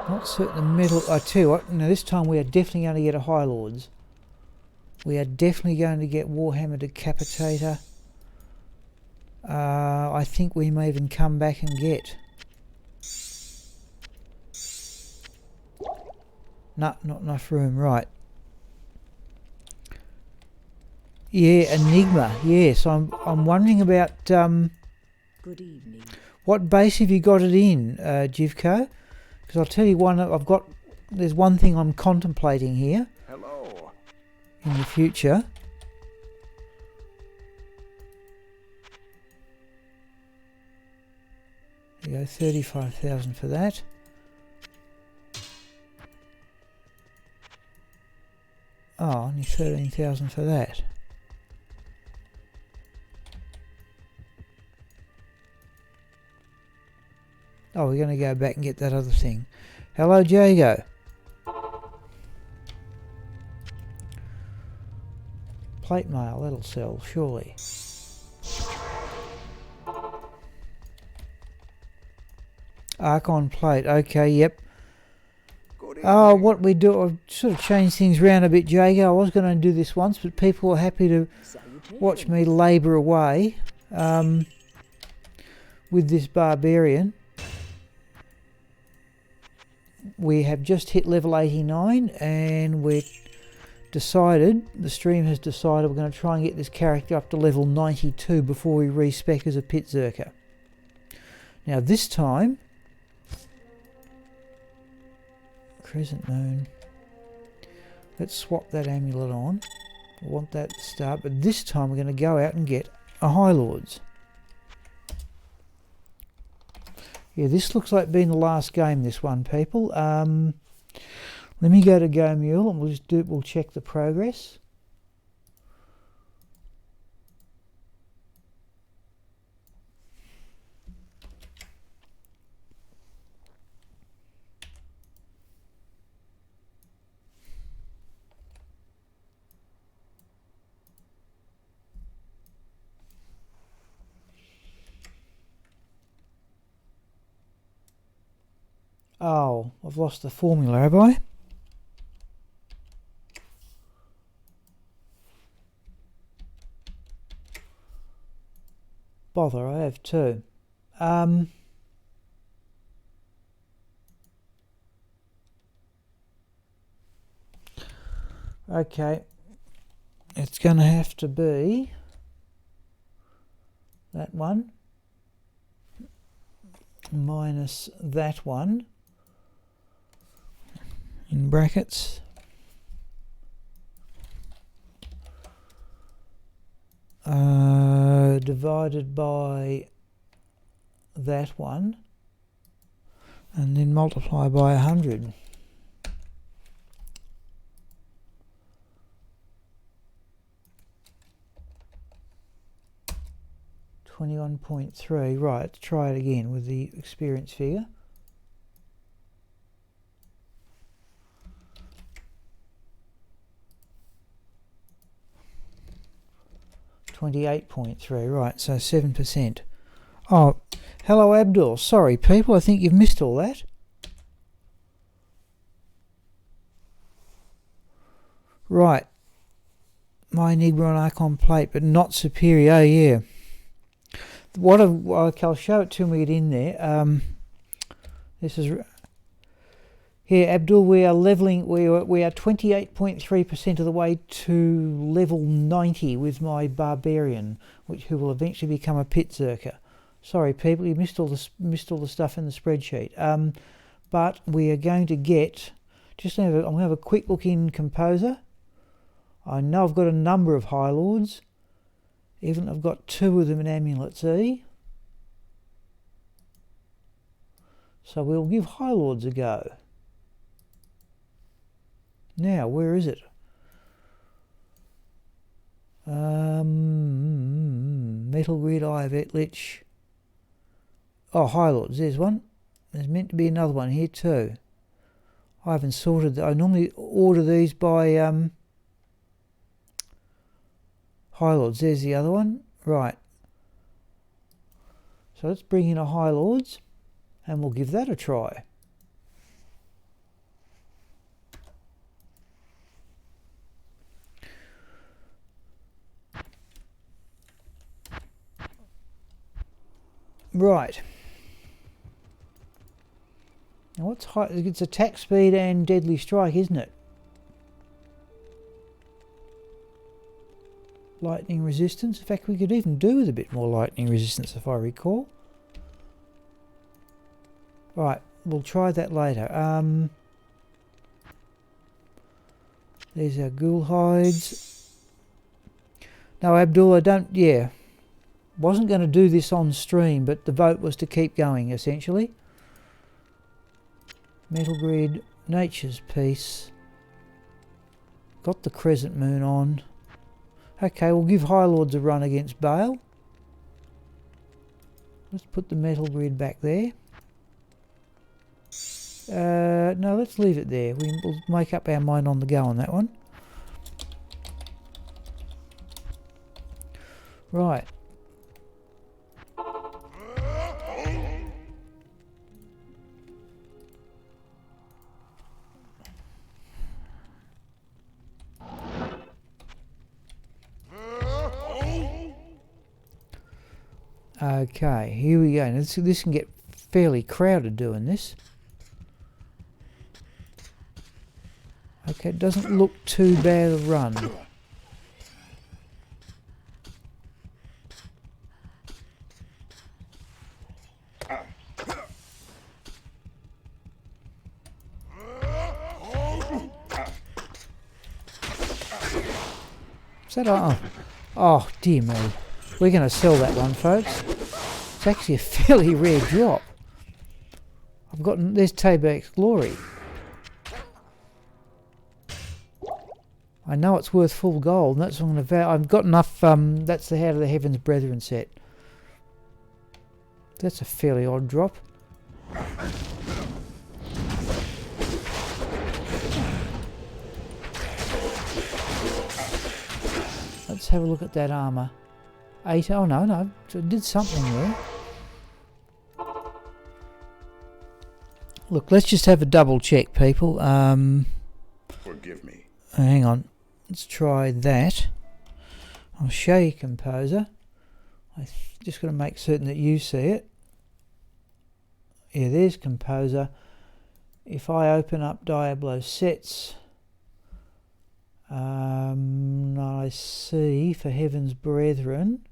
Not certain the metal. I tell you what. Now this time we are definitely going to get a High Lords. We are definitely going to get Warhammer Decapitator. I think we may even come back and get. No, not enough room, right. Yeah, Enigma, yes. I'm wondering about Good evening. what base have you got it in, Jivko? Because I'll tell you there's one thing I'm contemplating here. Hello. In the future. There you go, 35,000 for that. Oh, only 13,000 for that. Oh, we're going to go back and get that other thing. Hello, Jago. Plate mail, that'll sell, surely. Archon plate, okay, yep. Oh, what we do, I've sort of changed things around a bit, Jago. I was going to do this once, but people were happy to watch me labour away with this barbarian. We have just hit level 89, and the stream has decided we're going to try and get this character up to level 92 before we respec as a pit zerker. Now this time, crescent moon. Let's swap that amulet on. I want that to start, but this time we're going to go out and get a High Lords. Yeah, this looks like being the last game, this one, people. Let me go to Go Mule and we'll check the progress. Oh, I've lost the formula, have I? Bother, I have two. Okay. It's going to have to be that one minus that one in brackets divided by that one and then multiply by 100. $21.3. Right, let's try it again with the experience figure. $28.3. Right, so 7%. Oh, hello Abdul. Sorry people, I think you've missed all that. Right. My Enigma on Archon plate, but not superior. Oh yeah. Okay, I'll show it to when we get in there. This is here, Abdul. We are leveling. We are 28.3% of the way to level 90 with my barbarian, who will eventually become a pit zerker. Sorry, people, you missed all the stuff in the spreadsheet. But we are going to get. I'm going to have a quick look in Composer. I know I've got a number of High Lords. Even I've got two of them in Amulets E. So we'll give High Lords a go. Now, where is it? Metal Grid, Eye of Etlich. Oh, High Lords, there's one. There's meant to be another one here too. I haven't sorted. I normally order these by High Lords. There's the other one. Right. So let's bring in a High Lords and we'll give that a try. Right. Now what's high? It's attack speed and deadly strike, isn't it? Lightning resistance. In fact, we could even do with a bit more lightning resistance if I recall. Right, we'll try that later. There's our ghoul hides. No, Abdul, I don't. Yeah, wasn't going to do this on stream, but the vote was to keep going essentially. Metal Grid, Nature's Peace. Got the crescent moon on. Okay, we'll give High Lords a run against Baal. Let's put the Metal Grid back there. No, let's leave it there. We'll make up our mind on the go on that one. Right. Okay, here we go. Now this can get fairly crowded doing this. Okay, it doesn't look too bad a run. Is that oh dear me. We're going to sell that one, folks. It's actually a fairly rare drop. There's Tabak's Glory. I know it's worth full gold, and that's what I'm going to I've got enough, that's the Out of the Heavens Brethren set. That's a fairly odd drop. Let's have a look at that armour. 8, oh no, it did something there. Look, let's just have a double check, people. Forgive me. Hang on. Let's try that. I'll show you Composer. I just got to make certain that you see it. Yeah, there's Composer. If I open up Diablo sets, I see for Heaven's Brethren,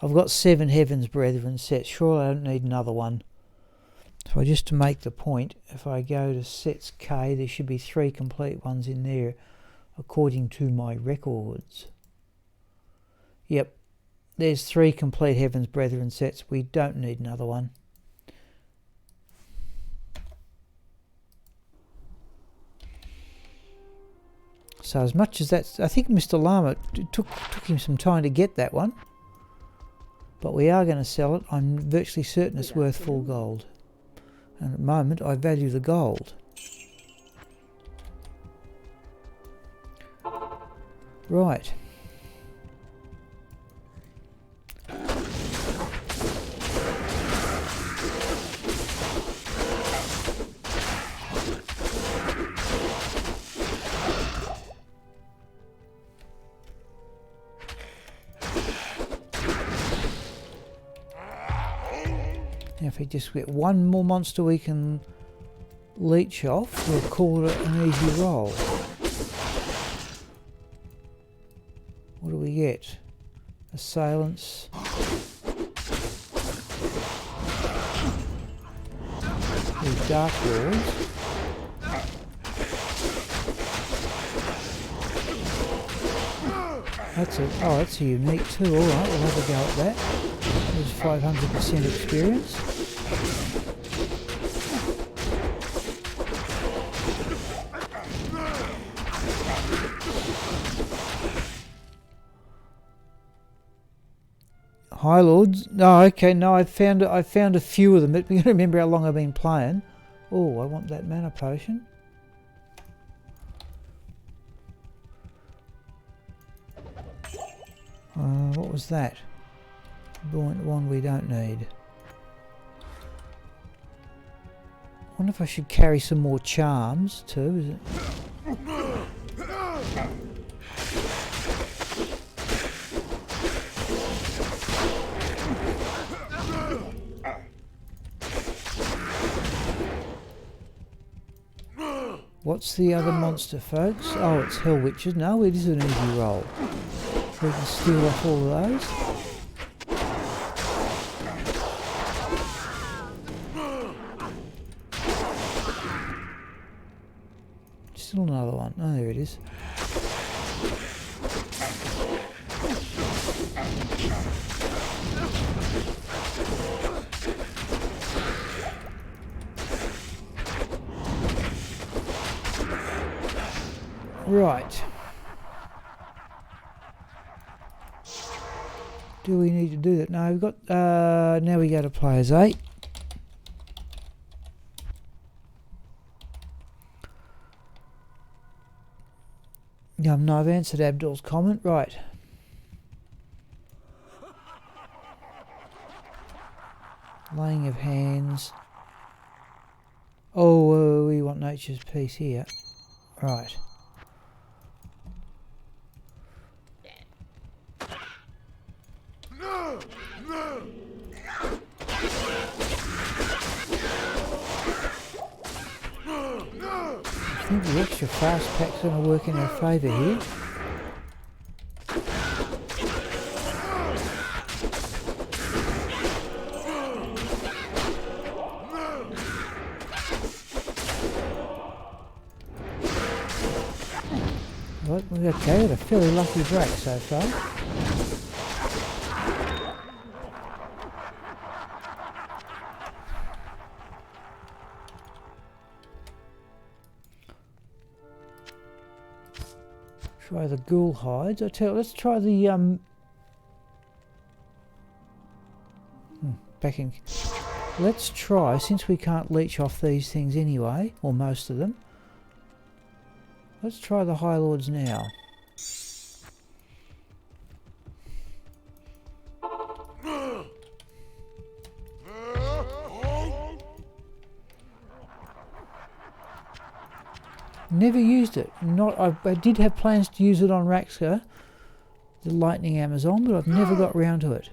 I've got 7 Heaven's Brethren sets. Surely I don't need another one. So just to make the point, if I go to sets K, there should be 3 complete ones in there, according to my records. Yep, there's 3 complete Heaven's Brethren sets. We don't need another one. So as much as that's, I think Mr. Lama, it took him some time to get that one. But we are going to sell it. I'm virtually certain it's worth full gold. And at the moment, I value the gold. Right. Now if we just get one more monster we can leech off, we'll call it an easy roll. What do we get? Assailants. These Dark Lords. That's a unique too. Alright, we'll have a go at that. There's 500% experience. High Lords. No, okay, no, I found a few of them. But you got to remember how long I've been playing. Oh, I want that mana potion. What was that? Buoyant one we don't need. I wonder if I should carry some more charms too. Is it? What's the other monster, folks? Oh, it's Hell Witches. No, it is an easy roll. We can steal off all of those. Still another one. Oh, there it is. Right. Do we need to do that? No, we've got, now we go to players 8. No, I've answered Abdul's comment. Right. Laying of hands. Oh, we want nature's peace here. Right. I think the extra fast pack's going to work in our favour here. Okay, got a fairly lucky break so far. Try the ghoul hides. I tell you, let's try the backing. Let's try, since we can't leech off these things anyway, or most of them. Let's try the High Lords now. Never used it. I did have plans to use it on Raxka, the Lightning Amazon, but I've never got round to it.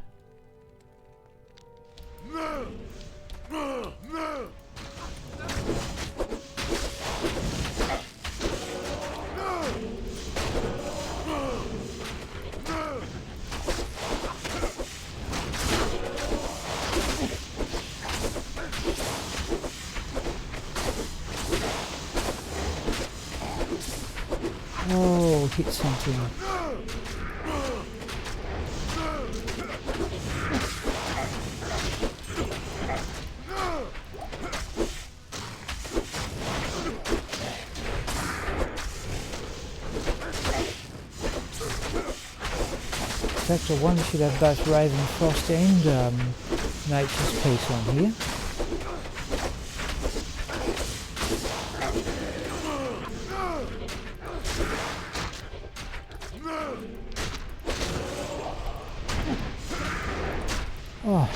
Oh, hit something. In fact, I wonder should have both Raven Frost and Nature's Peace on here. Oh.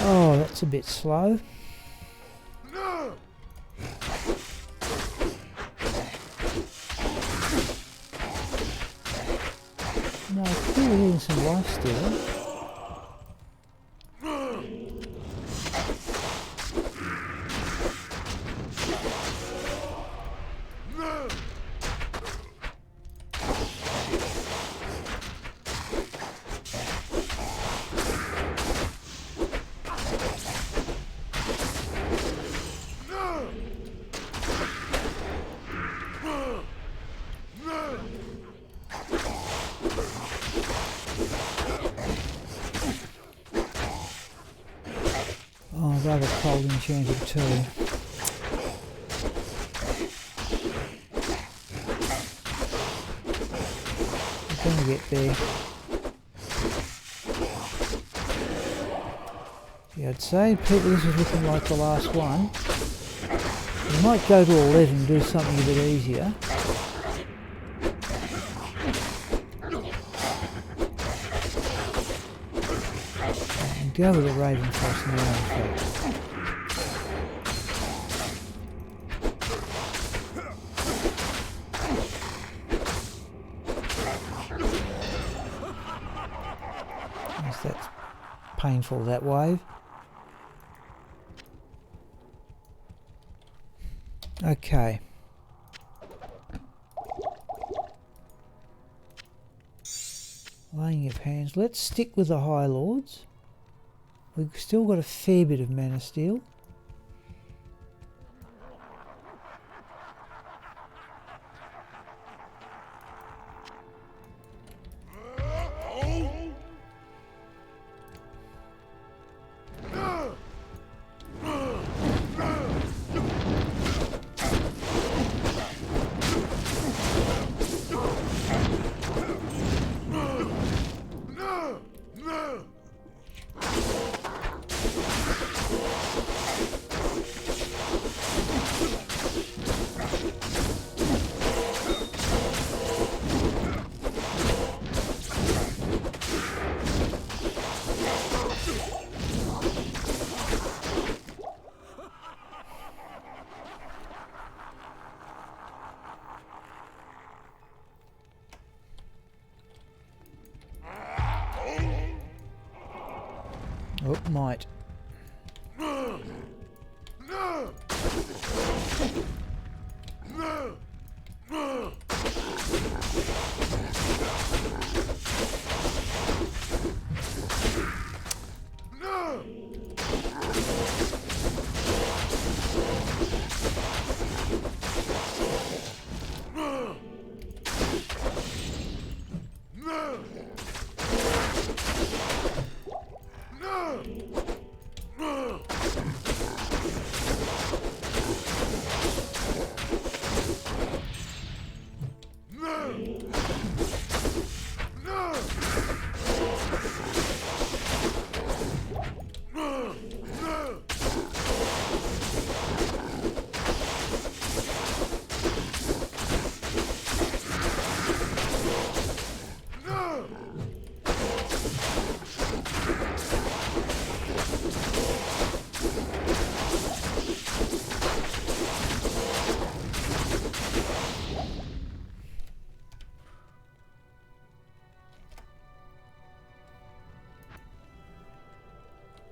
Oh, that's a bit slow. No, clearly getting some life still. Oh, rather cold enchanted too. I'm gonna get there. Yeah, I'd say people, this is looking like the last one. We might go to 11 and do something a bit easier. And go with the Raven Frost now, in fact. Yes, that's painful, that wave. Okay. Laying of hands. Let's stick with the High Lords. We've still got a fair bit of mana steel. Oh, might.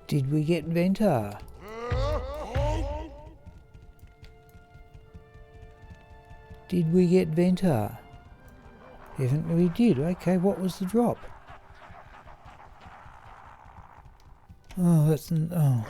Did we get Ventar? Did we get Ventar? Evidently we did. Okay, what was the drop? Oh, that's... oh.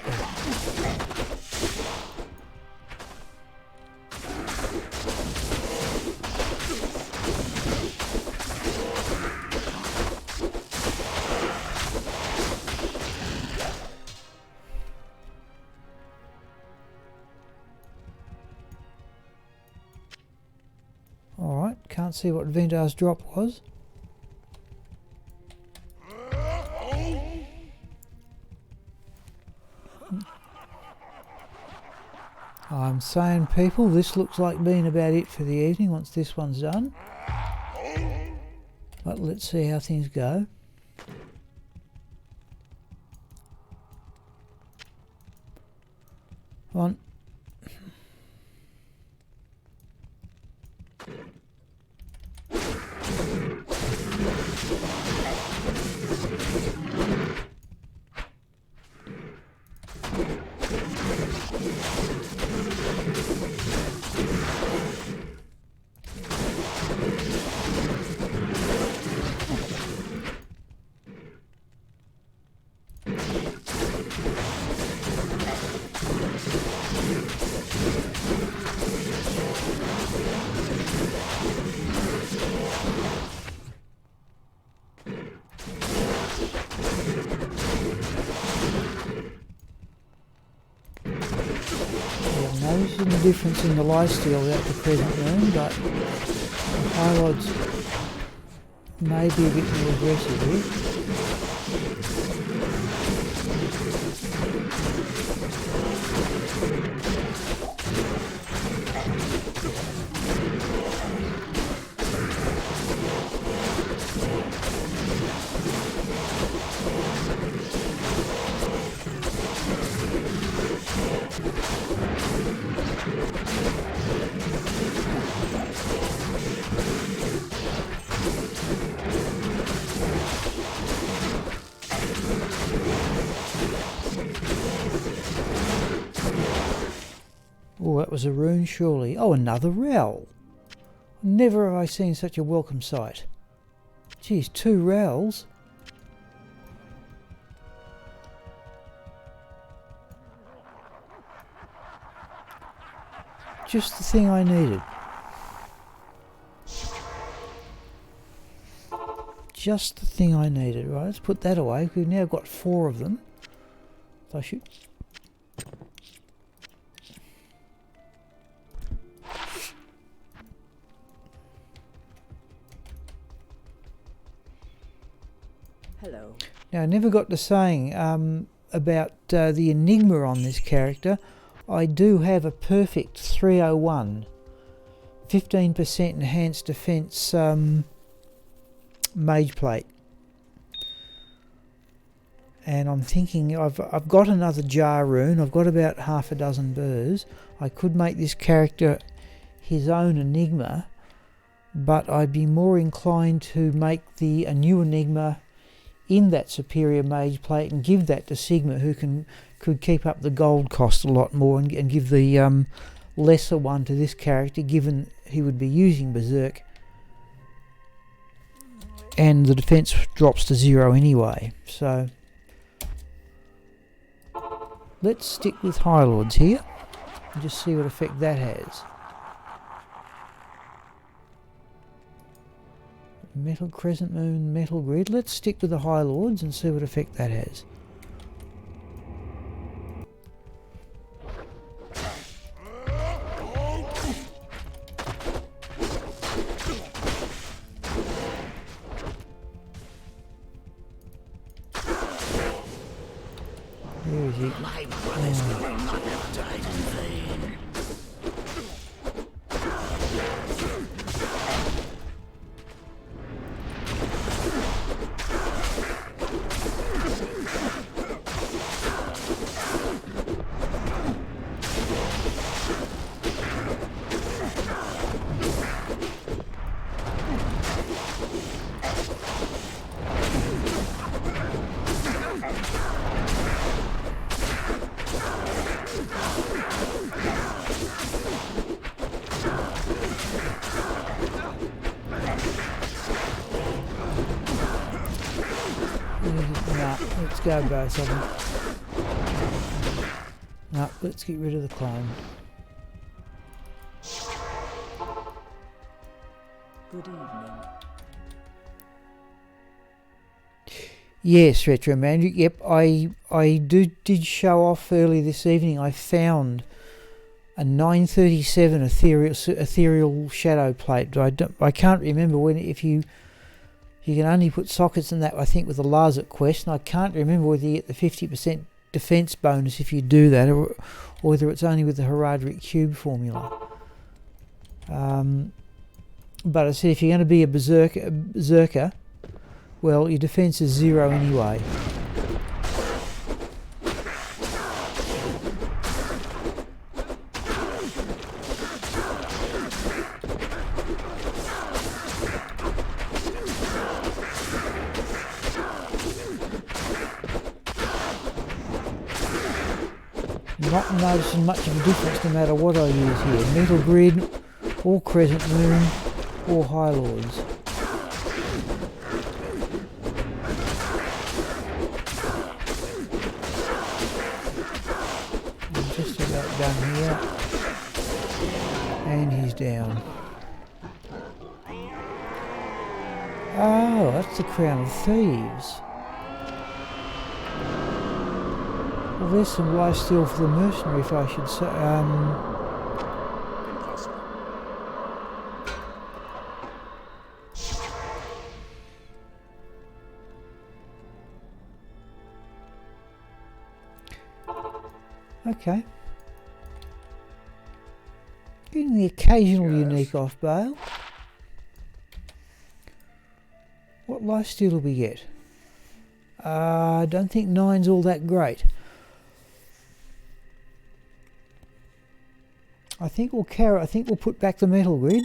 Alright, can't see what Ventar's drop was. I'm saying, people, this looks like being about it for the evening once this one's done. But let's see how things go. Come on. Noticing the difference in the lifesteal without the present moon, but the high odds may be a bit more aggressive here. Oh, that was a rune, surely. Oh, another Rel. Never have I seen such a welcome sight. Geez, 2 Rels. Just the thing I needed. Just the thing I needed. Right, let's put that away. We've now got 4 of them. I should... Hello. Now, I never got to saying about the Enigma on this character. I do have a perfect 301, 15% enhanced defense mage plate. And I'm thinking I've got another jar rune. I've got about half a dozen burrs. I could make this character his own Enigma, but I'd be more inclined to make a new Enigma in that superior mage plate and give that to Sigma, who could keep up the gold cost a lot more, and give the lesser one to this character, given he would be using Berserk and the defense drops to 0 anyway. So let's stick with High Lords here and just see what effect that has. Metal Crescent Moon, Metal Grid. Let's stick with the High Lords and see what effect that has. music. My brothers will not have died in vain. Nah, let's go both of them. Nah, let's get rid of the clone. Good evening. Yes, Retro Magic. Yep, I did show off early this evening. I found a 937 ethereal shadow plate. I can't remember when if you can only put sockets in that. I think with the Lazark quest, and I can't remember whether you get the 50% defense bonus if you do that, or whether it's only with the Hereditary Cube formula. But I said if you're going to be a zerker, well, your defense is 0 anyway. Not noticing much of a difference no matter what I use here. Metal Grid, or Crescent Moon, or High Lords. I'm just about done here. And he's down. Oh, that's the Crown of Thieves. Well, there's some lifesteal for the mercenary, if I should say. Impossible. Okay. Getting the occasional unique off Baal. What lifesteal do we get? I don't think 9's all that great. I think we'll put back the Metal Grid,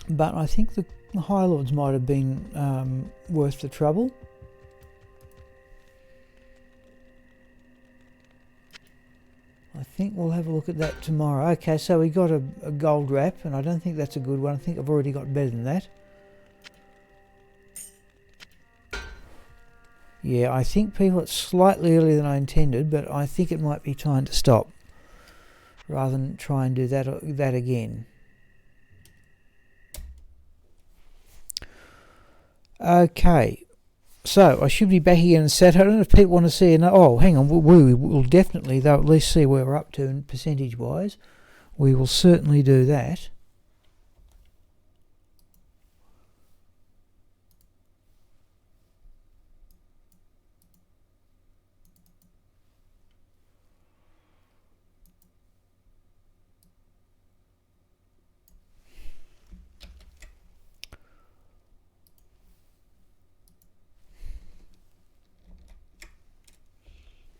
but I think the High Lords might have been worth the trouble. I think we'll have a look at that tomorrow. Okay, so we got a gold wrap, and I don't think that's a good one. I think I've already got better than that. Yeah, I think people, it's slightly earlier than I intended, but I think it might be time to stop, rather than try and do that again. Okay, so I should be back again on Saturday. I don't know if people want to see another. Oh, hang on, we'll definitely, though, at least see where we're up to percentage wise. We will certainly do that.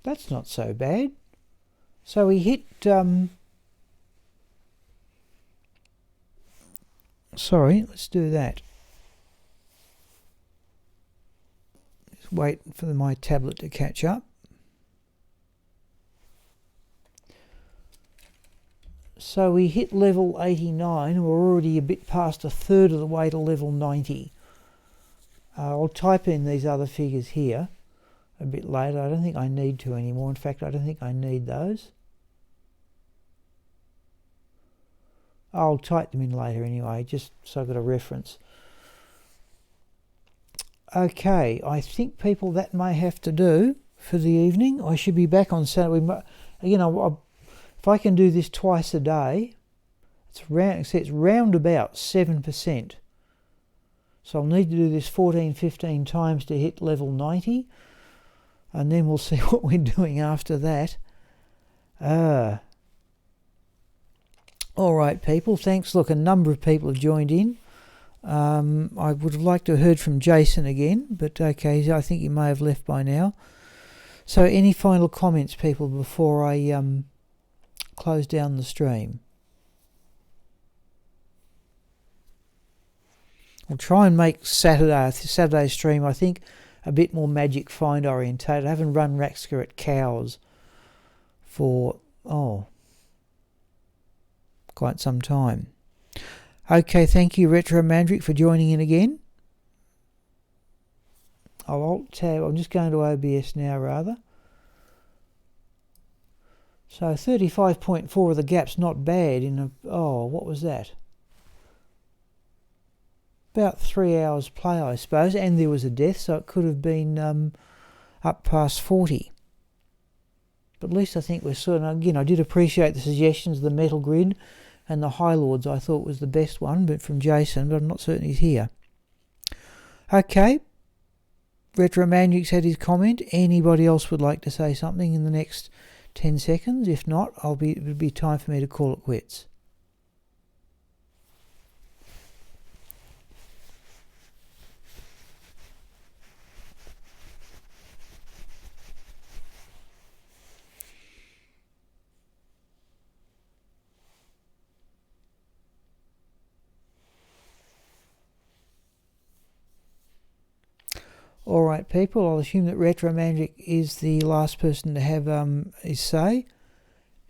That's not so bad. So we hit, sorry, let's do that. Just wait for my tablet to catch up. So we hit level 89, and we're already a bit past a third of the way to level 90. I'll type in these other figures here a bit later. I don't think I need to anymore. In fact, I don't think I need those. I'll type them in later anyway, just so I've got a reference. Okay, I think, people, that may have to do for the evening. I should be back on Saturday. You know, if I can do this twice a day, it's round about 7%. So I'll need to do this 14, 15 times to hit level 90. and then we'll see what we're doing after that. All right, people, thanks. Look, a number of people have joined in. I would have liked to have heard from Jason again, but okay, I think he may have left by now. So any final comments, people, before I close down the stream? I'll try and make Saturday's stream, I think, a bit more magic find orientated. I haven't run Raxka at cows for, quite some time. Okay, thank you, Retro Mandrick, for joining in again. I'll Alt-Tab, I'm just going to OBS now, rather. So 35.4 of the gap's not bad in a, what was that? About 3 hours play, I suppose, and there was a death, so it could have been up past 40. But at least I think we're sort of, again, I did appreciate the suggestions, the Metal Grid and the High Lords I thought was the best one, but from Jason, but I'm not certain he's here. Okay, Retro Mandrick's had his comment. Anybody else would like to say something in the next 10 seconds? If not, it'll be time for me to call it quits. Alright, people, I'll assume that Retro Mandrick is the last person to have his say,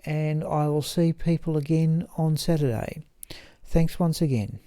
and I will see people again on Saturday. Thanks once again.